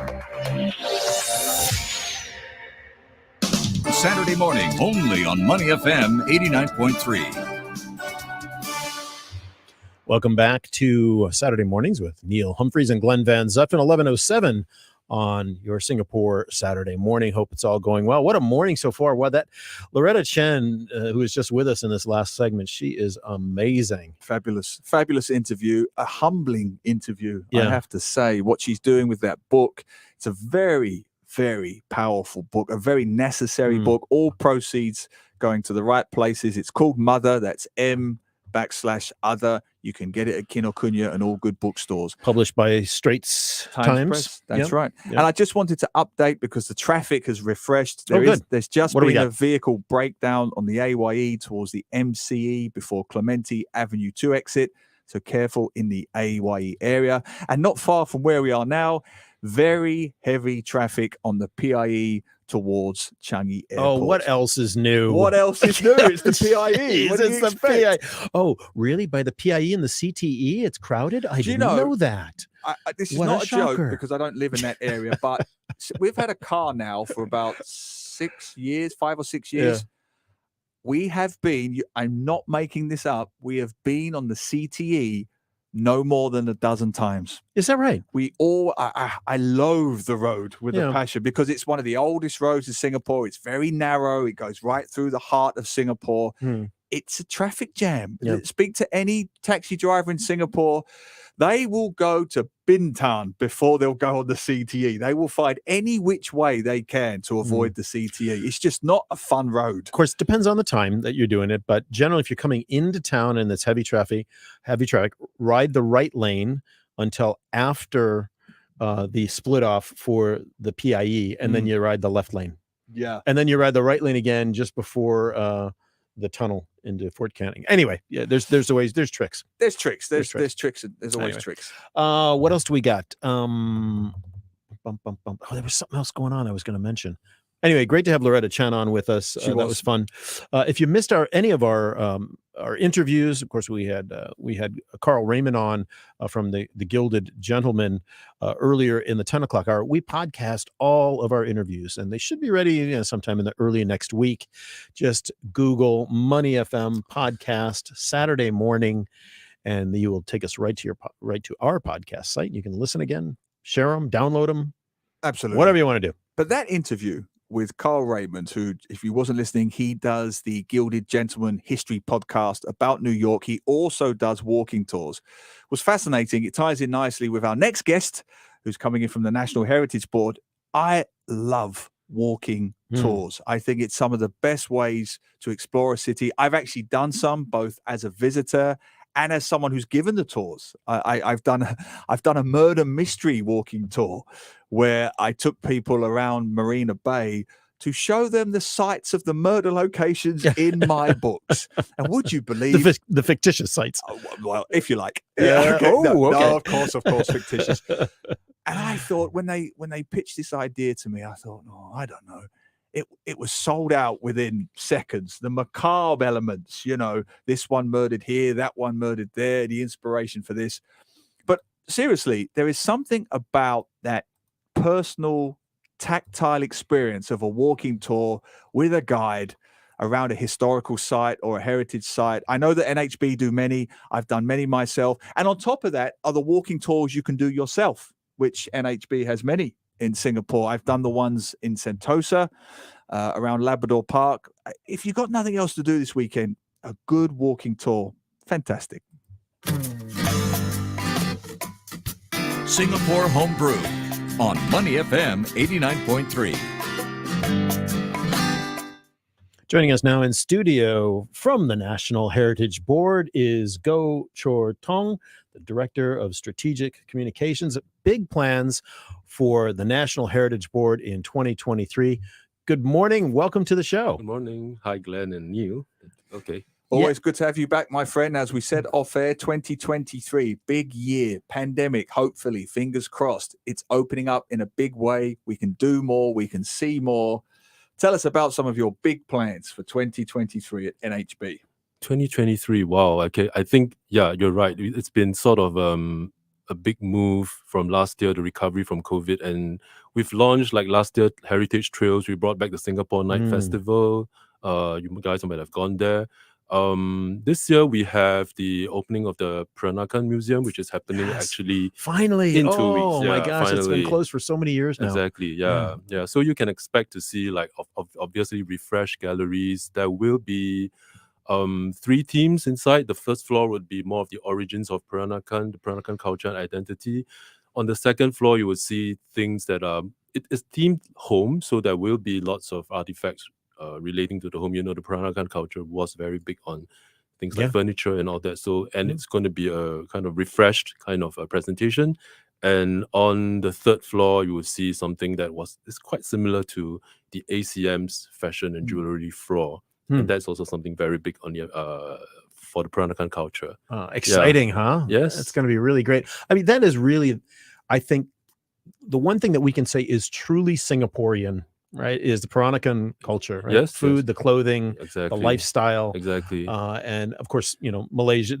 Saturday morning, only on Money FM 89.3. Welcome back to Saturday Mornings with Neil Humphreys and Glenn Van Zutphen, 11:07 on your Singapore Saturday morning. Hope it's all going well. What a morning so far. Well, that Loretta Chen, who was just with us in this last segment, she is amazing. Fabulous interview, a humbling interview, Yeah. I have to say. What she's doing with that book, it's a very, very powerful book, a very necessary book, all proceeds going to the right places. It's called Mother, that's M/other. You can get it at Kinokuniya and all good bookstores. Published by Straits Times. Press, that's Yep. right. Yep. And I just wanted to update because the traffic has refreshed. Good. There's just What do we been a got? vehicle breakdown on the AYE towards the MCE before Clementi Avenue 2 exit. So careful in the AYE area. And not far from where we are now, very heavy traffic on the PIE towards Changi Airport. Oh, what else is new? What else is new? It's the PIE. What do you It's the expect? PIE. Oh, really? By the PIE and the CTE, it's crowded? I Do you didn't know- know that. This is What a not a joke shocker. because I don't live in that area, but we've had a car now for about 6 years, 5 or 6 years. Yeah. We have been, I'm not making this up, we have been on the CTE no more than a dozen times. Is that right? I loathe the road with Yeah. a passion because it's one of the oldest roads in Singapore. It's very narrow. It goes right through the heart of Singapore. It's a traffic jam. Yeah. Speak to any taxi driver in Singapore. They will go to Bintan before they'll go on the CTE. They will find any which way they can to avoid the CTE. It's just not a fun road. Of course, it depends on the time that you're doing it, but generally, if you're coming into town and it's heavy traffic, ride the right lane until after the split off for the PIE, and then you ride the left lane. Yeah. And then you ride the right lane again just before the tunnel into Fort Canning. Anyway, yeah, there's ways, there's tricks. There's tricks. There's tricks. tricks. There's always Anyway. tricks. What else do we got? Oh, there was something else going on I was going to mention. Anyway, great to have Loretta Chen on with us. That was fun. If you missed any of our interviews, of course, we had Carl Raymond on from the Gilded Gentleman earlier in the 10 o'clock hour. We podcast all of our interviews, and they should be ready sometime in the early next week. Just Google Money FM podcast Saturday morning, and you will take us right to our podcast site. You can listen again, share them, download them, Absolutely. whatever you want to do. But that interview with Carl Raymond, who, if you wasn't listening, he does the Gilded Gentleman history podcast about New York. He also does walking tours. Was fascinating. It ties in nicely with our next guest, who's coming in from the National Heritage Board. I love walking tours. I think it's some of the best ways to explore a city. I've actually done some both as a visitor and as someone who's given the tours. I've done a murder mystery walking tour where I took people around Marina Bay to show them the sites of the murder locations in my books. And would you believe the fictitious sites? Well, if you like. Yeah. Okay. Oh, No, okay. of course, fictitious. And I thought when they pitched this idea to me, I thought, no, I don't know. It was sold out within seconds. The macabre elements, this one murdered here, that one murdered there, the inspiration for this. But seriously, there is something about that personal, tactile experience of a walking tour with a guide around a historical site or a heritage site. I know that NHB do many. I've done many myself. And on top of that are the walking tours you can do yourself, which NHB has many in Singapore. I've done the ones in Sentosa. around Labrador Park. If you've got nothing else to do this weekend, a good walking tour, fantastic. Singapore Homebrew on Money FM 89.3. Joining us now in studio from the National Heritage Board is Go Chor Tong, the Director of Strategic Communications. Big plans for the National Heritage Board in 2023. Good morning. Welcome to the show. Good morning. Hi, Glenn and Neil. Okay. Always good to have you back, my friend. As we said off air, 2023, big year, pandemic, hopefully, fingers crossed. It's opening up in a big way. We can do more, we can see more. Tell us about some of your big plans for 2023 at NHB. 2023. Wow. Okay. I think, yeah, you're right. It's been sort of a big move from last year, the recovery from COVID. And we've launched, like last year, Heritage Trails. We brought back the Singapore Night Festival. You guys might have gone there. This year we have the opening of the Peranakan Museum, which is happening actually finally in 2 weeks. Oh my Yeah, gosh, it's been finally. closed for so many years now. Exactly. Yeah. So you can expect to see like obviously refreshed galleries. There will be 3 themes inside. The first floor would be more of the origins of Peranakan, the Peranakan culture and identity. On the second floor, you will see things that it is themed home, so there will be lots of artifacts relating to the home. You know, the Peranakan culture was very big on things like furniture and all that. So, and it's going to be a kind of refreshed kind of a presentation. And on the third floor, you will see something that is quite similar to the ACM's fashion and jewelry floor. And that's also something very big on the for the Peranakan culture. Exciting, huh? Yes. It's going to be really great. I mean, that is really, I think, the one thing that we can say is truly Singaporean, right, is the Peranakan culture, right? Yes, Food, yes. the clothing, Exactly. the lifestyle. Exactly. And of course, you know, Malaysia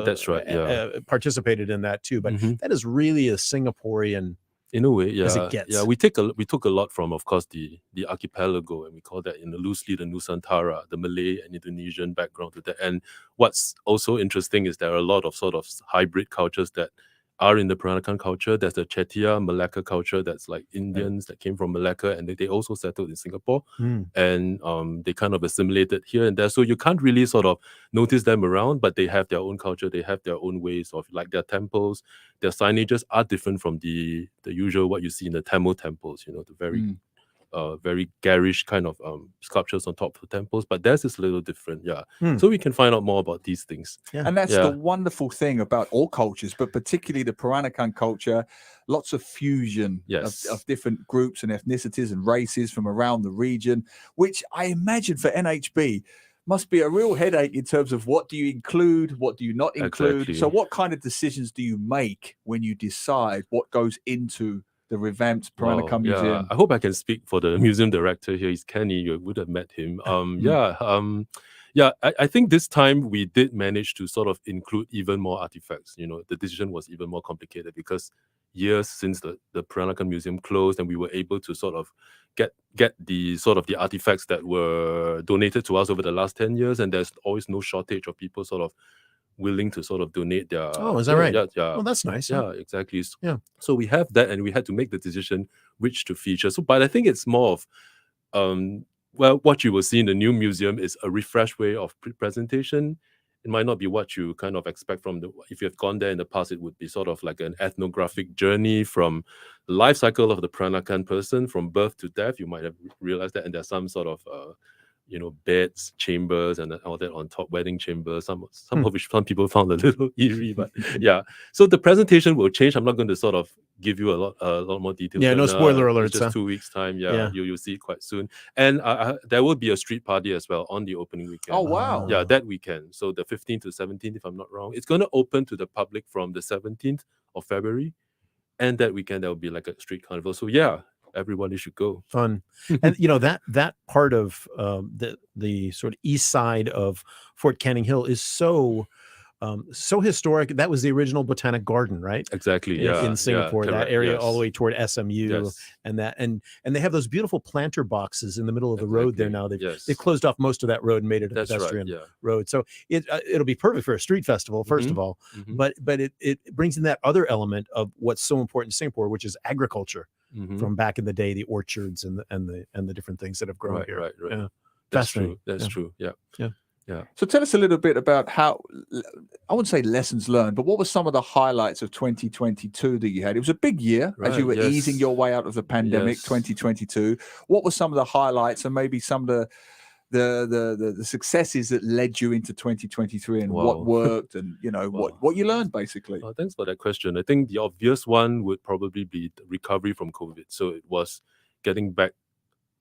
That's right, yeah. Participated in that too. But Mhm. that is really a Singaporean In a way, yeah. as it gets. Yeah, we took a lot from, of course, the archipelago, and we call that loosely the Nusantara, the Malay and Indonesian background to that. And what's also interesting is there are a lot of sort of hybrid cultures that are in the Peranakan culture. There's the Chetia Malacca culture that's like Indians that came from Malacca, and they also settled in Singapore. And they kind of assimilated here and there. So you can't really sort of notice them around, but they have their own culture. They have their own ways of, like, their temples. Their signages are different from the usual what you see in the Tamil temples. You know, the very garish kind of sculptures on top of the temples. But theirs is a little different. Yeah. So we can find out more about these things. And that's the wonderful thing about all cultures, but particularly the Peranakan culture. Lots of fusion of different groups and ethnicities and races from around the region, which I imagine for NHB must be a real headache in terms of what do you include, what do you not include. Exactly. So what kind of decisions do you make when you decide what goes into the revamped Peranakan Wow, Museum? yeah. I hope I can speak for the museum director here. He's Kenny. You would have met him. I think this time we did manage to sort of include even more artifacts. You know, the decision was even more complicated because years since the Peranakan Museum closed, and we were able to sort of get the sort of the artifacts that were donated to us over the last 10 years, and there's always no shortage of people sort of willing to sort of donate their Is that right? Yeah. Oh, that's nice. Yeah, Huh? exactly. Yeah. So we have that, and we had to make the decision which to feature. So, but I think it's more of, what you will see in the new museum is a refreshed way of presentation. It might not be what you kind of expect from if you have gone there in the past. It would be sort of like an ethnographic journey from the life cycle of the Peranakan person from birth to death. You might have realized that, and there's some sort of beds, chambers, and all that on top, wedding chambers, some of which some people found a little eerie, but yeah. So the presentation will change. I'm not going to sort of give you a lot more details. Yeah, no spoiler alerts. It's just 2 weeks time. Yeah. You'll see it quite soon. And there will be a street party as well on the opening weekend. Oh, wow. Yeah, that weekend. So the 15th to 17th, if I'm not wrong. It's going to open to the public from the 17th of February. And that weekend, there will be like a street carnival. So yeah, everybody should go. Fun. And you know, that part of the sort of east side of Fort Canning Hill is so historic. That was the original Botanic Garden, right? Exactly. Yeah. In Singapore, that correct, area yes. all the way toward SMU, Yes. and they have those beautiful planter boxes in the middle of the road there now. Yes. They've closed off most of that road and made it a That's right, pedestrian yeah. road. So it'll be perfect for a street festival, first of all. Mhm. But it brings in that other element of what's so important in Singapore, which is agriculture. Mhm. from back in the day, the orchards and the different things that have grown Right, here. right, right. Yeah. That's Fascinating. true. That's Yeah. true. Yeah. Yeah. Yeah. So tell us a little bit about how, I wouldn't say lessons learned, but what were some of the highlights of 2022 that you had? It was a big year as you Right, were easing yes. your way out of the pandemic, Yes. 2022. What were some of the highlights and maybe some of the successes that led you into 2023 and what Wow. worked and, Wow. what you learned basically? Thanks for that question. I think the obvious one would probably be the recovery from COVID. So it was getting back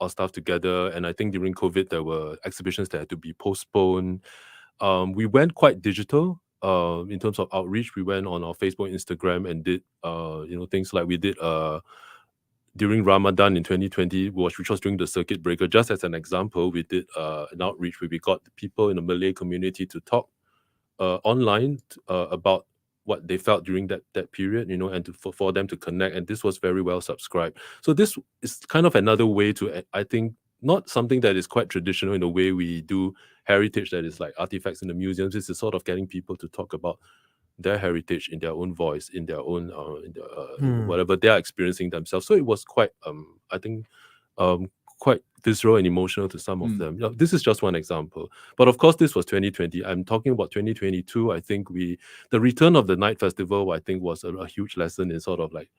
our stuff together. And I think during COVID, there were exhibitions that had to be postponed. We went quite digital in terms of outreach. We went on our Facebook, Instagram, and did things like we did during Ramadan in 2020, which was during the circuit breaker. Just as an example, we did an outreach where we got the people in the Malay community to talk online about what they felt during that period, and for them to connect. And this was very well subscribed. So this is kind of another way to, I think, not something that is quite traditional in the way we do heritage, that is like artifacts in the museums. This is sort of getting people to talk about their heritage in their own voice, in their own whatever they are experiencing themselves. So it was quite, I think, quite visceral and emotional to some of them. This is just one example. But of course, this was 2020. I'm talking about 2022. I think the return of the Night Festival, I think, was a huge lesson in sort of like,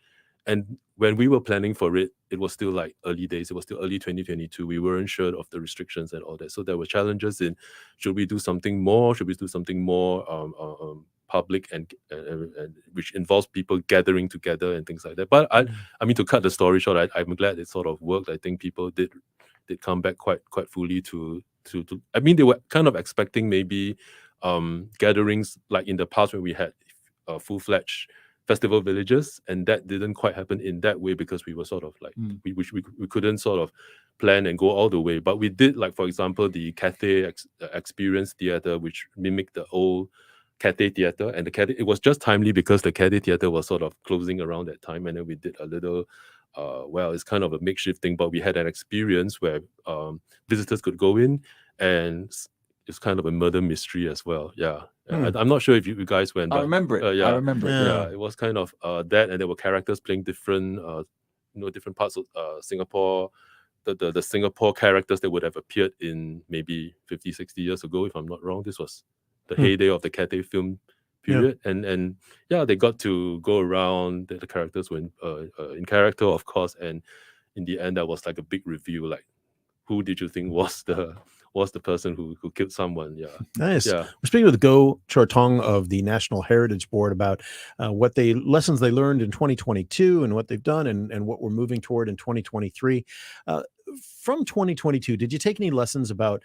and when we were planning for it, it was still like early days. It was still early 2022. We weren't sure of the restrictions and all that. So there were challenges in, should we do something more? Should we do something more public and which involves people gathering together and things like that? But I mean, to cut the story short, I'm glad it sort of worked. I think people did come back quite fully to. I mean, they were kind of expecting maybe gatherings like in the past when we had full-fledged festival villages, and that didn't quite happen in that way because we were sort of like we couldn't sort of plan and go all the way. But we did, like, for example, the Cathay Experience Theatre, which mimicked the old Cathay Theatre, and it was just timely because the Cathay Theatre was sort of closing around that time, and then we did a little it's kind of a makeshift thing, but we had an experience where visitors could go in, and it's kind of a murder mystery as well. I'm not sure if you guys went, but I remember it. I remember it. Yeah, it was kind of that, and there were characters playing different different parts of Singapore. The Singapore characters that would have appeared in maybe 50, 60 years ago, if I'm not wrong. This was the heyday of the Cathay film period, and they got to go around. The characters were in character, of course, and in the end, that was like a big review. Like, who did you think was the person who killed someone? Nice. Yeah. We're speaking with Goh Chor Tong of the National Heritage Board about lessons they learned in 2022 and what they've done and what we're moving toward in 2023. From 2022, did you take any lessons about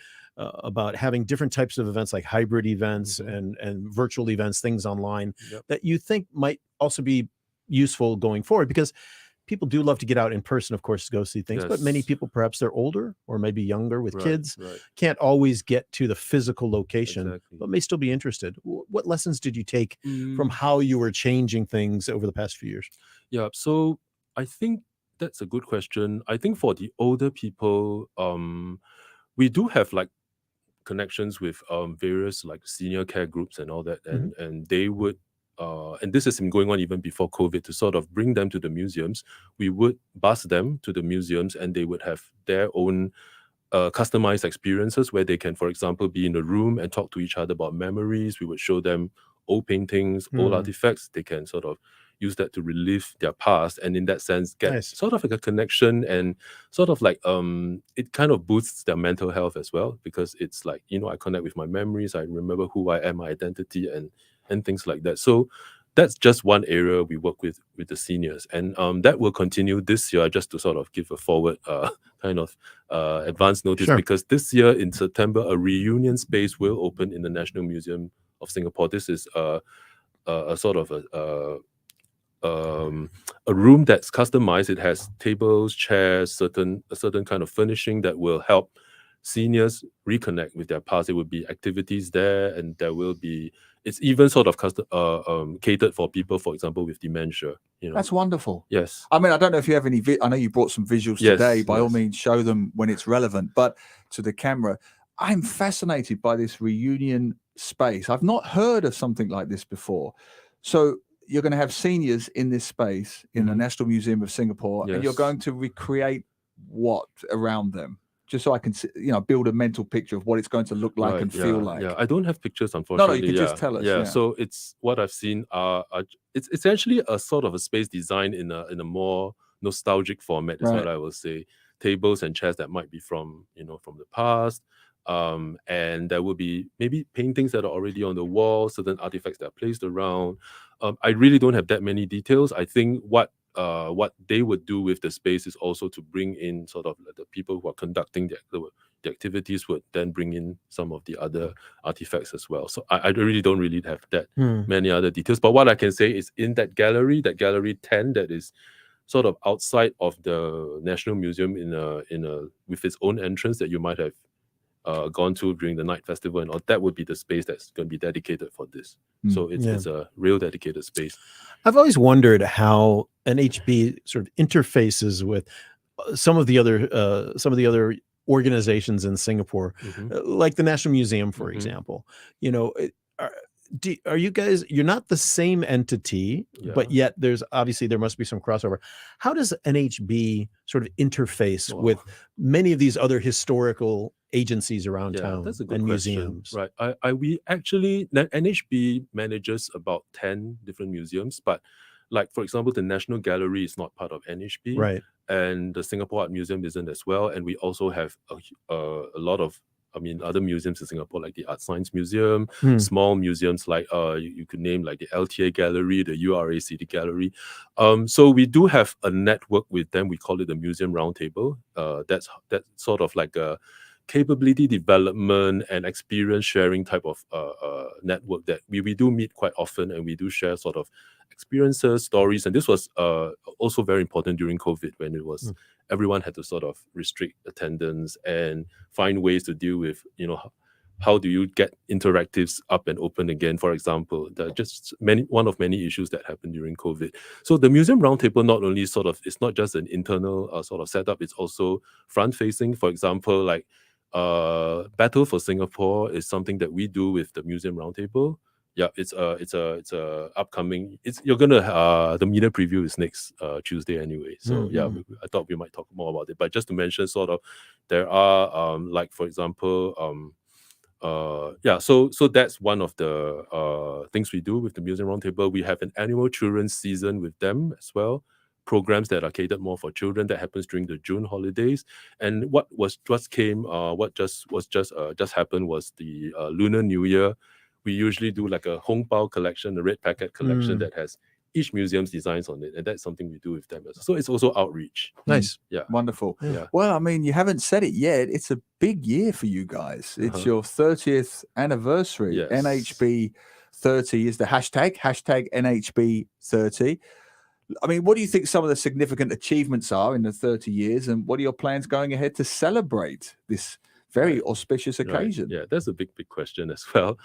having different types of events like hybrid events and virtual events, things online that you think might also be useful going forward? Because people do love to get out in person, of course, to go see things, but many people, perhaps they're older or maybe younger with kids, can't always get to the physical location, but may still be interested. What lessons did you take from how you were changing things over the past few years? Yeah, so I think that's a good question. I think for the older people, we do have like connections with various like senior care groups and all that, and they would and this has been going on even before COVID, to sort of bring them to the museums. We would bus them to the museums, and they would have their own customized experiences where they can, for example, be in a room and talk to each other about memories. We would show them old paintings, old artifacts. They can sort of use that to relive their past, and in that sense get sort of like a connection, and sort of like it kind of boosts their mental health as well, because it's like, I connect with my memories, I remember who I am, my identity, and things like that. So that's just one area we work with the seniors, and that will continue this year, just to sort of give a forward kind of advance notice, because this year in September, a reunion space will open in the National Museum of Singapore. This is a sort of a room that's customized. It has tables, chairs, a certain kind of furnishing that will help seniors reconnect with their past. There will be activities there, and there will be, it's even sort of catered for people, for example, with dementia. That's wonderful. Yes. I mean, I don't know if you have any. I know you brought some visuals today. By all means, show them when it's relevant. But to the camera, I'm fascinated by this reunion space. I've not heard of something like this before. So you're going to have seniors in this space in the National Museum of Singapore, and you're Yes. going to recreate what around them, just so I can build a mental picture of what it's going to look like Right, and feel yeah, like. Yeah, I don't have pictures, No, unfortunately. you could just tell us. Yeah, Yeah. so it's what I've seen. It's essentially a sort of a space design in a more nostalgic format, is what Right. I will say. Tables and chairs that might be from from the past. And there will be maybe paintings that are already on the wall, certain artifacts that are placed around. I really don't have that many details. I think what they would do with the space is also to bring in sort of the people who are conducting the activities would then bring in some of the other artifacts as well. So I really don't have that many other details. But what I can say is in that gallery 10, that is sort of outside of the National Museum in a with its own entrance that you might have gone to during the night festival, and all that would be the space that's going to be dedicated for this. So it's a real dedicated space. I've always wondered how NHB sort of interfaces with some of the other organizations in Singapore, like the National Museum, for example. You know, are you guys? You're not the same entity, but yet there must be some crossover. How does NHB sort of interface with many of these other historical agencies around town That's a good and question. museums? Right. We actually, NHB manages about 10 different museums, but like, for example, the National Gallery is not part of NHB. Right. And the Singapore Art Museum isn't as well. And we also have a lot of, other museums in Singapore, like the Art Science Museum, small museums like you could name like the LTA Gallery, the URA City Gallery. So we do have a network with them. We call it the Museum Roundtable. That's sort of like a capability development and experience sharing type of network that we do meet quite often, and we do share sort of experiences, stories. And this was also very important during COVID, when it was everyone had to sort of restrict attendance and find ways to deal with, how do you get interactives up and open again, for example. Just one of many issues that happened during COVID. So the Museum Roundtable not only it's not just an internal sort of setup, it's also front-facing. For example, like Battle for Singapore is something that we do with the Museum Roundtable. Yeah, it's a upcoming. You're gonna the media preview is next Tuesday anyway. So I thought we might talk more about it. But just to mention, sort of, there are like, for example, so that's one of the things we do with the Museum Roundtable. We have an annual children's season with them as well. Programs that are catered more for children, that happens during the June holidays. And what just happened was the Lunar New Year. We usually do like a Hong Bao collection, a red packet collection that has each museum's designs on it, and that's something we do with them. So it's also outreach. Nice. Yeah. Wonderful. Yeah. Well, you haven't said it yet. It's a big year for you guys. It's your 30th anniversary. Yes. NHB 30 is the hashtag NHB 30. What do you think some of the significant achievements are in the 30 years, and what are your plans going ahead to celebrate this very auspicious occasion? Right. Yeah, that's a big question as well.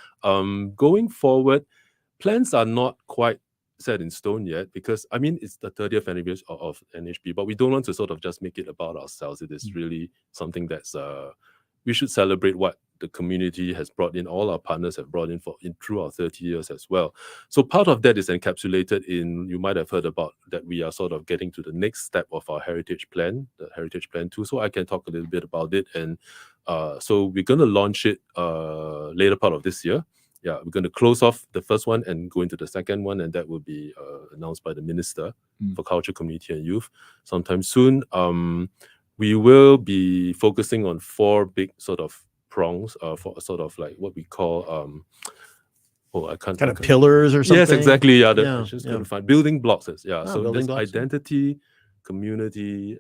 Going forward, plans are not quite set in stone yet, because it's the 30th anniversary of NHB, but we don't want to sort of just make it about ourselves. It is really something that's we should celebrate what the community has brought in, all our partners have brought in through our 30 years as well. So part of that is encapsulated in, you might have heard about that, we are sort of getting to the next step of our heritage plan, the Heritage Plan 2. So I can talk a little bit about it. And so we're going to launch it later part of this year. Yeah, we're going to close off the first one and go into the second one, and that will be announced by the Minister for Culture, Community and Youth sometime soon. We will be focusing on 4 big sort of prongs for sort of like what we call I can't kind of pillars or something. Yes, exactly. Yeah, Yeah, just yeah. going to find building blocks. Yeah, so building there's blocks, yeah. identity, community,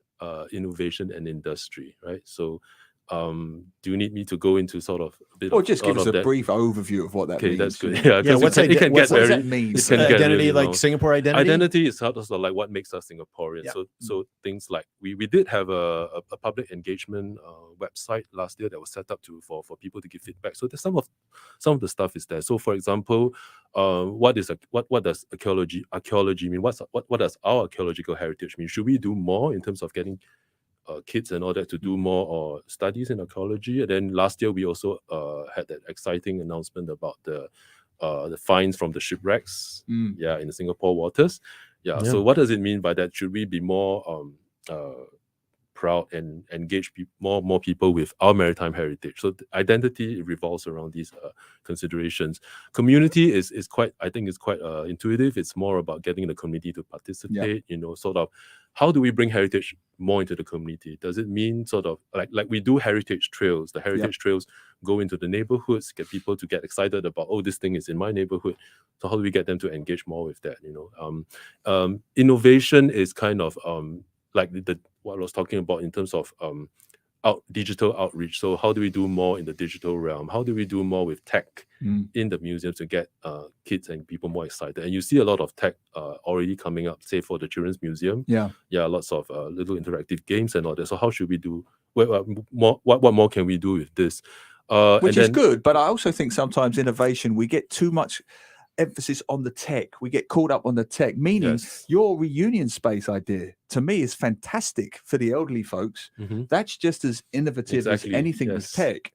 innovation, and industry. Right. So, do you need me to go into sort of a bit Or of just give all us of a that? brief overview of what that Okay, means. that's good. you know. Yeah, what's it can what get does very that mean? it can get Identity, really like long. Singapore identity. Identity is sort of like what makes us Singaporeans. Yeah. So things like we did have a public engagement website last year that was set up for people to give feedback. So there's some of the stuff is there. So for example, what does archaeology mean? What does our archaeological heritage mean? Should we do more in terms of getting kids and all that to do more or studies in archaeology? And then last year we also had that exciting announcement about the the finds from the shipwrecks, in the Singapore waters. Yeah. So what does it mean by that? Should we be more proud and engage more people with our maritime heritage? So identity revolves around these considerations. Community is quite, I think, is quite intuitive. It's more about getting the community to participate. Sort of, how do we bring heritage more into the community? Does it mean sort of like we do heritage trails? The heritage trails go into the neighborhoods, get people to get excited about, oh, this thing is in my neighborhood. So how do we get them to engage more with that? Innovation is kind of like what I was talking about in terms of digital outreach. So how do we do more in the digital realm? How do we do more with tech in the museums to get kids and people more excited? And you see a lot of tech already coming up, say for the Children's Museum. Lots of little interactive games and all that. So how should we do? What more can we do with this? Which is good, but I also think sometimes innovation, we get too much emphasis on the tech. We get caught up on the tech, meaning your reunion space idea to me is fantastic for the elderly folks. That's just as innovative as anything with tech.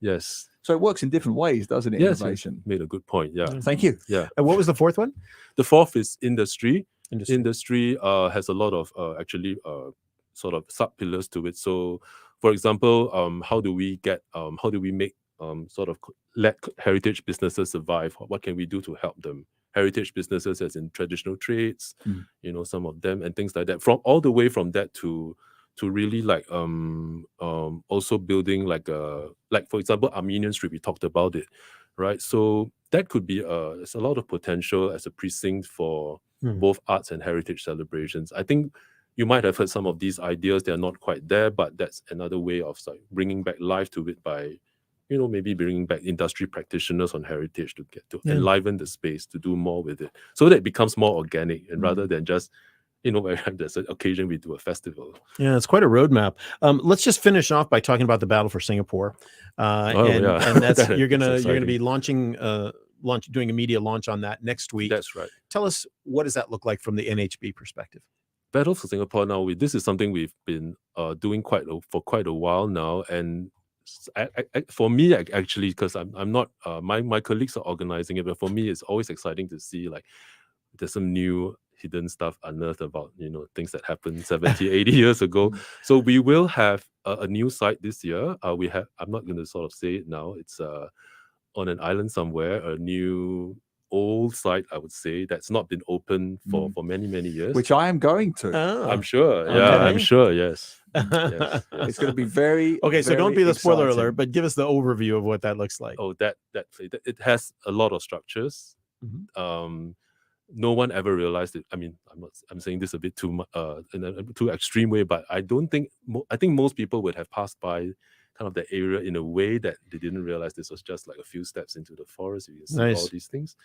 So it works in different ways, doesn't it? Innovation. Made a good point. Thank you. And what was the fourth one? The fourth is industry. Industry has a lot of actually sort of sub pillars to it. So for example, how do we make sort of let heritage businesses survive? What can we do to help them? Heritage businesses as in traditional trades, some of them and things like that. From all the way from that to really like also building like for example Armenian Street, we talked about it, right? So that could be there's a lot of potential as a precinct for both arts and heritage celebrations. I think you might have heard some of these ideas. They're not quite there, but that's another way of like bringing back life to it by maybe bringing back industry practitioners on heritage to get to enliven the space, to do more with it, so that it becomes more organic and rather than just, every time there's an occasion we do a festival. Yeah, it's quite a roadmap. Let's just finish off by talking about the Battle for Singapore. And that's you're gonna be launching doing a media launch on that next week. That's right. Tell us, what does that look like from the NHB perspective? Battle for Singapore now, this is something we've been doing for quite a while now, and for me, actually, because I'm not, my colleagues are organizing it, but for me, it's always exciting to see like there's some new hidden stuff unearthed about, things that happened 70, 80 years ago. So we will have a new site this year. I'm not going to sort of say it now. It's on an island somewhere, a new old site, I would say, that's not been open for many, many years. Which I am going to. I'm sure. Yeah, I'm sure. Yes. It's going to be very okay. So don't be the spoiler exciting. alert, but give us the overview of what that looks like. Oh, that it has a lot of structures. No one ever realized it. I mean, I'm saying this a bit too in a too extreme way, but I don't think I think most people would have passed by kind of the area in a way that they didn't realize this was just like a few steps into the forest. You can see all these things.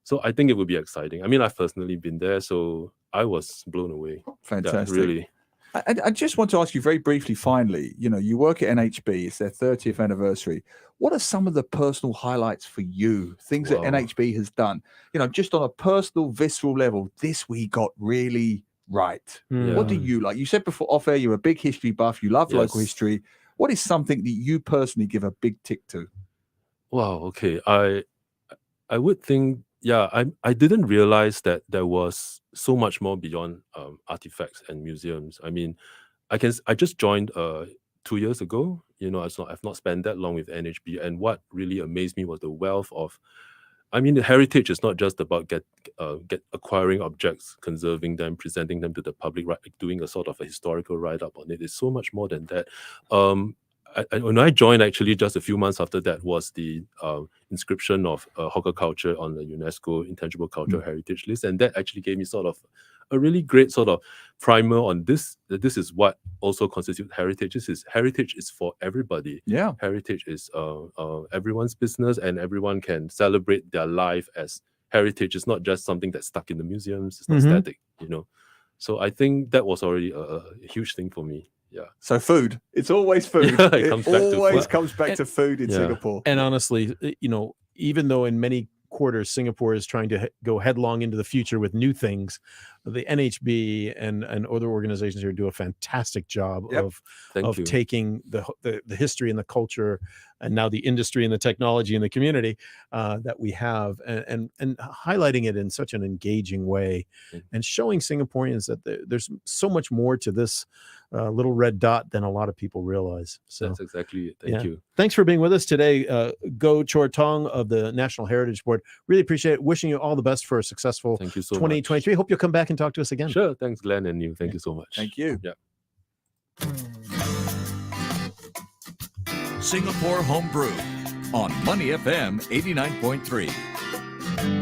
So I think it would be exciting. I mean, I've personally been there, so I was blown away. Fantastic. Yeah, really. I just want to ask you very briefly, finally, you work at NHB, it's their 30th anniversary. What are some of the personal highlights for you? Things that NHB has done, just on a personal, visceral level, this we got really right. What do you like? You said before off air, you're a big history buff, you love local history. What is something that you personally give a big tick to? Wow, okay. I would think, I didn't realize that there was so much more beyond artifacts and museums. I mean, I just joined 2 years ago. I've not spent that long with NHB, and what really amazed me was the wealth of. I mean, the heritage is not just about acquiring objects, conserving them, presenting them to the public, right? Doing a sort of a historical write-up on it. It's so much more than that. When I joined, actually, just a few months after that was the inscription of hawker culture on the UNESCO Intangible Cultural Heritage List, and that actually gave me sort of a really great sort of primer on this. That this is what also constitutes heritage. Heritage is for everybody. Yeah, heritage is everyone's business, and everyone can celebrate their life as heritage. It's not just something that's stuck in the museums. It's not static, So I think that was already a huge thing for me. Yeah. So food. It's always food. It always comes back to food in Singapore. And honestly, even though in many quarters, Singapore is trying to go headlong into the future with new things. The NHB and other organizations here do a fantastic job Yep. of Thank you. taking the history and the culture, and now the industry and the technology and the community that we have, and highlighting it in such an engaging way, and showing Singaporeans that there's so much more to this little red dot than a lot of people realize. So That's exactly it. Thank you. Thanks for being with us today, Go Chor Tong of the National Heritage Board. Really appreciate it. Wishing you all the best for a successful Thank you so 2023. Hope you'll come back and talk to us again. much. Sure. Thanks, Glenn, and you. Thank you so much. Thank you. Yeah. Singapore Homebrew on Money FM 89.3.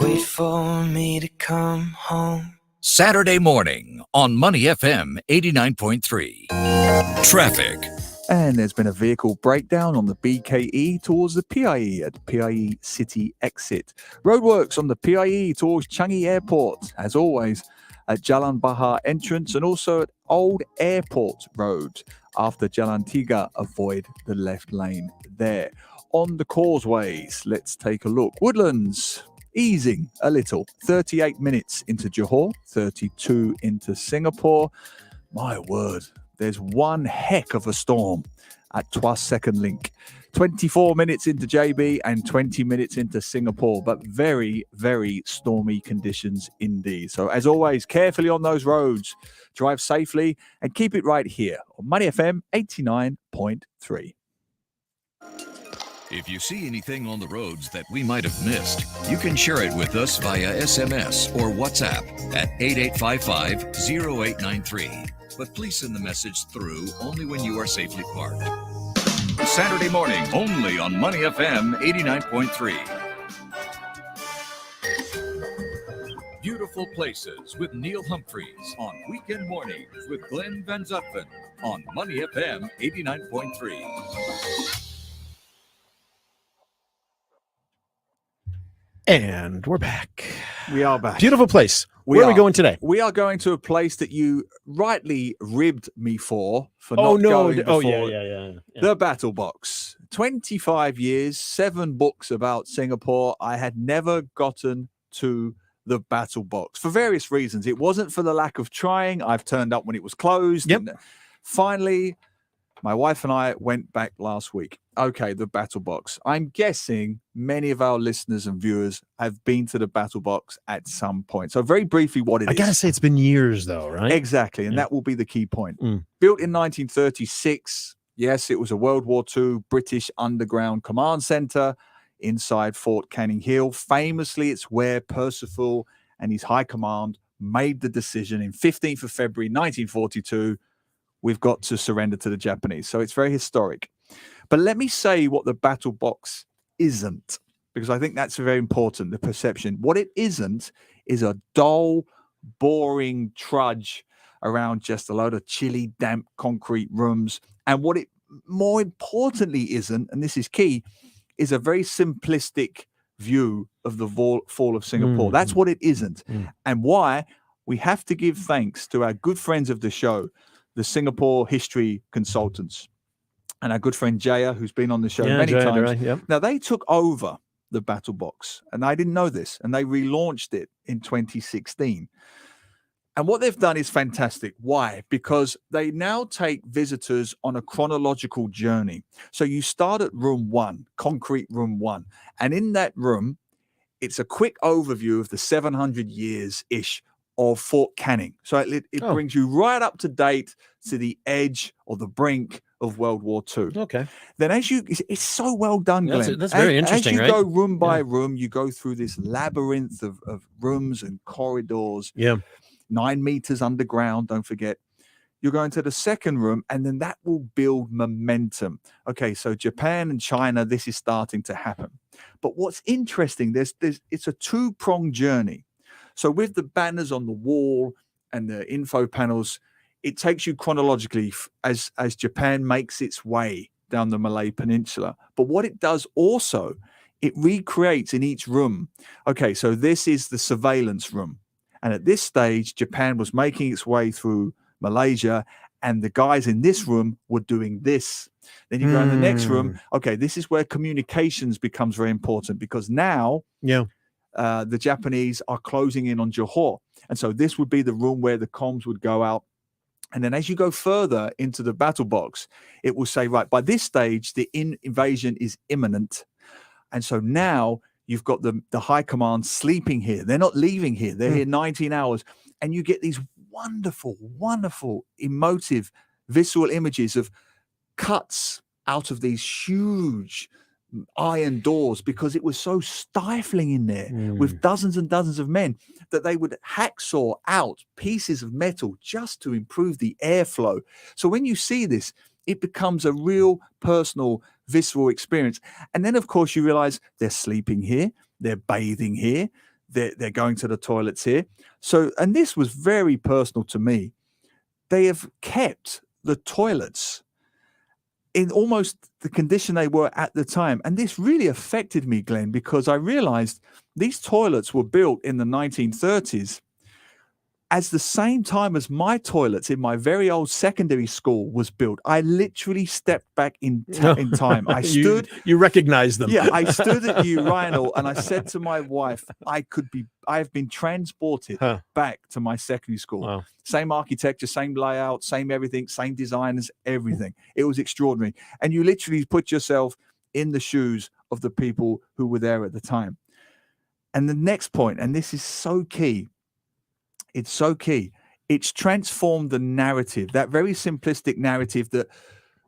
Wait for me to come home. Saturday morning on Money FM 89.3. Traffic. And there's been a vehicle breakdown on the BKE towards the PIE at PIE City exit. Roadworks on the PIE towards Changi Airport, as always, at Jalan Bahar entrance and also at Old Airport Road. After Jalan Tiga, avoid the left lane there. On the causeways, let's take a look. Woodlands, easing a little. 38 minutes into Johor, 32 into Singapore. My word. There's one heck of a storm at Tuas Second Link. 24 minutes into JB and 20 minutes into Singapore, but very, very stormy conditions indeed. So as always, carefully on those roads, drive safely and keep it right here on Money FM 89.3. If you see anything on the roads that we might have missed, you can share it with us via SMS or WhatsApp at 8855-0893. But please send the message through only when you are safely parked. Saturday morning, only on Money FM 89.3. Beautiful Places with Neil Humphreys on weekend mornings with Glenn Van Zutphen on Money FM 89.3. And we're back. We are back. Beautiful place. Where are we going today? We are going to a place that you rightly ribbed me for Oh not no! going Oh before. yeah. The Battle Box. 25 years, 7 books about Singapore. I had never gotten to the Battle Box for various reasons. It wasn't for the lack of trying. I've turned up when it was closed. Yep. And finally, my wife and I went back last week. Okay, the Battle Box. I'm guessing many of our listeners and viewers have been to the Battle Box at some point. So very briefly, what it is. I gotta say, it's been years though, right? Exactly, and that will be the key point. Mm. Built in 1936, yes, it was a World War II British underground command center inside Fort Canning Hill. Famously, it's where Percival and his high command made the decision in 15th of February 1942, we've got to surrender to the Japanese. So it's very historic. But let me say what the Battle Box isn't, because I think that's very important, the perception. What it isn't is a dull, boring trudge around just a load of chilly, damp concrete rooms. And what it more importantly isn't, and this is key, is a very simplistic view of the fall of Singapore. That's what it isn't. And why we have to give thanks to our good friends of the show, the Singapore history consultants, and our good friend Jaya, who's been on the show many times. Right, yep. Now, they took over the Battle Box, and I didn't know this, and they relaunched it in 2016. And what they've done is fantastic. Why? Because they now take visitors on a chronological journey. So you start at room 1, concrete room 1, and in that room, it's a quick overview of the 700 years-ish of Fort Canning. So it brings you right up to date to the edge or the brink of World War II. Okay. Then it's so well done, Glenn. That's very interesting, As you right? go room by room, you go through this labyrinth of rooms and corridors. Yeah. 9 meters underground, don't forget. You're going to the second room, and then that will build momentum. Okay, so Japan and China, this is starting to happen. But what's interesting, it's a two-pronged journey. So with the banners on the wall and the info panels, it takes you chronologically as Japan makes its way down the Malay Peninsula. But what it does also, it recreates in each room. Okay, so this is the surveillance room. And at this stage, Japan was making its way through Malaysia, and the guys in this room were doing this. Then you go in the next room. Okay, this is where communications becomes very important, because now the Japanese are closing in on Johor. And so this would be the room where the comms would go out. And then as you go further into the Battle Box, it will say, right, by this stage, the invasion is imminent. And so now you've got the high command sleeping here. They're not leaving here. They're here 19 hours. And you get these wonderful, wonderful, emotive, visceral images of cuts out of these huge iron doors, because it was so stifling in there with dozens and dozens of men that they would hacksaw out pieces of metal just to improve the airflow. So when you see this, it becomes a real personal, visceral experience. And then, of course, you realize they're sleeping here, they're bathing here, they're going to the toilets here. So, and this was very personal to me. They have kept the toilets in almost the condition they were at the time. And this really affected me, Glenn, because I realized these toilets were built in the 1930s as the same time as my toilets in my very old secondary school was built. I literally stepped back in time. I stood. You recognize them. Yeah, I stood at the urinal and I said to my wife, I have been transported back to my secondary school. Wow. Same architecture, same layout, same everything, same designers, everything. It was extraordinary. And you literally put yourself in the shoes of the people who were there at the time. And the next point, and this is so key, it's so key. It's transformed the narrative, that very simplistic narrative that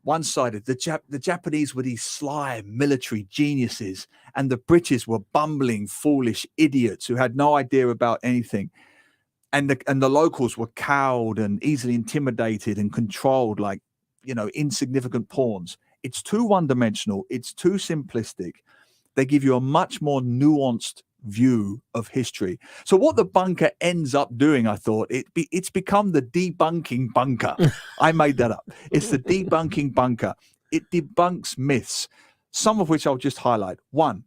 one-sided. The Japanese were these sly military geniuses, and the British were bumbling, foolish idiots who had no idea about anything. And the locals were cowed and easily intimidated and controlled like, insignificant pawns. It's too one-dimensional. It's too simplistic. They give you a much more nuanced view of history. So what the bunker ends up doing, I thought, it's become the debunking bunker. I made that up. It's the debunking bunker. It debunks myths, some of which I'll just highlight. One,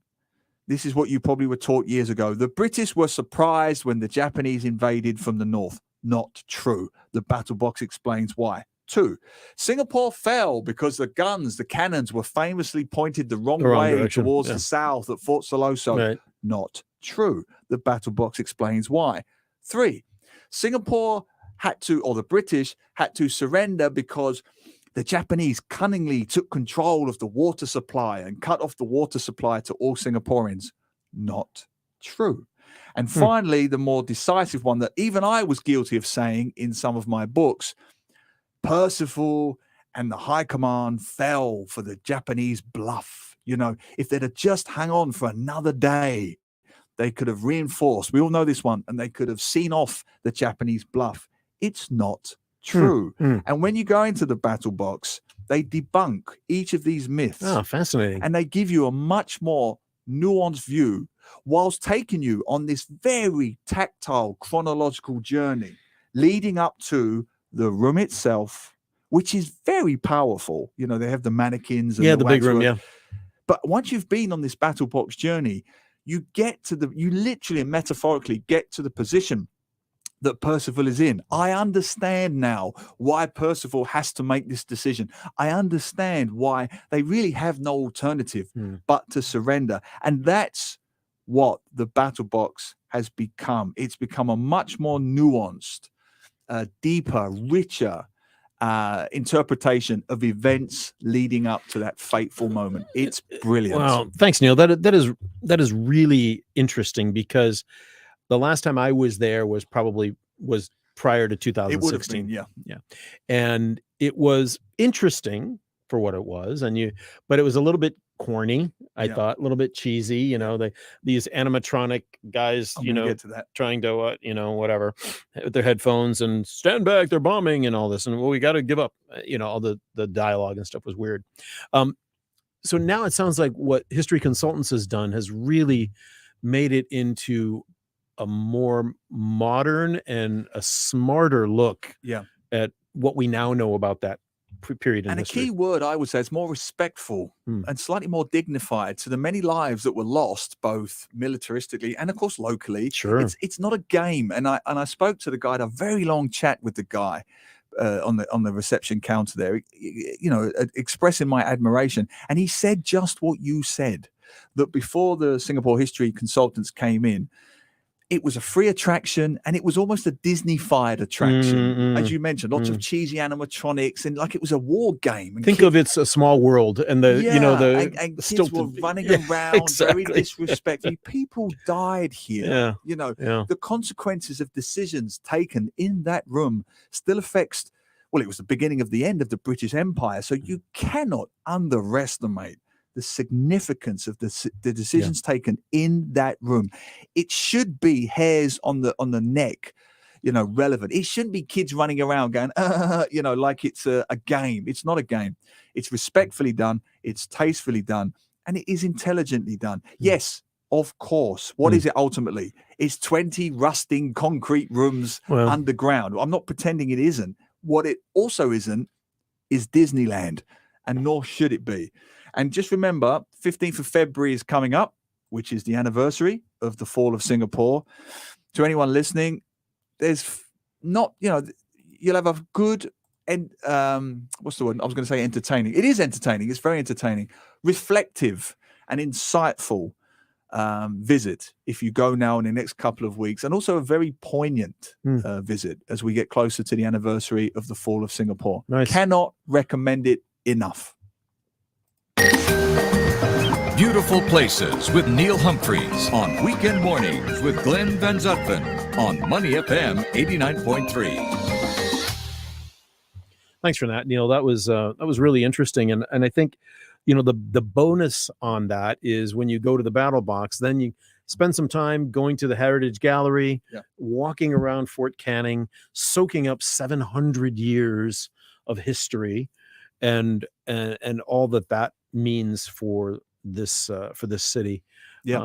this is what you probably were taught years ago. The British were surprised when the Japanese invaded from the north. Not true. The battle box explains why. 2, Singapore fell because the cannons were famously pointed the wrong way direction. towards the south at Fort Siloso. Right. Not true. The battle box explains why. 3, Singapore the British had to surrender because the Japanese cunningly took control of the water supply and cut off the water supply to all Singaporeans. Not true. And finally, the more decisive one that even I was guilty of saying in some of my books, Percival and the High Command fell for the Japanese bluff. If they'd have just hung on for another day, they could have reinforced. We all know this one, and they could have seen off the Japanese bluff. It's not true. And when you go into the battle box, they debunk each of these myths. Oh, fascinating. And they give you a much more nuanced view whilst taking you on this very tactile chronological journey leading up to the room itself, which is very powerful. They have the mannequins and the big room, But once you've been on this battle box journey, you literally and metaphorically get to the position that Percival is in. I understand now why Percival has to make this decision. I understand why they really have no alternative but to surrender. And that's what the battle box has become. It's become a much more nuanced, deeper, richer interpretation of events leading up to that fateful moment. It's brilliant. Wow, thanks, Neil. That is really interesting, because the last time I was there was prior to 2016. It would have been, yeah, and it was interesting for what it was, but it was a little bit corny. I thought a little bit cheesy. These animatronic guys, get to that. trying to whatever with their headphones and stand back, they're bombing and all this, and we got to give up. All the dialogue and stuff was weird. So now it sounds like what History Consultants has done has really made it into a more modern and a smarter look at what we now know about that period in and history. A key word I would say is more respectful and slightly more dignified to the many lives that were lost, both militaristically and of course locally. Sure, it's not a game. And I spoke to the guy, had a very long chat with the guy on the reception counter there, expressing my admiration. And he said just what you said, that before the Singapore History Consultants came in, it was a free attraction, and it was almost a Disney-fied attraction. As you mentioned, lots of cheesy animatronics, and like it was a war game. And Think of It's a Small World, and the and kids were running around very disrespectfully. People died here. The consequences of decisions taken in that room still affects. Well, it was the beginning of the end of the British Empire, so you cannot underestimate the significance of the decisions taken in that room. It should be hairs on the neck, relevant. It shouldn't be kids running around going, like it's a game. It's not a game. It's respectfully done. It's tastefully done, and it is intelligently done. Yes, Of course. What is it ultimately? It's 20 rusting concrete rooms Well- underground. I'm not pretending it isn't. What it also isn't is Disneyland, and nor should it be. And just remember, 15th of February is coming up, which is the anniversary of the fall of Singapore. To anyone listening, there's not, you'll have a good, and what's the word? I was going to say entertaining. It is entertaining. It's very entertaining, reflective, and insightful visit if you go now in the next couple of weeks, and also a very poignant visit as we get closer to the anniversary of the fall of Singapore. Nice. Cannot recommend it enough. Beautiful Places with Neil Humphreys on Weekend Mornings with Glenn Van Zutphen on Money FM 89.3. Thanks for that, Neil. That was really interesting, and I think, the bonus on that is when you go to the Battle Box, then you spend some time going to the Heritage Gallery, walking around Fort Canning, soaking up 700 years of history, and all that means for this city. It's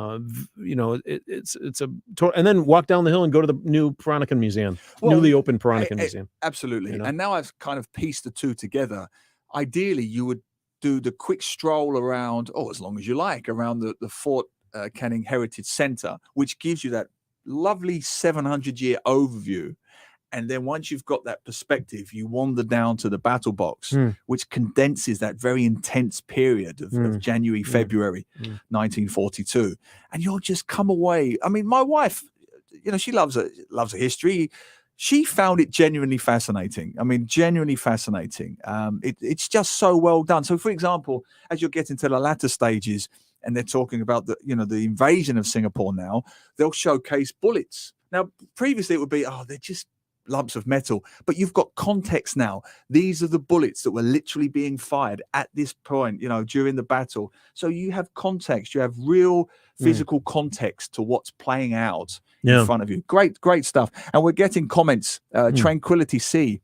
a and then walk down the hill and go to the new Peranakan Museum, newly opened Peranakan Museum. Absolutely. And now I've kind of pieced the two together. Ideally, you would do the quick stroll around, as long as you like, around the Fort Canning Heritage Center, which gives you that lovely 700-year overview. And then once you've got that perspective, you wander down to the Battle Box, which condenses that very intense period of January, February 1942. And you'll just come away. I mean, my wife, she loves a history. She found it genuinely fascinating. It's just so well done. So, for example, as you're getting to the latter stages and they're talking about the invasion of Singapore now, they'll showcase bullets. Now, previously it would be, they're just lumps of metal, but you've got context now. These are the bullets that were literally being fired at this point, during the battle. So you have context, you have real physical context to what's playing out in front of you. Great stuff. And we're getting comments. Tranquility C,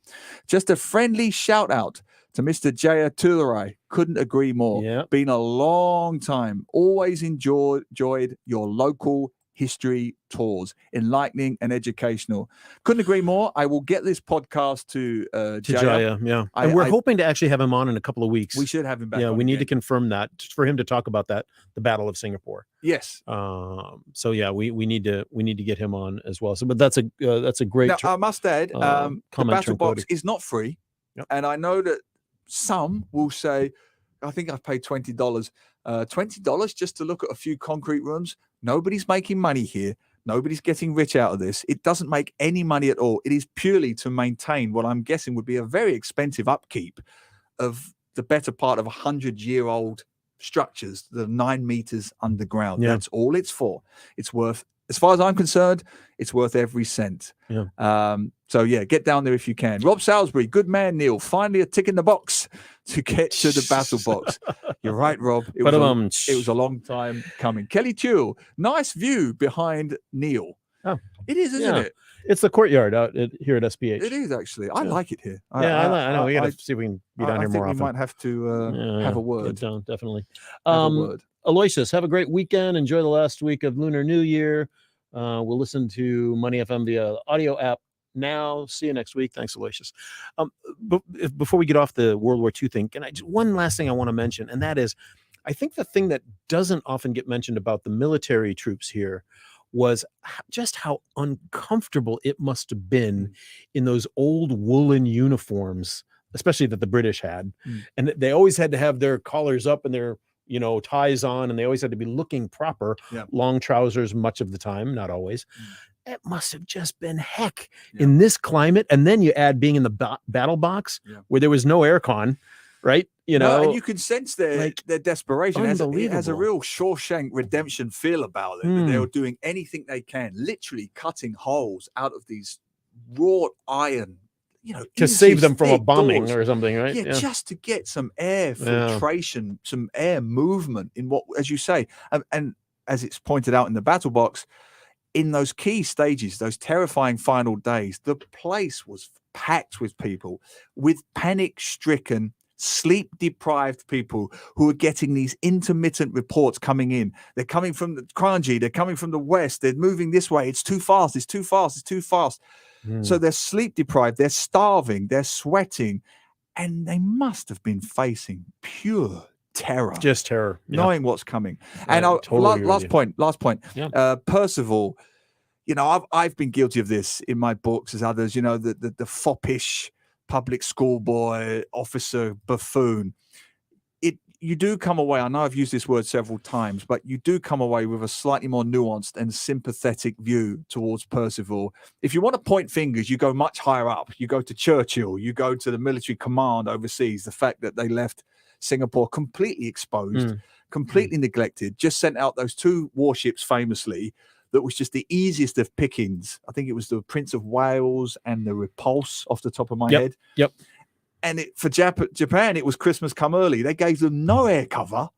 just a friendly shout out to Mr. Jaya Tularai. Couldn't agree more. Been a long time. Always enjoyed your local history tours, enlightening and educational. Couldn't agree more. I will get this podcast to Jaya. And we're hoping to actually have him on in a couple of weeks. We should have him back. Yeah, we need to confirm that for him to talk about the Battle of Singapore. Yes. So yeah, we need to get him on as well. So, but that's a great. Now, I must add, the Battle Box is not free, Yep. and I know that some will say, I think I've paid $20. $20 just to look at a few concrete rooms. Nobody's making money here. Nobody's getting rich out of this. It doesn't make any money at all. It is purely to maintain what I'm guessing would be a very expensive upkeep of the better part of 100-year-old structures that are 9 meters underground. That's all it's for. It's worth, as far as I'm concerned, it's worth every cent. So yeah, get down there if you can. Rob Salisbury, good man, Neil. Finally a tick in the box to get to the Battle Box. You're right, Rob. It was a long time coming. Kelly Tewell, nice view behind Neil. Oh, it is, isn't it? It's the courtyard here at SPH. It is actually. I like it here. I know. We got to see if we can be down here more often. We might have to have a word. Down, definitely. Have a word. Aloysius, have a great weekend. Enjoy the last week of Lunar New Year. We'll listen to Money FM via audio app now. See you next week. Thanks, Aloysius. But before we get off the World War II thing, one last thing I want to mention, and that is, I think the thing that doesn't often get mentioned about the military troops here was just how uncomfortable it must have been in those old woolen uniforms, especially that the British had. And they always had to have their collars up and their ties on, and they always had to be looking proper. Long trousers much of the time, not always. It must have just been heck in this climate. And then you add being in the Battle Box where there was no aircon, right? And you can sense their desperation. It has a unbelievable. real Shawshank Redemption feel about it. That they were doing anything they can, literally cutting holes out of these wrought iron, to save them from a inches-thick bombing doors. or something, right? Yeah, just to get some air filtration, some air movement in what, as you say, and as it's pointed out in the Battle Box, in those key stages, those terrifying final days, the place was packed with people, with panic-stricken sleep deprived people who are getting these intermittent reports coming in. They're coming from the Kranji, they're coming from the west, they're moving this way. It's too fast, it's too fast, it's too fast. So they're sleep deprived, they're starving, they're sweating, and they must have been facing pure terror. Just terror. Yeah. Knowing what's coming. Yeah, And totally agree with you. last point. Yeah. Percival, you know, I've been guilty of this in my books as others, you know, the foppish public school boy, officer, buffoon. You do come away, I know I've used this word several times, but you do come away with a slightly more nuanced and sympathetic view towards Percival. If you want to point fingers, you go much higher up. You go to Churchill, you go to the military command overseas, the fact that they left Singapore completely exposed, completely neglected, just sent out those 2 warships famously. That was just the easiest of pickings. I think it was the Prince of Wales and the Repulse off the top of my head. Yep. And for Japan, it was Christmas come early. They gave them no air cover.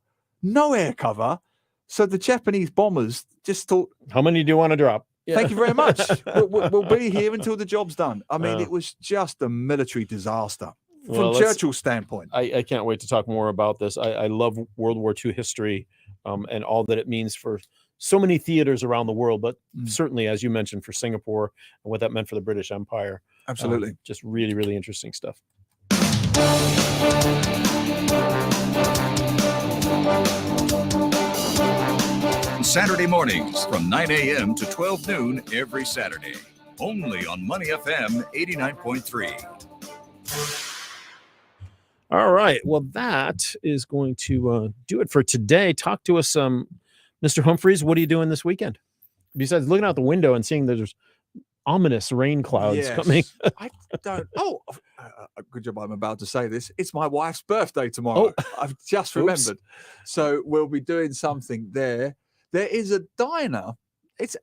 So the Japanese bombers just thought, how many do you want to drop? Thank you very much. We'll be here until the job's done. I mean, it was just a military disaster from Churchill's standpoint. I can't wait to talk more about this. I love World War II history and all that it means for so many theaters around the world, but certainly, as you mentioned, for Singapore and what that meant for the British Empire. Absolutely. Just really, really interesting stuff. Saturday mornings from 9 a.m. to 12 noon every Saturday. Only on Money FM 89.3. All right. Well, that is going to do it for today. Talk to us, Mr. Humphreys. What are you doing this weekend? Besides looking out the window and seeing there's ominous rain clouds coming. I don't. Good job. I'm about to say this. It's my wife's birthday tomorrow. I've just remembered. So we'll be doing something there. There is a diner.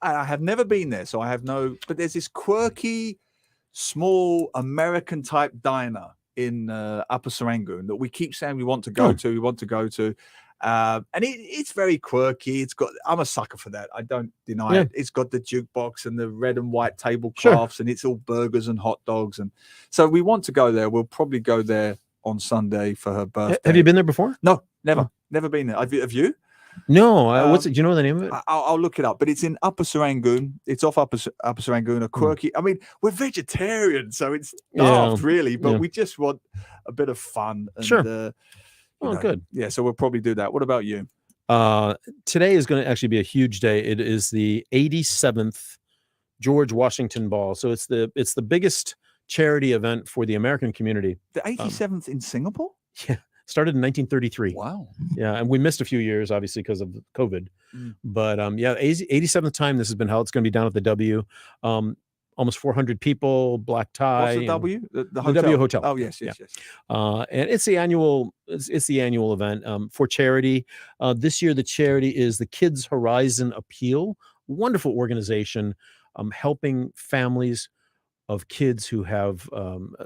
I have never been there, so I have no. But there's this quirky, small American type diner in Upper Serangoon that we keep saying we want to go to. We want to go to. And it's very quirky. I'm a sucker for that. I don't deny it. It's got the jukebox and the red and white tablecloths, and it's all burgers and hot dogs. And so we want to go there. We'll probably go there on Sunday for her birthday. Have you been there before? No, never been there. Have you? No. What's it? Do you know the name of it? I'll look it up. But it's in Upper Serangoon. It's off Upper Serangoon. A quirky. I mean, we're vegetarian, so it's daft, really. But we just want a bit of fun. And, good. Yeah, so we'll probably do that. What about you? Today is going to actually be a huge day. It is the 87th George Washington Ball. So it's the biggest charity event for the American community. The 87th in Singapore? Yeah. Started in 1933. Wow. Yeah, and we missed a few years, obviously, because of COVID. But 87th time this has been held. It's going to be down at the W. Almost 400 people, black tie. What's the W? The hotel. W Hotel. Oh, yes. And it's the annual event for charity. This year, the charity is the Kids Horizon Appeal. Wonderful organization helping families of kids who have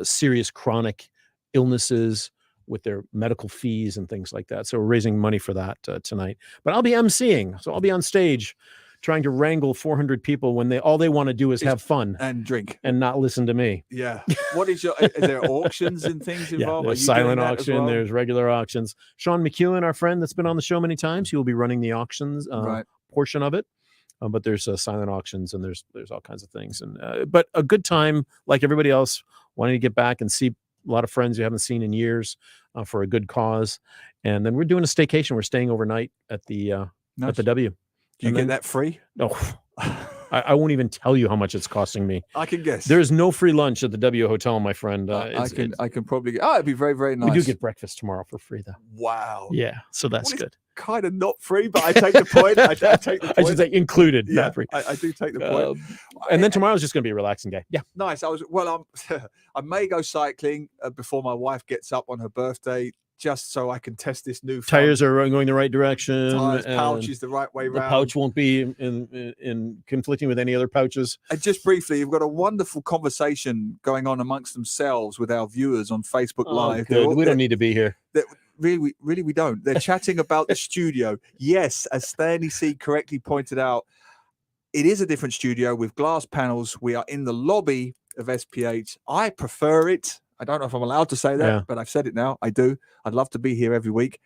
serious chronic illnesses with their medical fees and things like that. So we're raising money for that tonight. But I'll be emceeing, so I'll be on stage trying to wrangle 400 people when all they want to do is have fun and drink and not listen to me. Yeah. What is is there auctions and things involved? There's silent auction. There's regular auctions. Sean McEwen, our friend that's been on the show many times, he will be running the auctions portion of it. But there's silent auctions and there's all kinds of things. And but a good time, like everybody else, wanting to get back and see a lot of friends you haven't seen in years for a good cause. And then we're doing a staycation. We're staying overnight at the W. Do you get that free? No. I won't even tell you how much it's costing me. I can guess. There's no free lunch at the W Hotel, my friend. I can probably get. It'd be very, very nice. We do get breakfast tomorrow for free, though. Wow. Yeah, so that's good. Kind of not free, but I take the point. I take the point. I should say included, Yeah, not free. I do take the point. And then tomorrow's just going to be a relaxing day. Yeah. Nice. I may go cycling before my wife gets up on her birthday, just so I can test this new. Tires are going the right direction. Tires, pouch is the right way the round. pouch won't be in conflicting with any other pouches. And just briefly, you've got a wonderful conversation going on amongst themselves with our viewers on Facebook Live. Good. We don't need to be here. Really, we don't. They're chatting about the studio. Yes, as Stanley C correctly pointed out, it is a different studio with glass panels. We are in the lobby of SPH. I prefer it. I don't know if I'm allowed to say that, Yeah. but I've said it now. I do. I'd love to be here every week.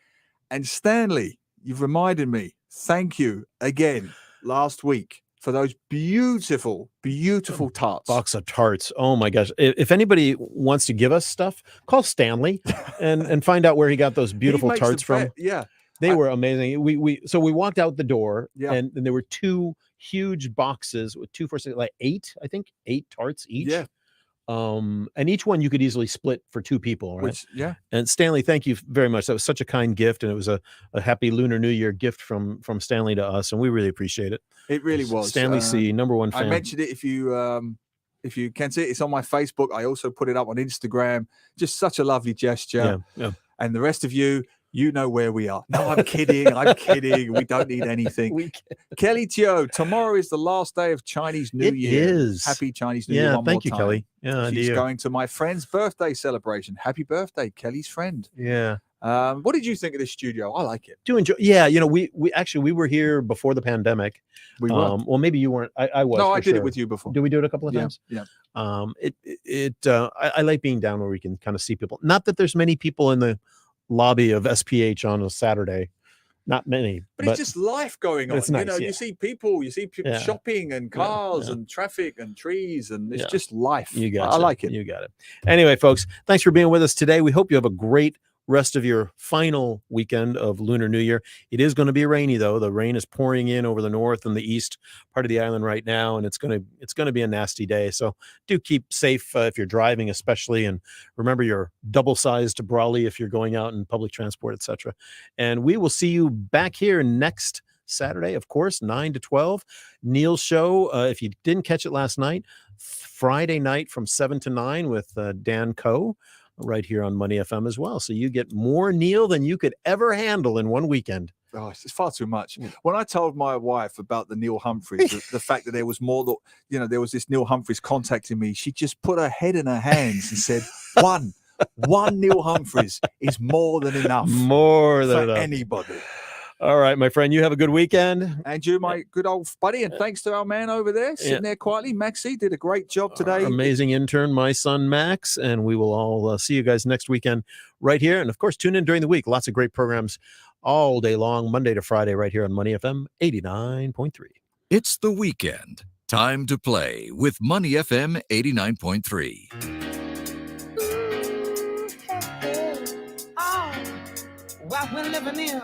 And Stanley, you've reminded me. Thank you again last week for those beautiful, beautiful tarts. Box of tarts. Oh my gosh. If anybody wants to give us stuff, call Stanley and find out where he got those beautiful makes the tarts from. Yeah. They were amazing. We walked out the door Yeah. and there were 2 huge boxes with 2 for like 8, I think 8 tarts each. Yeah. And each one you could easily split for 2 people, right? Which, yeah. And Stanley, thank you very much. That was such a kind gift, and it was a happy Lunar New Year gift from Stanley to us, and we really appreciate it. It really was. Stanley C, #1 fan. I mentioned it if you can see it. It's on my Facebook. I also put it up on Instagram. Just such a lovely gesture. Yeah. And the rest of you, you know where we are. No, I'm kidding. I'm kidding. We don't need anything. Kelly Teo, tomorrow is the last day of Chinese New It Year. is. Happy Chinese New Year. Yeah, one thank more you, time. Kelly. Yeah, She's to you. going to my friend's birthday celebration. Happy birthday, Kelly's friend. Yeah. What did you think of this studio? I like it. Do enjoy. Yeah, we actually we were here before the pandemic. We were. Well, maybe you weren't. I was. No, for I did it sure. with you before. Did we do it a couple of Yeah, times? yeah. I like being down where we can kind of see people. Not that there's many people in the lobby of SPH on a Saturday. Not many. But it's just life going on. it's nice, you know, yeah. you see people Yeah. shopping and cars yeah. and traffic and trees, and it's Yeah. just life. You got I like it. You got it. Anyway, folks, thanks for being with us today. We hope you have a great rest of your final weekend of Lunar New Year. It is going to be rainy though. The rain is pouring in over the north and the east part of the island right now, and it's going to be a nasty day. So do keep safe if you're driving, especially, and remember your double-sized brolly if you're going out in public transport, etc. And we will see you back here next Saturday, of course, 9 to 12. Neil's show, if you didn't catch it last night, Friday night from 7 to 9 with Dan Coe right here on Money FM as well. So you get more Neil than you could ever handle in one weekend. Oh, it's far too much. When I told my wife about the Neil Humphreys, the fact that there was more, there was this Neil Humphreys contacting me, she just put her head in her hands and said, one Neil Humphreys is more than enough. More than for enough. anybody. All right, my friend, you have a good weekend. And you, my good old buddy, and thanks to our man over there sitting there quietly. Maxie did a great job today. Amazing intern, my son Max, and we will all see you guys next weekend right here. And of course, tune in during the week. Lots of great programs all day long, Monday to Friday, right here on Money FM 89.3. It's the weekend. Time to play with Money FM 89.3. Oh, what we're living in.